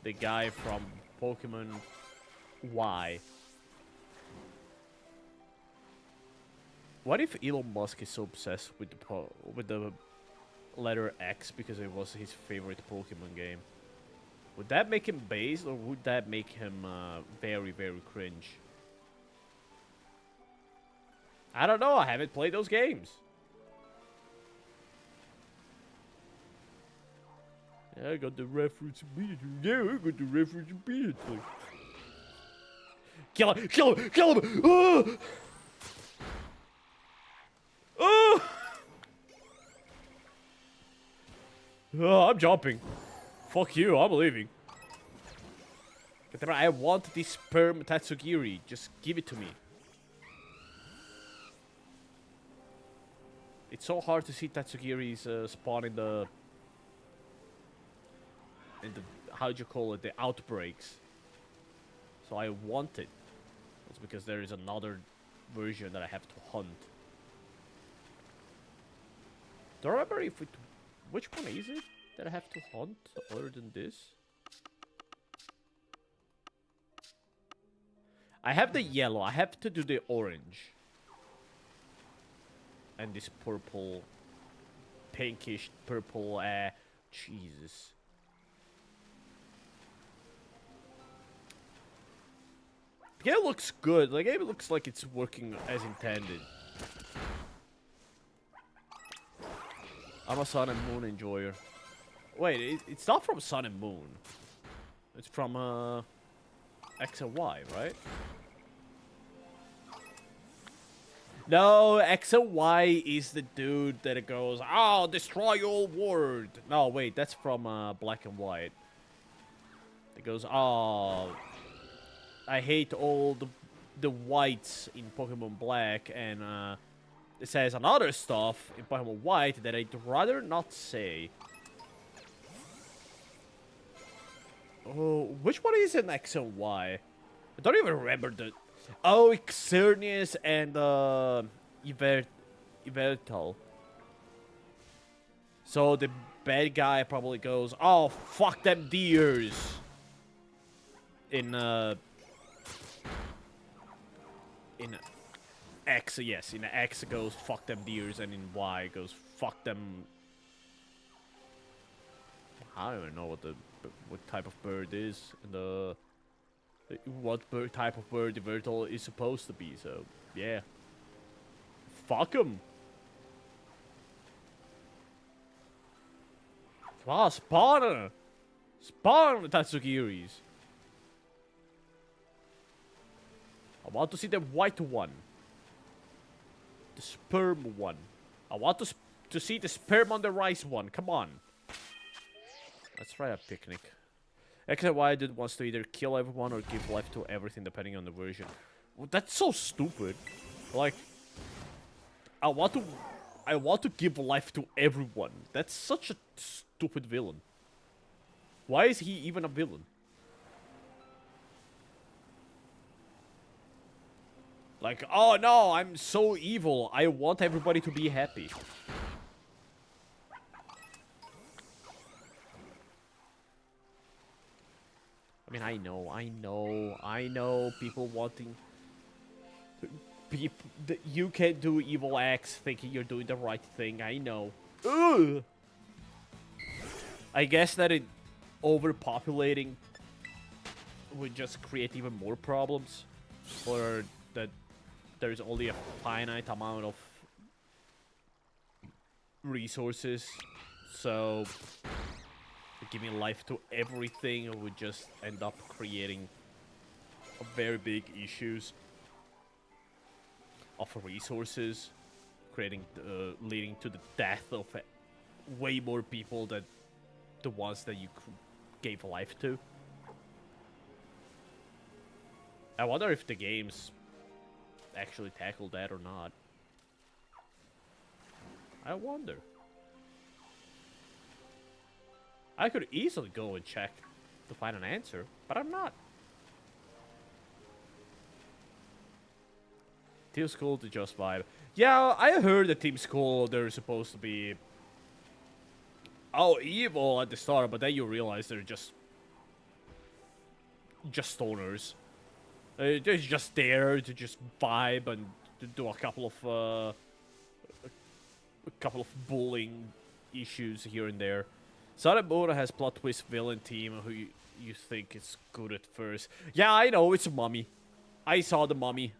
A: The guy from Pokemon Y. What if Elon Musk is so obsessed with the letter X because it was his favorite Pokemon game? Would that make him based, or would that make him very, very cringe? I don't know. I haven't played those games. Yeah, I got the reference immediately. Yeah, I got the reference immediately. Kill him! Kill him! Kill him! Oh! Oh! Oh, I'm jumping. Fuck you, I'm leaving. I want this sperm Tatsugiri. Just give it to me. It's so hard to see Tatsugiris spawn in the how'd you call it, the outbreaks. So I want it. It's because there is another version that I have to hunt. Don't remember if it, which one is it that I have to hunt other than this? I have the yellow. I have to do the orange. And this purple, pinkish purple, Jesus. The game looks good. The game looks like it's working as intended. I'm a Sun and Moon enjoyer. Wait, it's not from Sun and Moon. It's from X and Y, right? No, X and Y is the dude that goes, "I'll destroy your world." No, wait, that's from Black and White. It goes, oh, I hate all the whites in Pokemon Black, and it says another stuff in Pokemon White that I'd rather not say. Oh, which one is an X and Y? I don't even remember the... Oh, Xerneas and Yveltal. So the bad guy probably goes, oh, fuck them deers. In X, yes, in X it goes, fuck them deers, and in Y it goes, fuck them... I don't even know what type of bird is, and what type of bird the Yveltal is supposed to be, so, yeah. Fuck them. Ah, Spawner! Spawn Tatsugiris! I want to see the white one. The sperm one. I want to see the sperm on the rice one. Come on. Let's try a picnic. X and Y dude wants to either kill everyone or give life to everything depending on the version. Well, that's so stupid. Like, I want to give life to everyone. That's such a stupid villain. Why is he even a villain? Like, oh no, I'm so evil. I want everybody to be happy. I mean, I know people wanting... You can't do evil acts thinking you're doing the right thing, I know. Ugh! I guess that overpopulating would just create even more problems. Or that there's only a finite amount of resources. So giving life to everything would just end up creating very big issues of resources, leading to the death of way more people than the ones that you gave life to. I wonder if the games actually tackle that or not. I wonder. I could easily go and check to find an answer, but I'm not. Team Skull to just vibe. Yeah, I heard that Team Skull, they're supposed to be... oh, evil at the start, but then you realize they're just stoners. They're just there to just vibe and to do a couple of bullying issues here and there. Saramura has plot twist villain team who you think is good at first. Yeah, I know, it's a mummy. I saw the mummy.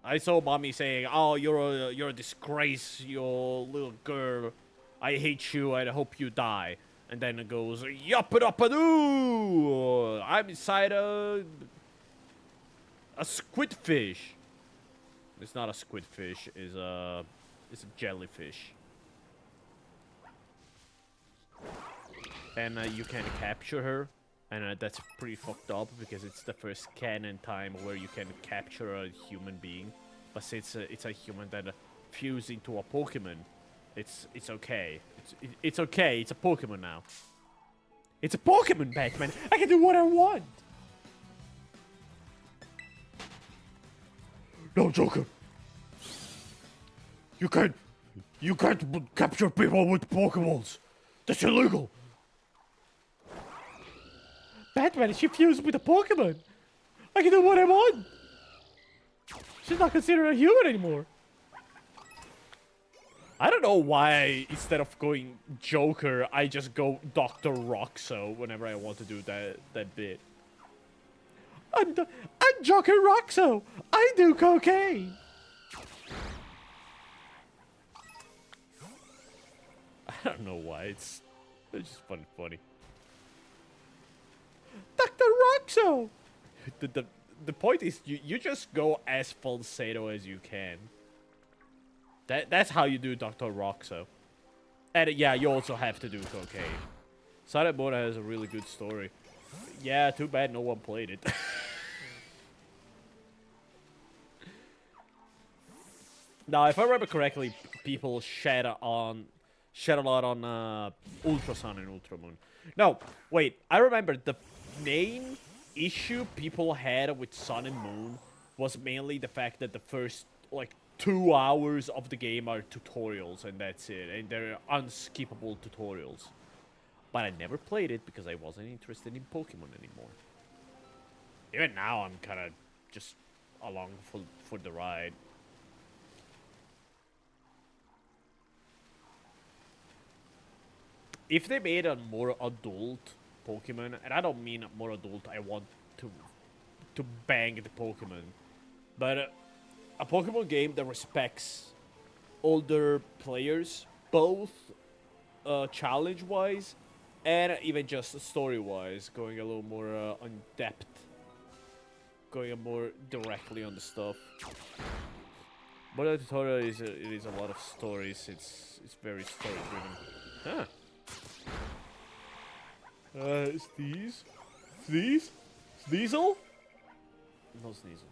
A: I saw Mommy saying, oh, you're a disgrace, you little girl. I hate you, I hope you die. And then it goes, yup-a-dup-a-doo! I'm inside a squid fish. It's not a squid fish, it's a jellyfish. And you can capture her. And that's pretty fucked up because it's the first canon time where you can capture a human being. But since it's a human that fused into a Pokemon, it's okay. It's okay. It's a Pokemon now. It's a Pokemon, Batman. I can do what I want. No, Joker. You can't capture people with Pokeballs. That's illegal. Batman, she fused with a Pokemon. I can do what I want. She's not considered a human anymore. I don't know why, instead of going Joker, I just go Dr. Roxo whenever I want to do that bit. I'm Joker Roxo. I do cocaine. I don't know why. It's just funny. Dr. Roxo! The point is, you just go as falsetto as you can. That's how you do Dr. Roxo. And yeah, you also have to do cocaine. Saramura has a really good story. Yeah, too bad no one played it. Now, if I remember correctly, people shed a lot on Ultra Sun and Ultra Moon. No, wait. I remember the main issue people had with Sun and Moon was mainly the fact that the first like 2 hours of the game are tutorials and that's it, and they're unskippable tutorials. But I never played it because I wasn't interested in Pokemon anymore. Even now, I'm kind of just along for the ride. If they made a more adult Pokemon, and I don't mean more adult, I want to bang the Pokemon, but a Pokemon game that respects older players, both challenge-wise and even just story-wise, going a little more in depth, going more directly on the stuff. But the tutorial is it is a lot of stories. It's very story-driven. Huh. Sneasel? No Sneasel.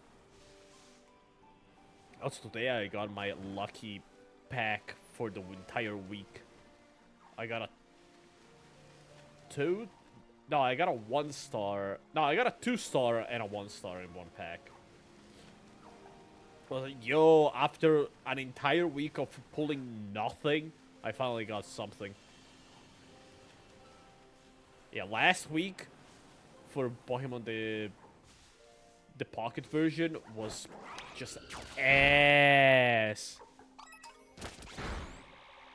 A: Also today I got my lucky pack for the entire week. I got a 2? No, I got a 1-star. No, I got a 2-star and a 1-star in one pack. I was like, yo, after an entire week of pulling nothing, I finally got something. Yeah, last week for Pokemon the pocket version was just ass.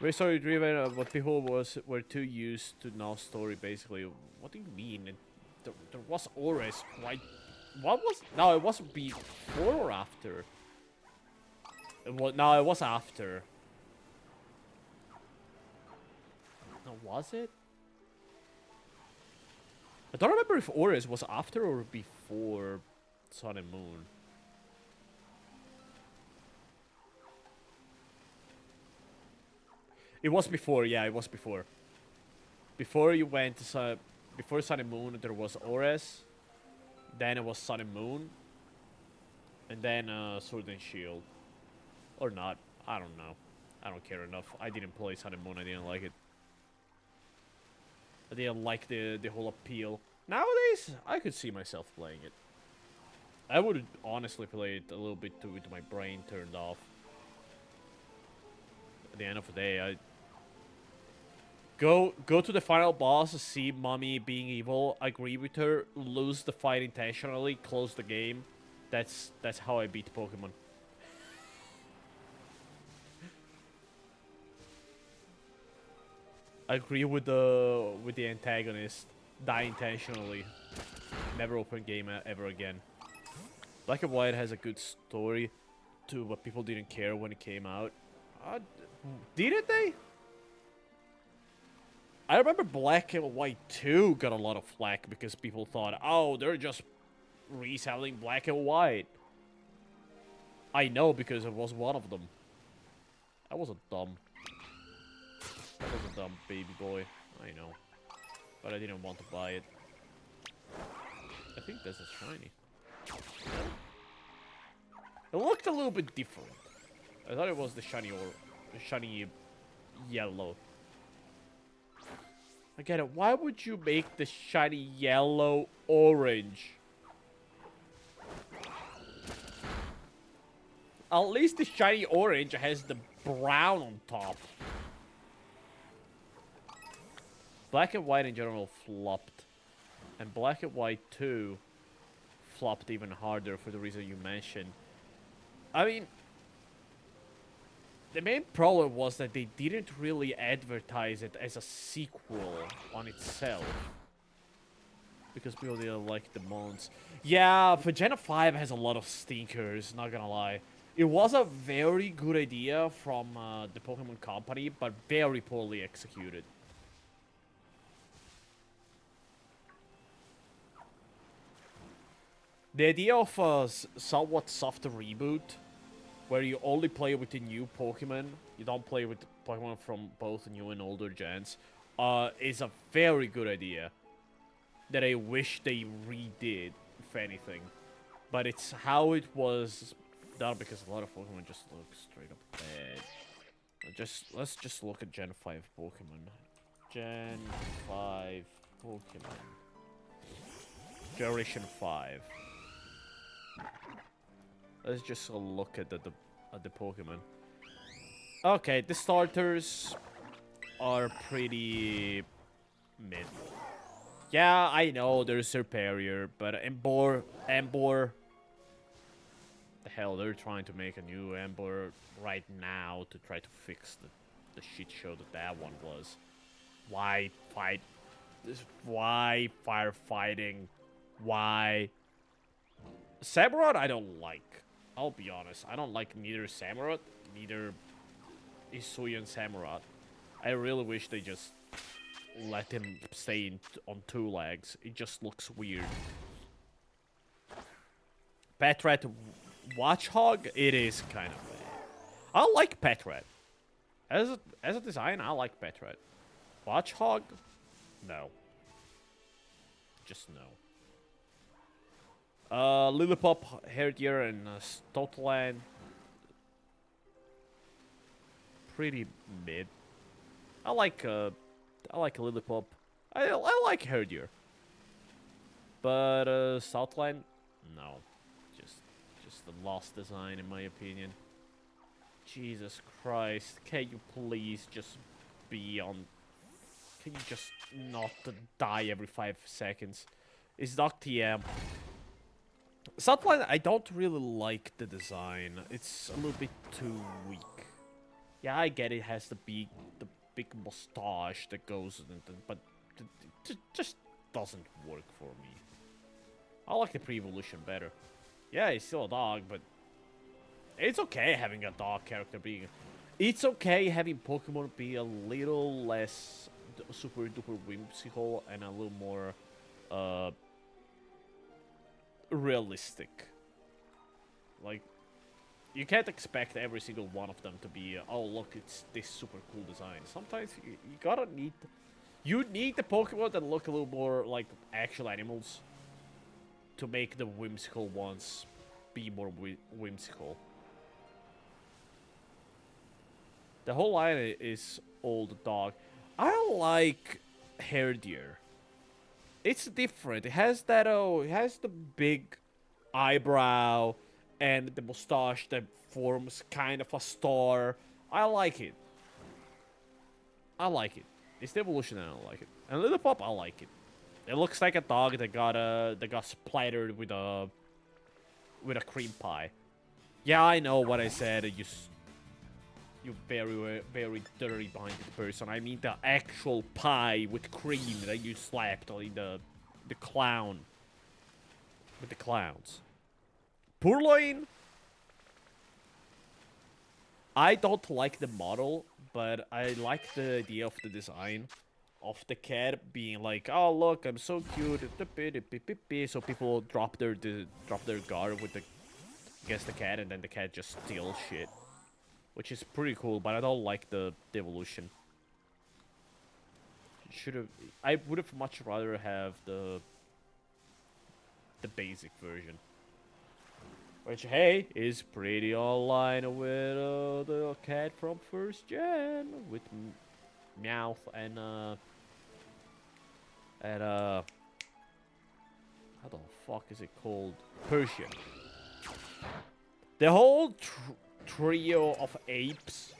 A: Very story driven, but people were too used to now story basically. What do you mean? There was Ores, right? What was? No, it wasn't before or after. No, it was after. No, was it? I don't remember if Ores was after or before Sun and Moon. It was before, yeah, it was before. Before you went to before Sun and Moon, there was Ores. Then it was Sun and Moon. And then Sword and Shield. Or not. I don't know. I don't care enough. I didn't play Sun and Moon. I didn't like it. I didn't like the whole appeal. Nowadays, I could see myself playing it. I would honestly play it a little bit too with my brain turned off. At the end of the day, I go to the final boss, see Mommy being evil, agree with her, lose the fight intentionally, close the game. That's how I beat Pokemon. I agree with the antagonist. Die intentionally. Never open game ever again. Black and White has a good story too, but people didn't care when it came out. Didn't they? I remember Black and White 2 got a lot of flack because people thought, oh, they're just reselling Black and White. I know because it was one of them. I wasn't dumb. I was a dumb baby boy. I know. But I didn't want to buy it. I think this is shiny. It looked a little bit different. I thought it was the shiny yellow. I get it. Why would you make the shiny yellow orange? At least the shiny orange has the brown on top. Black and White in general flopped. And Black and White 2 flopped even harder for the reason you mentioned. I mean, the main problem was that they didn't really advertise it as a sequel on itself. Because people didn't like the mods. Yeah, but Gen 5 has a lot of stinkers, not gonna lie. It was a very good idea from the Pokemon Company, but very poorly executed. The idea of a somewhat softer reboot, where you only play with the new Pokemon, you don't play with Pokemon from both new and older gens, is a very good idea. that I wish they redid, if anything. But it's how it was done, because a lot of Pokemon just look straight up bad. Let's just look at Gen 5 Pokemon. Gen 5 Pokemon. Generation 5. Let's just look at the Pokemon. Okay, the starters are pretty mid. Yeah, I know they're superior, but Emboar, the hell, they're trying to make a new Emboar right now to try to fix the shit show that one was. Why fight? Why firefighting? Why? Samurott I don't like. I'll be honest. I don't like neither Samurott, neither Hisuian Samurott. I really wish they just let him stay on 2 legs. It just looks weird. Petrat Watchhog, it is kind of bad. I like Petrat. As a design, I like Petrat. Watchhog? No. Just no. Lillipup, Herdier, and Stoutland. Pretty mid. I like Lillipup. I like Herdier. But Stoutland, no. Just a lost design in my opinion. Jesus Christ, can you please just be on... Can you just not die every 5 seconds? It's Doc TM. Stoutland, I don't really like the design. It's a little bit too weak. Yeah, I get it has the big mustache that goes, but it just doesn't work for me. I like the pre-evolution better. Yeah, he's still a dog, but it's okay having a dog character being... It's okay having Pokemon be a little less super duper whimsical and a little more realistic. Like, you can't expect every single one of them to be, oh look, it's this super cool design. Sometimes you gotta need... You need the Pokemon that look a little more like actual animals to make the whimsical ones be more whimsical. The whole line is old dog. I like Herdier. It's different. It has that, it has the big eyebrow and the mustache that forms kind of a star. I like it. I like it. It's the evolution and I like it. And Lillipup, I like it. It looks like a dog that got splattered with a cream pie. Yeah, I know what I said. You very dirty-minded person. I mean the actual pie with cream that you slapped on the clown. With the clowns. Purloin? I don't like the model, but I like the idea of the design of the cat being like, oh look, I'm so cute, so people drop their guard with against the cat, and then the cat just steals shit, which is pretty cool. But I don't like the evolution. I would have much rather have the basic version, which hey is pretty online with the cat from 1st gen with Meowth and how the fuck is it called? Persian. The whole trio of apes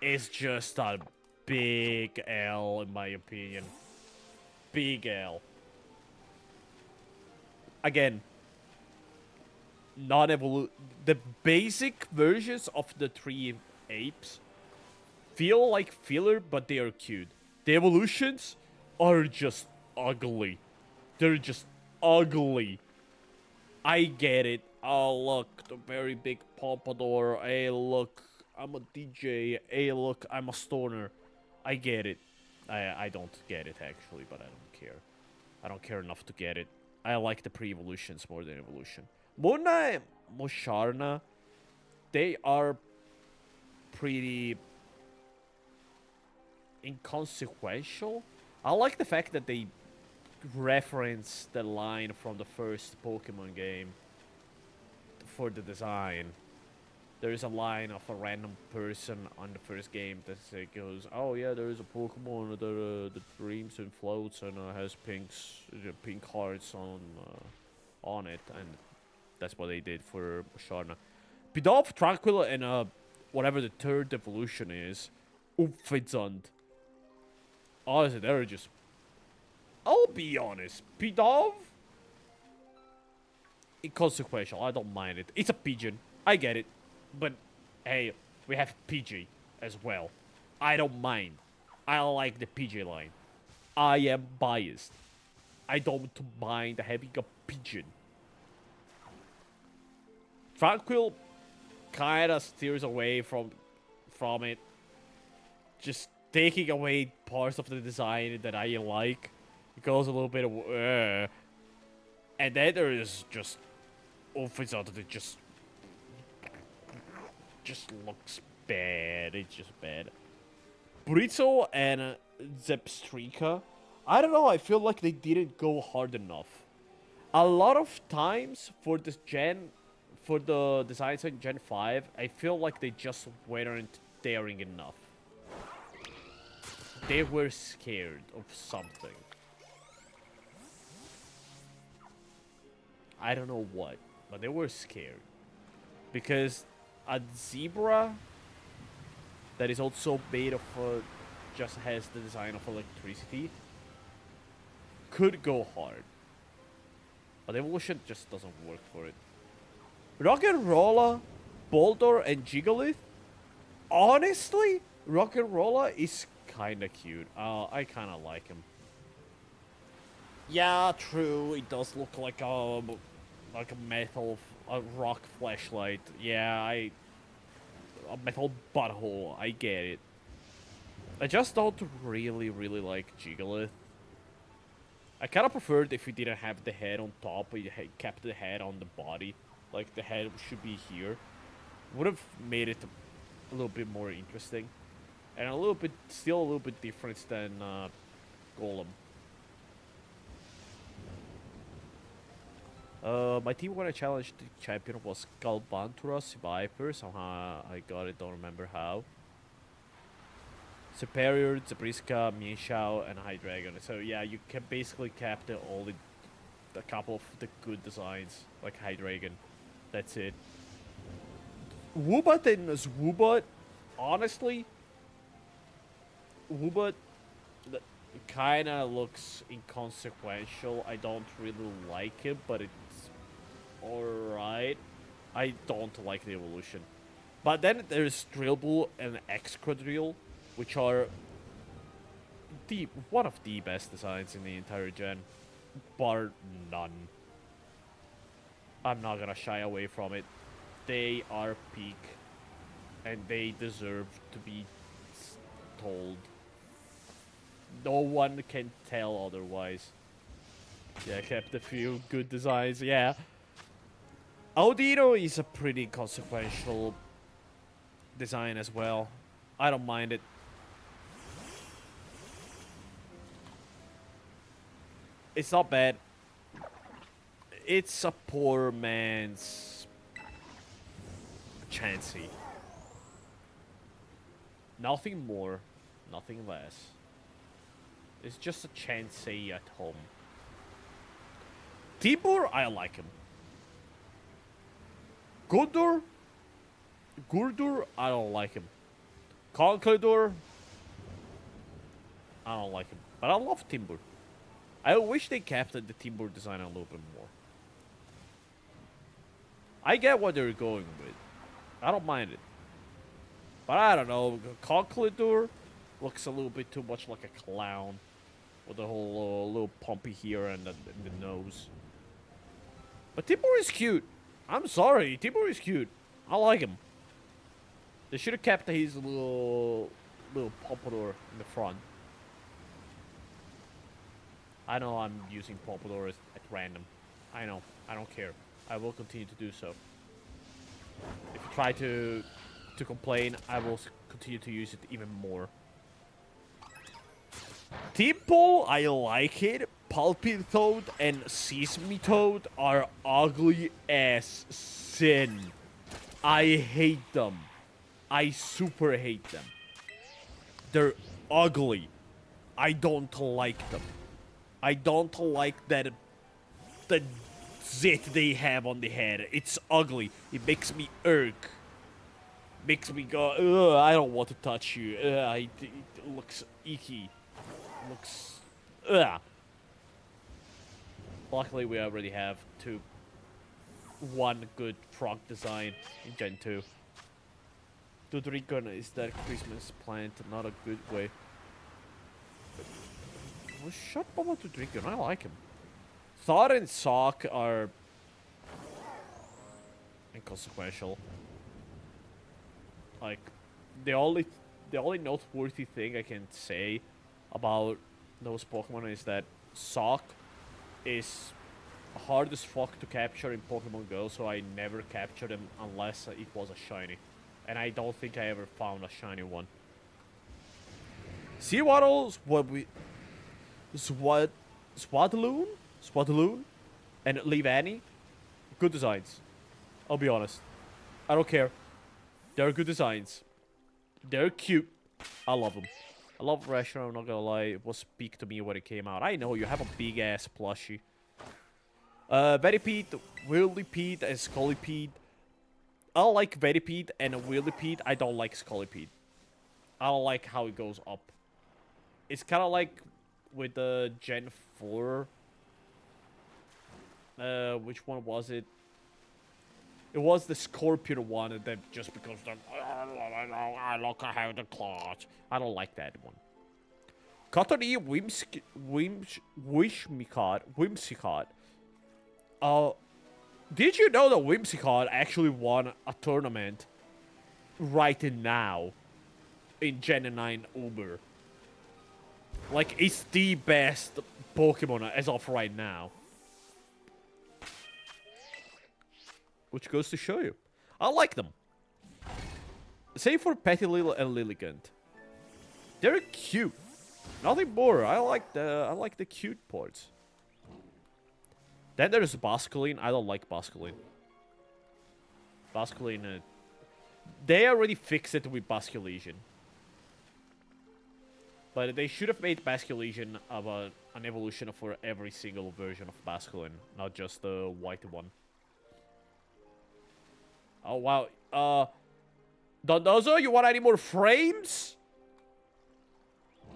A: is just a big L in my opinion. Big L. Again, the basic versions of the 3 apes feel like filler, but they are cute. The evolutions are just ugly. They're just ugly. I get it. Oh, look, the very big pompadour. Hey, look, I'm a DJ. Hey, look, I'm a stoner. I get it. I don't get it, actually, but I don't care. I don't care enough to get it. I like the pre-evolutions more than evolution. Mona and Mosharna, they are pretty inconsequential. I like the fact that they reference the line from the first Pokemon game for the design. There is a line of a random person on the first game that goes, "Oh yeah, there is a Pokemon that dreams and floats and has pink hearts on it," and that's what they did for Sharna. Pidove, Tranquil, and whatever the third evolution is, Umfizant. Honestly, they're just. I'll be honest, Pidove. Inconsequential. I don't mind it. It's a pigeon. I get it. But, hey, we have PG as well. I don't mind. I like the PG line. I am biased. I don't mind having a pigeon. Tranquil kinda steers away from it. Just taking away parts of the design that I like. It goes a little bit of... and then there is just... That it just looks bad. It's just bad. Burrito and Zepstrika. I don't know. I feel like they didn't go hard enough. A lot of times for this gen, for the designs in Gen 5, I feel like they just weren't daring enough. They were scared of something. I don't know what, but they were scared. Because a zebra that is also made of just has the design of electricity could go hard, but evolution just doesn't work for it. Rock'n'Rolla, Boulder, and Jigglypuff. Honestly, Rock'n'Rolla is kinda cute. I kinda like him. Yeah, true. It does look like a rock flashlight. Yeah, a metal butthole. I get it. I just don't really like Jigglypuff. I kind of preferred if we didn't have the head on top, we kept the head on the body. Like, the head should be here. Would have made it a little bit more interesting. And still a little bit different than Golem. My team when I challenged the champion was Galbanturas, Viper. Somehow I got it, don't remember how. Superior, Zabriska, Mienshao, and Hydreigon. So yeah, you can basically capture a couple of the good designs, like Hydreigon. That's it. Woobat and Zwoobat, honestly, Woobat kinda looks inconsequential. I don't really like it, but it's alright. I don't like the evolution. But then there's Drillbull and Excadrill, which are one of the best designs in the entire gen, bar none. I'm not gonna shy away from it. They are peak, and they deserve to be told. No one can tell otherwise. Yeah, I kept a few good designs, yeah. Audino is a pretty consequential design as well. I don't mind it. It's not bad. It's a poor man's Chansey. Nothing more, nothing less. It's just a Chansey at home. Tibur, I like him. Gurdur, I don't like him. Conqueror, I don't like him. But I love Timber. I wish they kept the Timber design a little bit more. I get what they're going with. I don't mind it. But I don't know. Conqueror looks a little bit too much like a clown. With the whole little pumpy here and the nose. But Timber is cute. I'm sorry. Timber is cute. I like him. They should have kept his little pompadour in the front. I know I'm using pompadours at random. I know. I don't care. I will continue to do so. If you try to complain, I will continue to use it even more. Team Pole, I like it, Pulpy Toad and Sesame Toad are ugly as sin. I hate them. I super hate them. They're ugly. I don't like them. I don't like the zit they have on the head. It's ugly. It makes me irk. Makes me go, ugh, I don't want to touch you. It looks icky. Looks, ugh. Luckily, we already have one good frog design in Gen 2. Dudrigon is that Christmas plant, not a good way. Well, shut up about Dudrigon, I like him. Thought and Sock are inconsequential. Like, the only noteworthy thing I can say about those Pokemon is that Sock is hard as fuck to capture in Pokemon Go, so I never captured him unless it was a shiny. And I don't think I ever found a shiny one. Seawaddle, Swadloon, and Leavanny, good designs. I'll be honest. I don't care. They're good designs. They're cute. I love them. I love Rashner, I'm not gonna lie. It was peak to me when it came out. I know, you have a big-ass plushie. Venipede, Whirlipede, and Scolipede. I like Venipede and Whirlipede. I don't like Scolipede. I don't like how it goes up. It's kind of like with the Gen 4. Which one was it? It was the Scorpion one, and then just because I look how the claws. I don't like that one. Cottony Whimsicott. Did you know that Whimsicott actually won a tournament right now in Gen 9 Uber? Like, it's the best Pokemon as of right now. Which goes to show you. I like them. Same for Petilil and Lilligant. They're cute. Nothing more. I like the cute parts. Then there's Basculine. I don't like Basculine. Basculine, they already fixed it with Basculegion. But they should have made Basculegion of an evolution for every single version of Basculine, not just the white one. Oh, wow. Dondozo, you want any more frames?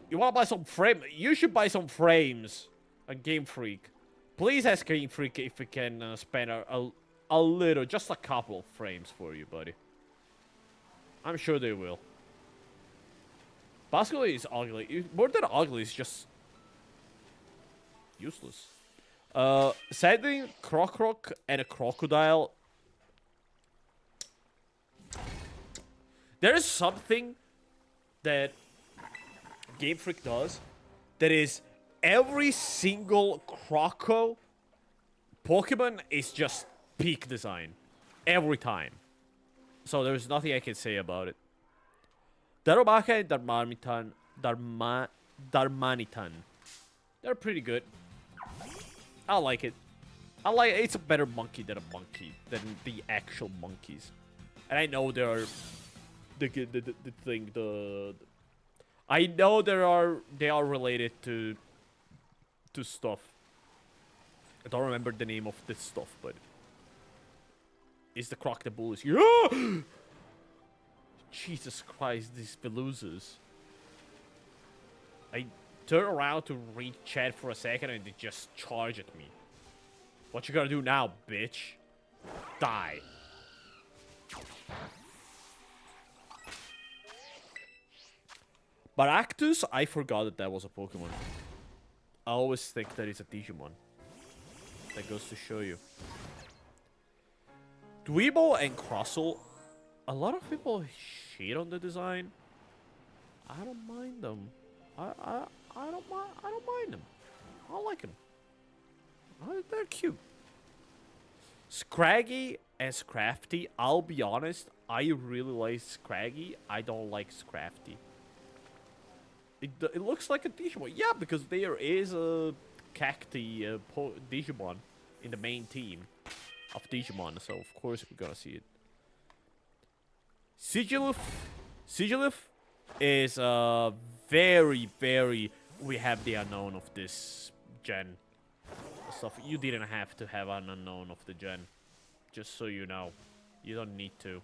A: You want to buy some frames? You should buy some frames on Game Freak. Please ask Game Freak if we can spend a little, just a couple of frames for you, buddy. I'm sure they will. Basculin is ugly. More than ugly, it's just useless. Sadly, Crocroc and a Crocodile. There is something that Game Freak does that is every single Croco Pokemon is just peak design. Every time. So there's nothing I can say about it. Darumaka and Darmanitan. They're pretty good. I like it. It's a better monkey than the actual monkeys. And I know there are I know they are related to stuff. I don't remember the name of this stuff, but it's the Croc the Bull is here. Jesus Christ, these Veloozers. I turn around to read chat for a second and they just charge at me. What you gonna do now, bitch? Die. Baractus, I forgot that was a Pokemon. I always think that it's a Digimon. That goes to show you. Dweebo and Crustle. A lot of people shit on the design. I don't mind them. I don't mind them. I like them. They're cute. Scraggy and Scrafty. I'll be honest. I really like Scraggy. I don't like Scrafty. It looks like a Digimon. Yeah, because there is a cacti Digimon in the main team of Digimon, so of course we're gonna see it. Sigilif is very, very. We have the unknown of this gen stuff. You didn't have to have an unknown of the gen, just so you know. You don't need to.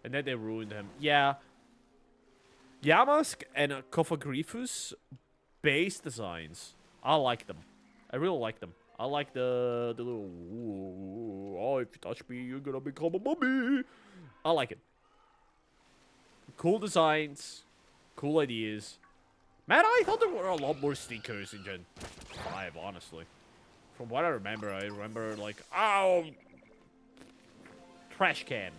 A: And then they ruined him. Yeah. Yamask and Kophagriphus base designs. I like them. I really like them. I like the little. Oh, if you touch me, you're gonna become a mummy. I like it. Cool designs, cool ideas. Man, I thought there were a lot more stickers in Gen 5, honestly. From what I remember like, oh, trash can,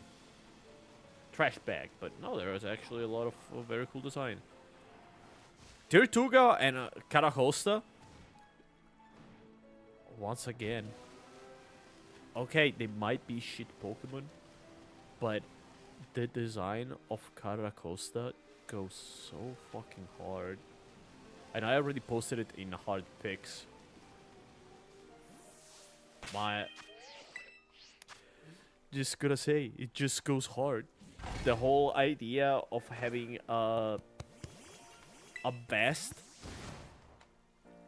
A: trash bag. But no, there is actually a lot of very cool design. Tirtuga and Caracosta. Once again. Okay, they might be shit Pokemon, but the design of Caracosta goes so fucking hard. And I already posted it in hard picks. Just gonna say, it just goes hard. The whole idea of having a vest,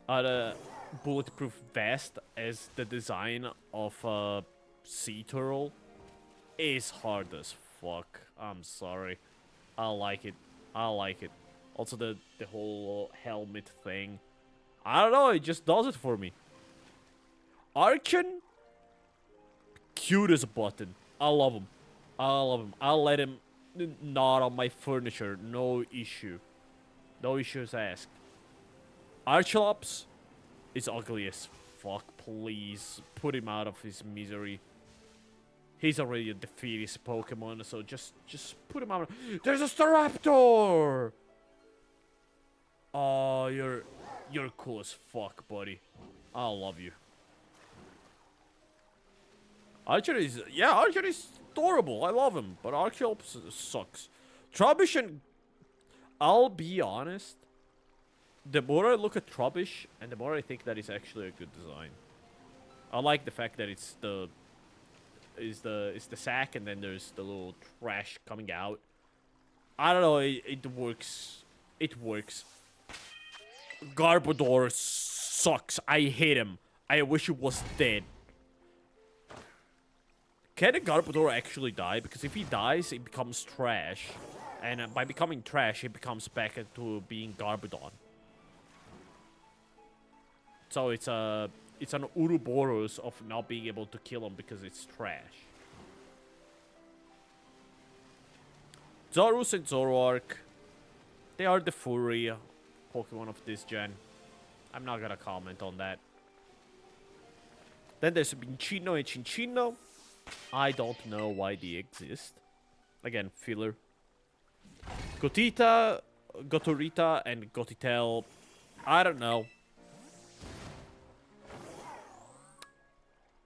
A: a bulletproof vest as the design of a sea turtle is hard as fuck. I'm sorry. I like it. I like it. Also the whole helmet thing. I don't know, it just does it for me. Archon, cute as a button. I love him. I love him. I'll let him nod on my furniture. No issue. No issues asked. Archelops is ugly as fuck. Please put him out of his misery. He's already a defeatist Pokemon, so just put him out. There's a Staraptor! Oh, you're cool as fuck, buddy. I love you. Archer is adorable. I love him, but Archeops sucks. Trubbish and I'll be honest. The more I look at Trubbish, and the more I think that it's actually a good design. I like the fact that it's the sack, and then there's the little trash coming out. I don't know. It works. It works. Garbodor sucks. I hate him. I wish he was dead. Can a Garbodor actually die? Because if he dies, it becomes trash. And by becoming trash, it becomes back into being Garbodon. So it's an Ouroboros of not being able to kill him because it's trash. Zorus and Zoroark. They are the furry Pokemon of this gen. I'm not gonna comment on that. Then there's Minccino and Cinccino. I don't know why they exist. Again, filler. Gotita, Gotorita, and Gotitel. I don't know.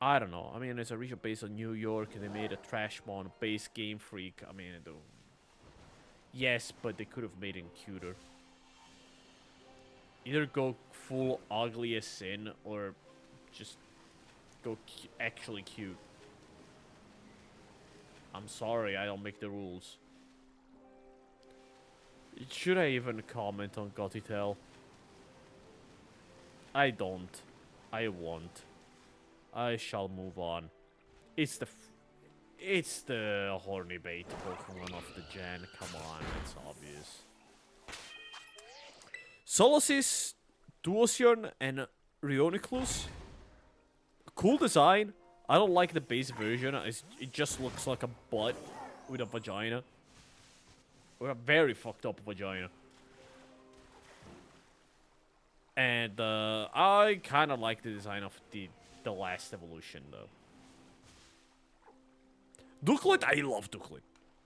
A: I don't know. I mean, it's a region based on New York, and they made a Trashmon based Game Freak. I mean, yes, but they could have made it cuter. Either go full ugly as sin, or just go actually cute. I'm sorry, I don't make the rules. Should I even comment on Gotitel? I don't. I won't. I shall move on. It's the horny bait Pokemon of the gen. Come on, it's obvious. Solosis, Duosion, and Rioniclus. Cool design. I don't like the base version. It just looks like a butt with a vagina. Or a very fucked up vagina. And I kind of like the design of the last evolution, though. Ducklett, I love Ducklett.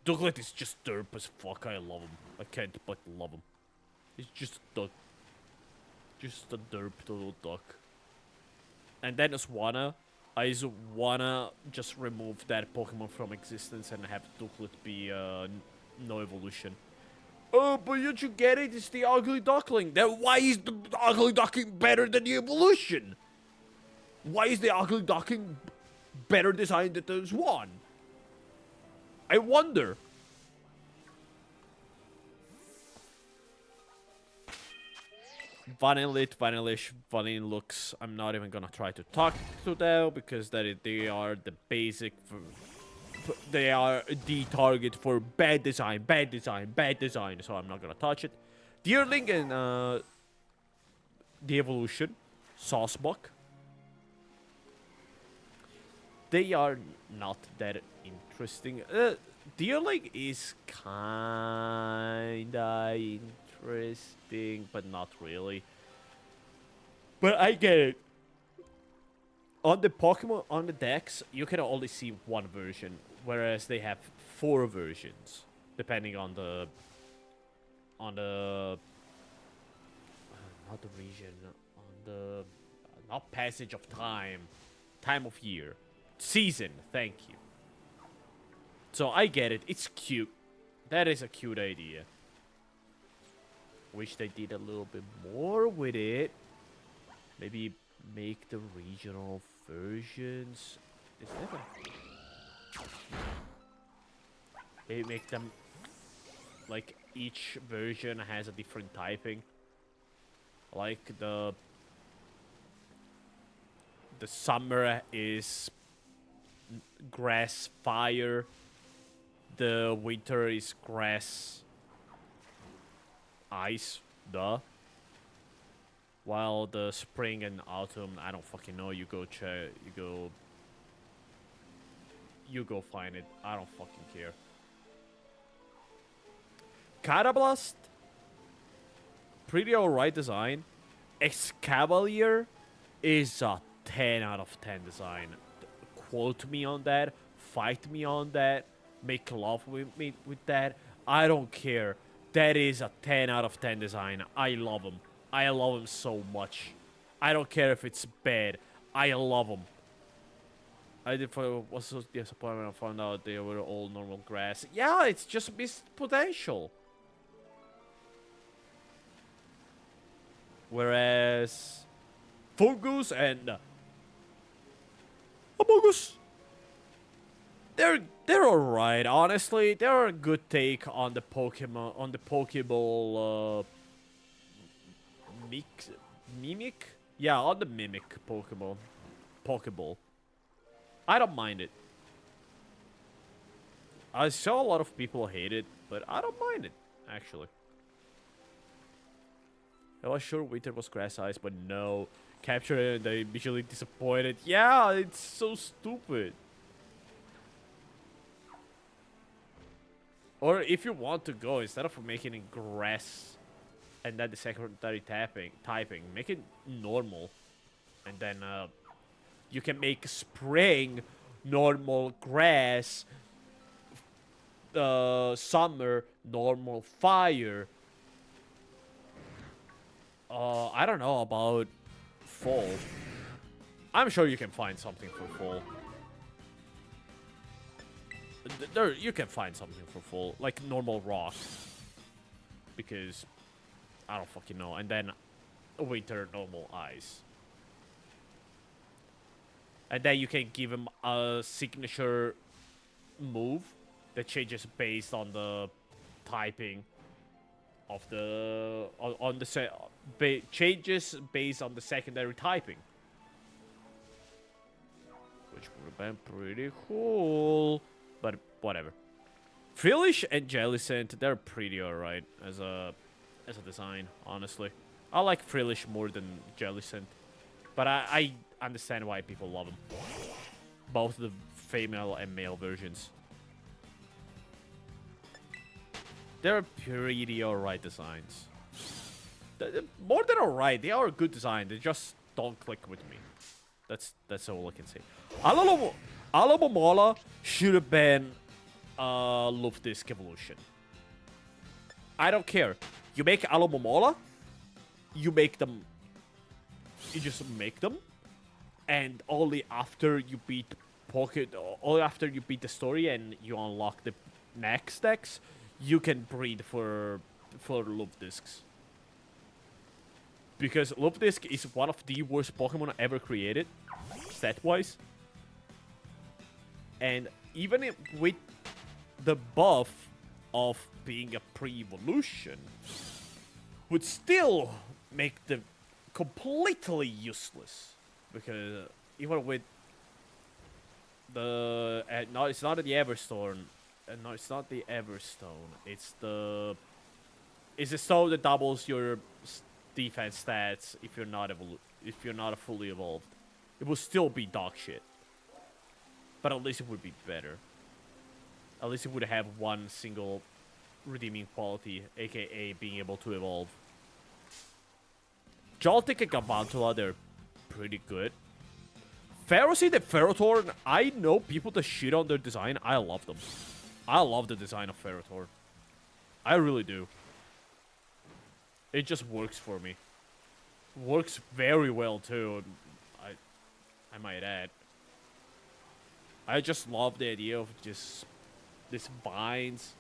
A: Ducklett is just derp as fuck. I love him. I can't but love him. He's just a duck. Just a derp little duck. And then Swanna. I just wanna just remove that Pokemon from existence and have Ducklett be no evolution. Oh, but you should get it. It's the ugly duckling. Then why is the ugly duckling better than the evolution? Why is the ugly duckling better designed than the swan? I wonder. Vanillish, vanilla looks. I'm not even gonna try to talk to them because they are the basic. They are the target for bad design. So I'm not gonna touch it. Deerling and the evolution, Saucebuck. They are not that interesting. Deerling is kinda interesting, but not really. But I get it. On the Pokemon, on the decks, you can only see one version, whereas they have 4 versions, depending on the not the region, on the not passage of time of year, season. Thank you. So I get it. It's cute. That is a cute idea. Wish they did a little bit more with it. Maybe make the regional versions. Is that maybe make them like each version has a different typing. Like the summer is grass fire. The winter is grass ice. Duh. While the spring and autumn, I don't fucking know. You go check. You go find it. I don't fucking care. Catablast. Pretty alright design. Excavalier is a 10 out of 10 design. Quote me on that. Fight me on that. Make love with me with that. I don't care. That is a 10 out of 10 design. I love him. I love him so much. I don't care if it's bad. I love him. I did for was so disappointment. I found out they were all normal grass. Yeah, it's just missed potential. Whereas Fungus and Amogus, they're alright. Honestly, they're a good take on the Pokemon on the Pokeball. Mimic? Yeah, on the Mimic Pokeball. I don't mind it. I saw a lot of people hate it, but I don't mind it, actually. I was sure winter was grass ice, but no. Capture it and they visually disappointed. Yeah, it's so stupid. Or if you want to go, instead of making it grass and then the secondary typing, make it normal. And then you can make spring normal grass, summer normal fire. I don't know about fall. I'm sure you can find something for fall. There, you can find something for fall, like normal rock. Because I don't fucking know. And then winter normal ice. And then you can give him a signature move that changes based on the typing of the changes based on the secondary typing, which would have been pretty cool, but whatever. Frillish and Jellicent, they're pretty alright as a design, honestly. I like Frillish more than Jellicent, but I understand why people love them. Both the female and male versions. They're pretty alright designs. More than alright, they are a good design. They just don't click with me. That's all I can say. Alomomola should have been Luftdisk evolution. I don't care. You make Alomomola, you just make them, and only after you beat the story and you unlock the next decks, you can breed for for loop discs. Because loop disc is one of the worst Pokemon ever created, stat-wise. And even with the buff of being a pre-evolution, would still make them completely useless. Because even with the... no, it's not the Everstone. No, it's not the Everstone. It's the... It's the stone that doubles your defense stats if you're not fully evolved. It will still be dog shit. But at least it would be better. At least it would have one single redeeming quality, aka being able to evolve. Joltik and Gabantula, they're pretty good. Ferroseed and Ferrothorn, I know people that shit on their design. I love them. I love the design of Ferrothorn. I really do. It just works for me. Works very well too. I might add. I just love the idea of just these vines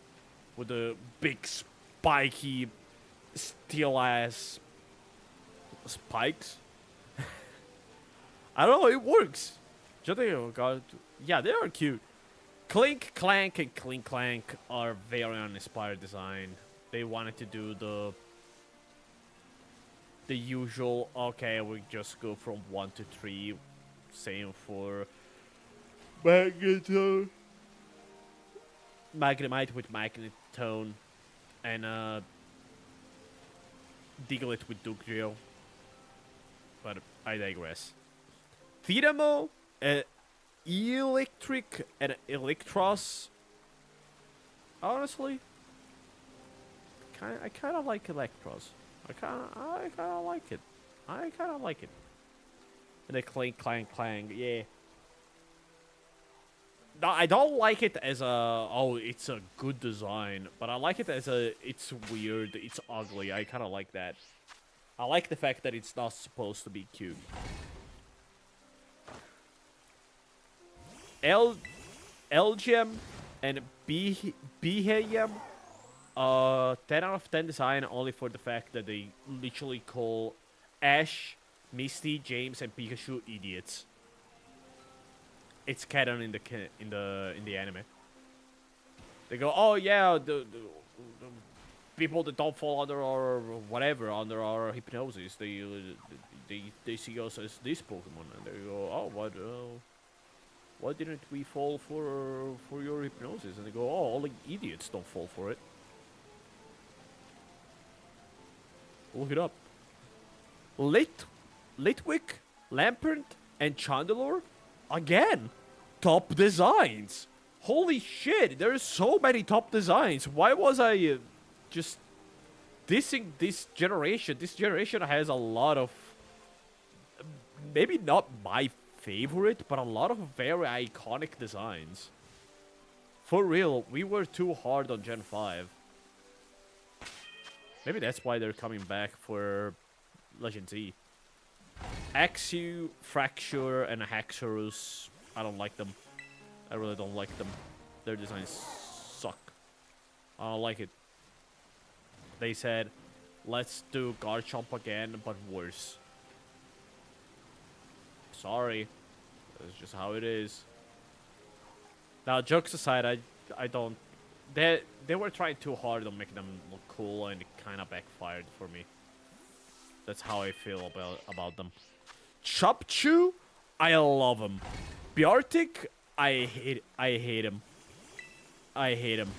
A: with the big spiky steel ass spikes. I don't know, it works. Yeah, they are cute. Clink Clank and Clink Clank are very uninspired design. They wanted to do the usual, okay, we just go from 1 to 3. Same for Magneton. Magnemite with Magnetone. And Diglett with Dugtrio. But I digress. Theramo, Electric, and Electros. Honestly, I kind of like Electros. I kind of like it. I kind of like it. And the Clank, Clank, Clang, yeah. No, I don't like it as a, oh, it's a good design. But I like it as a, it's weird, it's ugly. I kind of like that. I like the fact that it's not supposed to be cute. Elgem and Behem, 10 out of 10 design only for the fact that they literally call Ash, Misty, James, and Pikachu idiots. It's canon in the anime. They go, oh yeah, the people that don't fall under our whatever, under our hypnosis, they see us as this Pokemon, and they go, oh, why didn't we fall for your hypnosis? And they go, oh, all the idiots don't fall for it. Look it up. Litwick, Lampert, and Chandelure, again, top designs. Holy shit, there are so many top designs. Why was I just dissing this generation? This generation has a lot of, maybe not my favorite, but a lot of very iconic designs. For real, we were too hard on Gen 5. Maybe that's why they're coming back for Legend Z. Axew, Fracture, and Haxorus. I don't like them. I really don't like them. Their designs suck. I don't like it. They said, let's do Garchomp again, but worse. Sorry. That's just how it is. Now, jokes aside, I don't... They were trying too hard on making them look cool, and it kind of backfired for me. That's how I feel about them. Chopchu, I love him. Bjartic, I hate him. I hate him.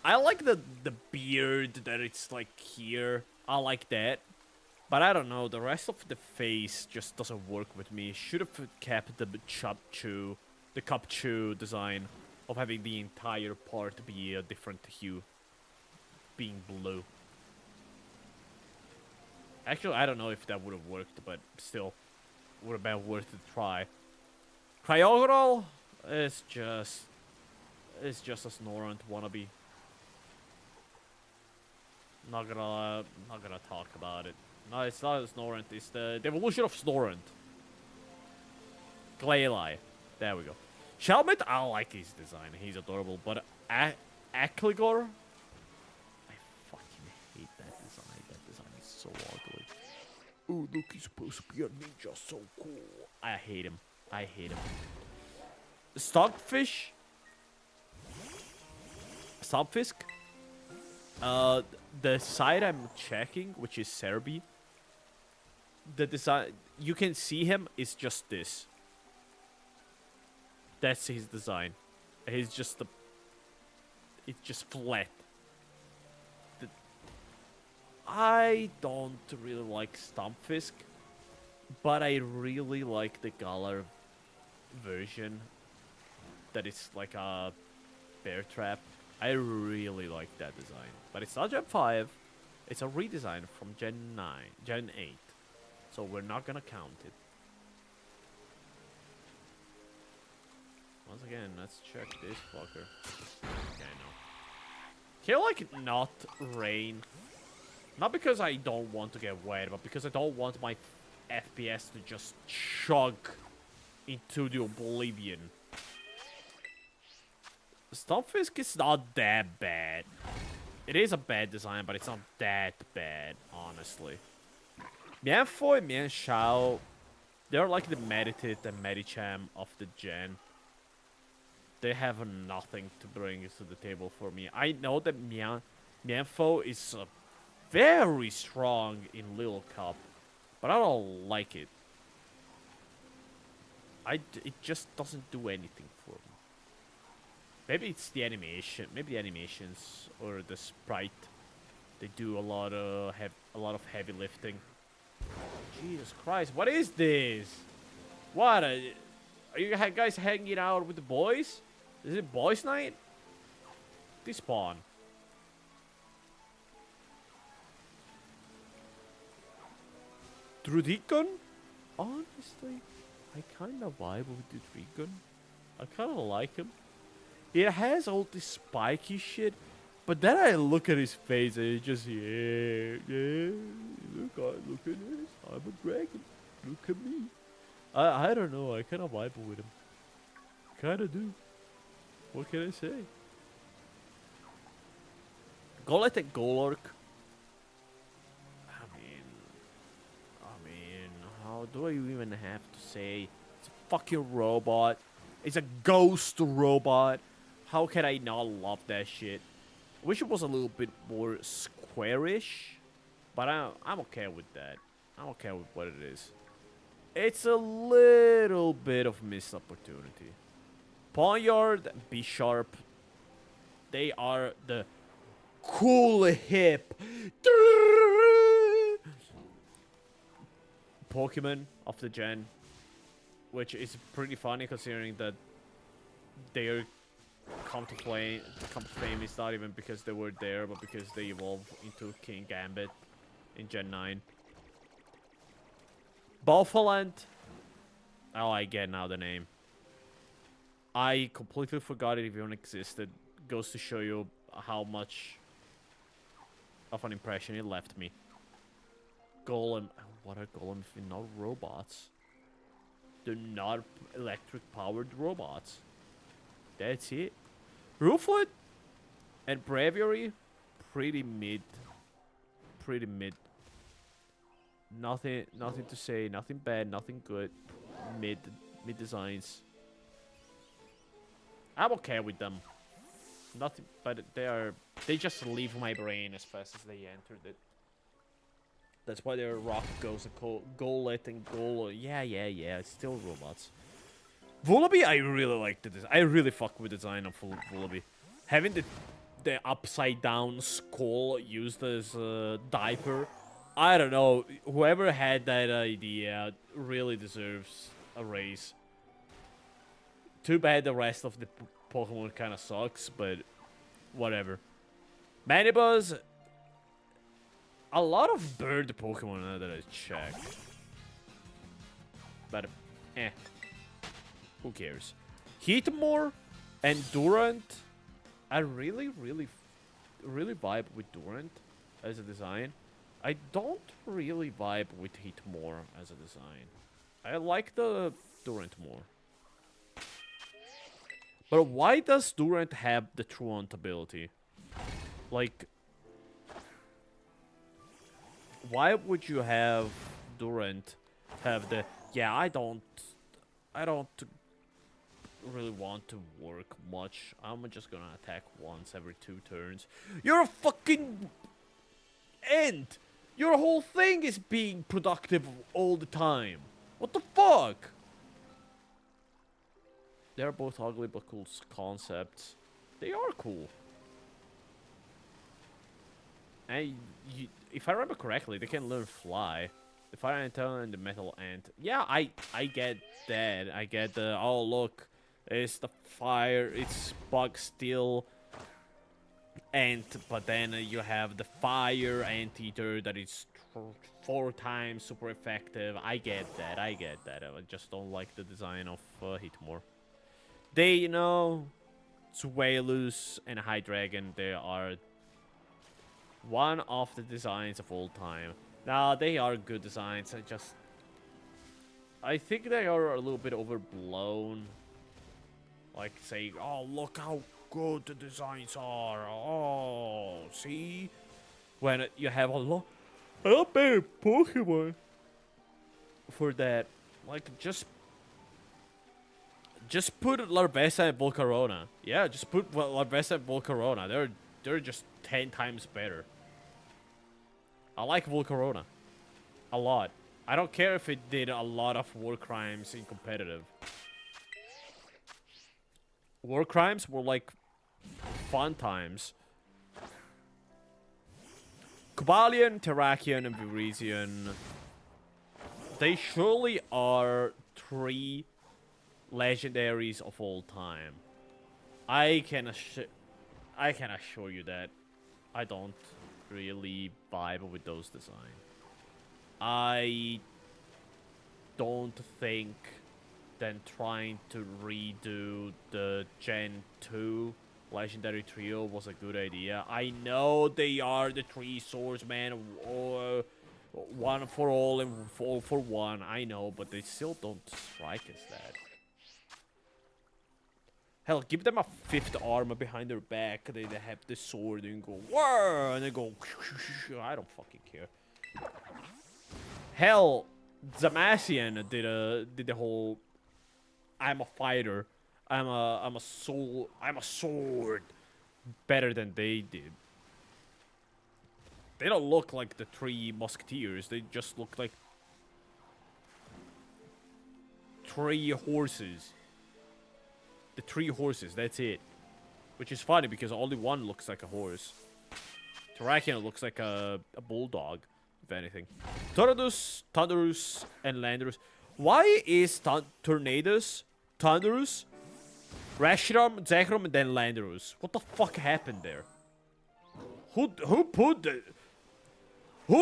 A: I like the beard that it's like here. I like that. But I don't know, the rest of the face just doesn't work with me. Should have kept the Cupchu design of having the entire part be a different hue. Being blue. Actually, I don't know if that would have worked, but still, would have been worth a try. Kyogre is just a Snorunt wannabe. Not gonna talk about it. No, it's not a Snorunt. It's the evolution of Snorunt. Glalie. There we go. Shelmet, I like his design. He's adorable. But Akligor, I fucking hate that design. That design is so ugly. Oh, look, he's supposed to be a ninja. So cool. I hate him. I hate him. Stockfish. Stockfisk. The site I'm checking, which is Serbi, the design, you can see him is just this. That's his design. He's just it's just flat. I don't really like Stumpfisk, but I really like the Galar version. That is like a bear trap. I really like that design. But it's not Gen 5. It's a redesign from Gen 8. So we're not gonna count it. Once again, let's check this fucker. Okay, no. Can you, like, not rain? Not because I don't want to get wet, but because I don't want my FPS to just chug into the oblivion. Stumpfisk is not that bad. It is a bad design, but it's not that bad, honestly. Mianfo and Mianshao, they're like the Meditate and Medicham of the gen. They have nothing to bring to the table for me. I know that Mianfo is very strong in Little Cup, but I don't like it. It just doesn't do anything for me. Maybe it's the animation. Maybe the animations or the sprite. They do a lot of heavy lifting. Jesus Christ! What is this? What? Are you guys hanging out with the boys? Is it boys' night? Despawn. Drudikon? Honestly, I kind of vibe with the Drudikon. I kind of like him. It has all this spiky shit, but then I look at his face and it's just, yeah, look at this, I'm a dragon, look at me. I don't know, I kind of vibe with him. Kind of do. What can I say? Golett and Golork. I mean, how do I even have to say? It's a fucking robot. It's a ghost robot. How can I not love that shit? Wish it was a little bit more squarish, but I'm okay with that. I'm okay with what it is. It's a little bit of missed opportunity. Ponyard, B-Sharp, they are the cool hip Pokemon of the gen, which is pretty funny considering that they're come to fame is not even because they were there, but because they evolved into King Gambit in Gen 9. Buffalant. Oh, I get now the name. I completely forgot it even existed. Goes to show you how much of an impression it left me. Golem. What are golems if not robots? They're not electric-powered robots. That's it. Rooflet and Braviary, pretty mid. Pretty mid. Nothing to say. Nothing bad. Nothing good. Mid designs. I'm okay with them. Nothing, but they just leave my brain as fast as they entered it. That's why they're rock goes Golett and Golo. Yeah. It's still robots. Vullaby, I really like the design. I really fuck with the design of Vullaby. Having the upside down skull used as a diaper. I don't know. Whoever had that idea really deserves a raise. Too bad the rest of the Pokemon kind of sucks, but whatever. Manibuzz. A lot of bird Pokemon now that I check. But, who cares? Heatmore and Durant. I really vibe with Durant as a design. I don't really vibe with Heatmore as a design. I like the Durant more. But why does Durant have the Truant ability? Like, why would you have Durant have the... Yeah, I don't really want to work much. I'm just gonna attack once every 2 turns. You're a fucking ant! Your whole thing is being productive all the time. What the fuck? They're both ugly but cool concepts. They are cool. And if I remember correctly, they can learn fly. The fire ant and the metal ant. Yeah, I get that. I get the, oh look, it's the fire, it's bug steel ant, but then you have the fire anteater that is 4 times super effective. I get that. I just don't like the design of Hitmore. They, you know, Suelus and High Dragon, they are one of the designs of all time. Now, they are good designs. I think they are a little bit overblown. Like saying, oh, look how good the designs are. Oh, see? When you have a lot better Pokemon for that. Like, just put Larvesta and Volcarona. Yeah, just put Larvesta and Volcarona. They're just 10 times better. I like Volcarona a lot. I don't care if it did a lot of war crimes in competitive. War crimes were like fun times. Cobalion, Terrakion, and Virizion. They surely are 3 legendaries of all time. I can assure you that I don't really vibe with those designs. I don't think then trying to redo the Gen 2 Legendary Trio was a good idea. I know they are the 3 swordsmen, or one for all and all for one. I know, but they still don't strike as that. Hell, give them a 5th armor behind their back. They have the sword and go, whoa, and they go, I don't fucking care. Hell, Zamassian did the whole, I'm a fighter, I'm a sword, better than they did. They don't look like the 3 musketeers. They just look like 3 horses. The 3 horses, that's it. Which is funny because only one looks like a horse. Terrakion looks like a bulldog, if anything. Tornadus, Thunderus, and Landorus. Why is Tornadus, Thunderus, Reshiram, Zekrom, and then Landorus? What the fuck happened there? Who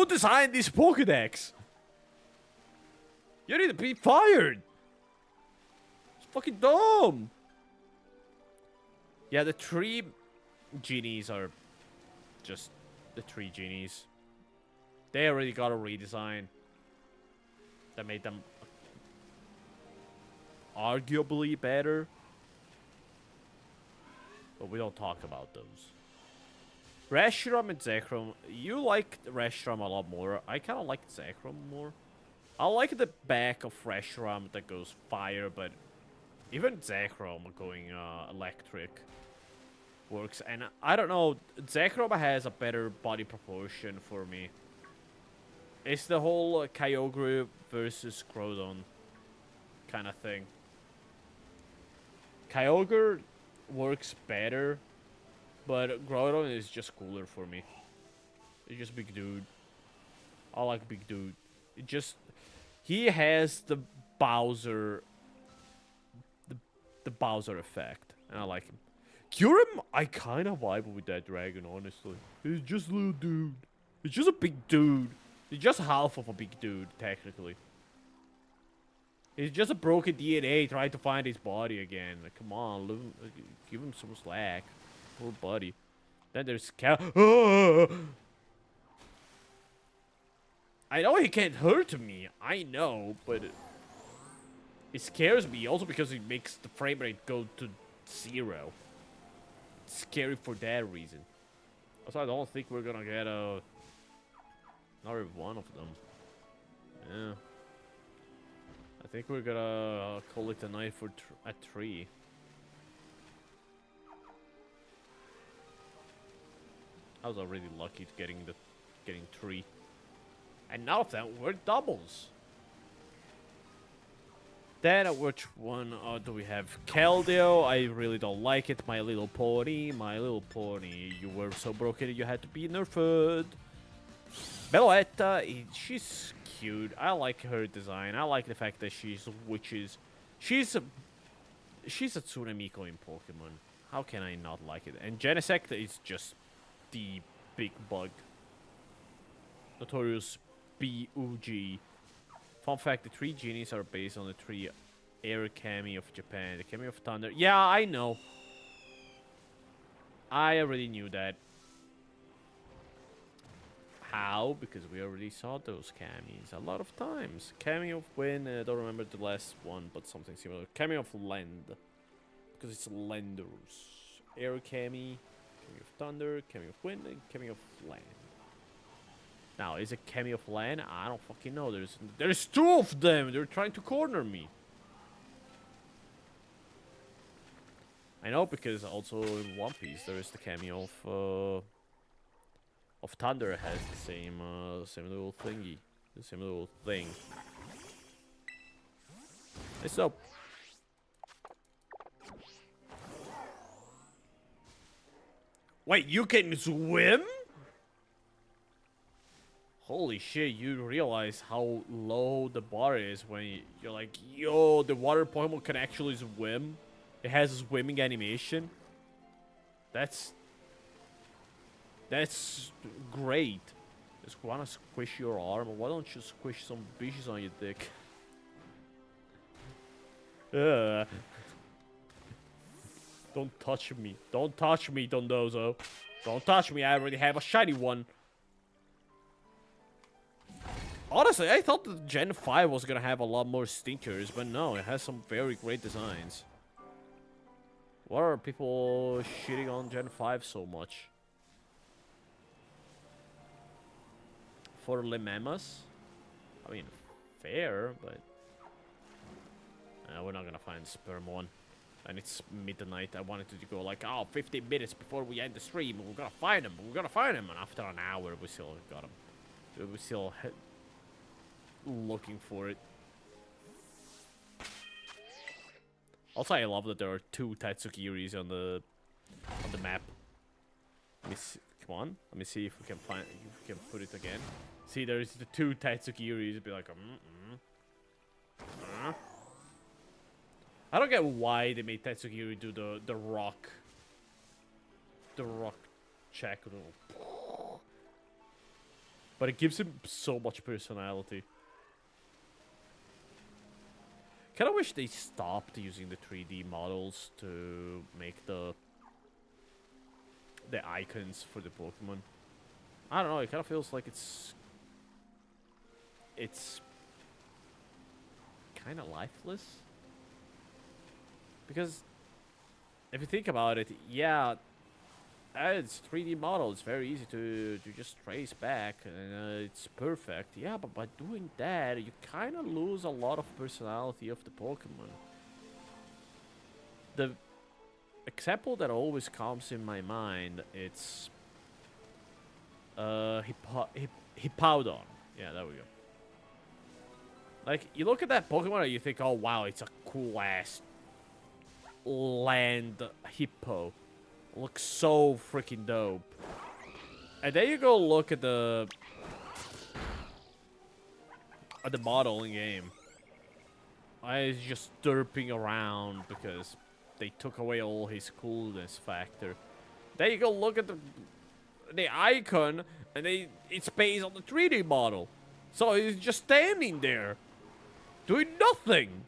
A: designed this Pokédex? You need to be fired. It's fucking dumb. Yeah, the 3 genies are just the 3 genies. They already got a redesign that made them arguably better. But we don't talk about those. Reshiram and Zekrom. You like Reshiram a lot more. I kind of like Zekrom more. I like the back of Reshiram that goes fire, but even Zekrom going electric works. And I don't know, Zekrom has a better body proportion for me. It's the whole Kyogre versus Groudon kind of thing. Kyogre works better, but Groudon is just cooler for me. It's just big dude. I like big dude. It just, he has the Bowser, the Bowser effect, and I like him. Kyurem, I kind of vibe with that dragon, honestly. He's just a little dude. He's just a big dude. He's just half of a big dude, technically. He's just a broken DNA trying to find his body again. Like, come on, give him some slack. Poor buddy. Then there's I know he can't hurt me. I know, but it scares me. Also because it makes the frame rate go to 0. It's scary for that reason. Also, I don't think we're gonna get another one of them. Yeah. I think we're gonna call it a night for at 3. I was already lucky to getting 3. And none of them were doubles. Then which one do we have? Keldeo, I really don't like it. My Little Pony, you were so broken you had to be nerfed. Belletta, she's cute. I like her design. I like the fact that she's witches. She's a Tsunamiko in Pokemon. How can I not like it? And Genesect is just the big bug. Notorious BUG. Fun fact, the 3 genies are based on the 3 air kami of Japan. The kami of thunder. Yeah, I know. I already knew that. How? Because we already saw those kamis a lot of times. Kami of wind, I don't remember the last one, but something similar. Kami of land. Because it's Lenders. Air kami, kami of thunder, kami of wind, and kami of land. Now, is it kami of land? I don't fucking know. There's 2 of them. They're trying to corner me. I know, because also in One Piece there is the kami of thunder has the same little thingy, the same little thing. It's dope. Wait, you can swim? Holy shit, you realize how low the bar is when you're like, yo, the water Pokemon can actually swim? It has a swimming animation? That's great. Just wanna squish your arm? Why don't you squish some bitches on your dick? Don't touch me. Don't touch me, Dondozo. Don't touch me, I already have a shiny one. Honestly, I thought that Gen 5 was gonna have a lot more stinkers, but no, it has some very great designs. Why are people shitting on Gen 5 so much? For Limemas? I mean, fair, but... we're not gonna find Sperm 1. And it's midnight. I wanted to go like, oh, 15 minutes before we end the stream. We're gonna find him. We're gonna find him. And after an hour, we still got him. We still looking for it. Also, I love that there are 2 Tatsukiris on the map. Let me see. Come on. Let me see if we can find. If we can put it again. See, there's the 2 Tatsukiris. Be like, I don't get why they made Tatsukiri do the rock check. But it gives him so much personality. Kinda wish they stopped using the 3D models to make the icons for the Pokemon. I don't know, it kinda feels like it's kinda lifeless. Because if you think about it, yeah, it's 3D model. It's very easy to just trace back, and it's perfect. Yeah, but by doing that, you kind of lose a lot of personality of the Pokemon. The example that always comes in my mind, it's Hippowdon. Yeah, there we go. Like, you look at that Pokemon and you think, oh wow, it's a cool ass land hippo. Looks so freaking dope. And then you go look at the model in game. He's just derping around because they took away all his coolness factor. Then you go look at the icon, and it's based on the 3D model. So he's just standing there, doing nothing.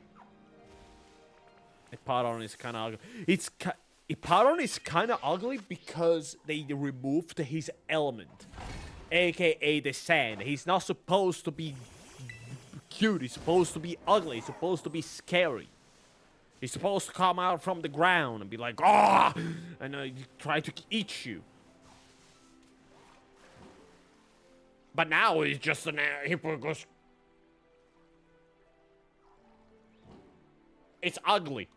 A: Hippowdon is kind of ugly. Hippowdon is kind of ugly because they removed his element, aka the sand. He's not supposed to be cute. He's supposed to be ugly. He's supposed to be scary. He's supposed to come out from the ground and be like, ah, and try to eat you. But now he's just an hippogriff. It's ugly,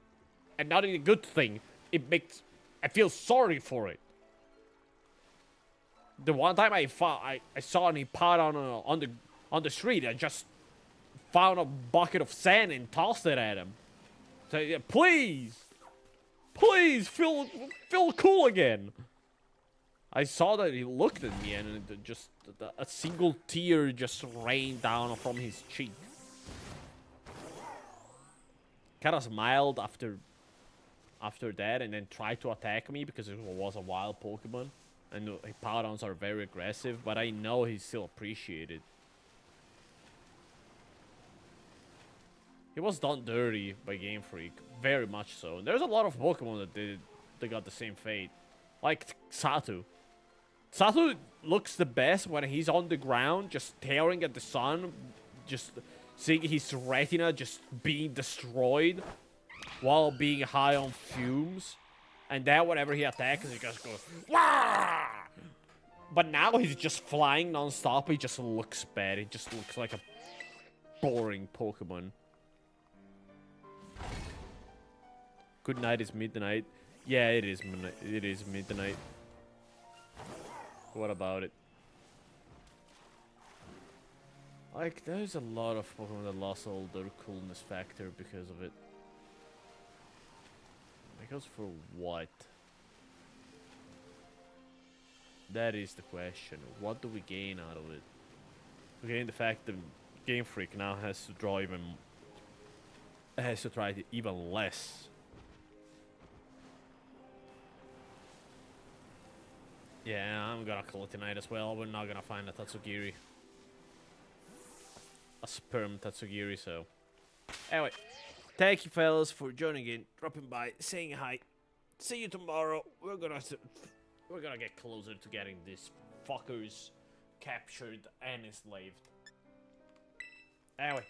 A: and not a good thing. I feel sorry for it. The one time I saw an hippod on the street, I just found a bucket of sand and tossed it at him. So yeah, please feel cool again. I saw that he looked at me, and just a single tear just rained down from his cheek. Kind of smiled after that, and then tried to attack me because it was a wild Pokemon, and Hippowdons are very aggressive. But I know he's still appreciated. He was done dirty by Game Freak, very much so. And there's a lot of Pokemon that they got the same fate, like Xatu. Xatu looks the best when he's on the ground, just staring at the sun, just seeing his retina just being destroyed while being high on fumes. And then whenever he attacks, he just goes, wah! But now he's just flying non-stop. He just looks bad. He just looks like a boring Pokemon. Good night is midnight. Yeah, it is midnight. It is midnight. What about it? Like, there's a lot of Pokemon that lost all their coolness factor because of it. Because for what? That is the question. What do we gain out of it? We gain the fact that Game Freak now has to draw even... has to try it even less. Yeah, I'm gonna call it tonight as well. We're not gonna find a Tatsugiri. A sperm Tatsugiri, so... Anyway, thank you fellas for joining in, dropping by, saying hi. See you tomorrow. We're gonna get closer to getting these fuckers captured and enslaved. Anyway.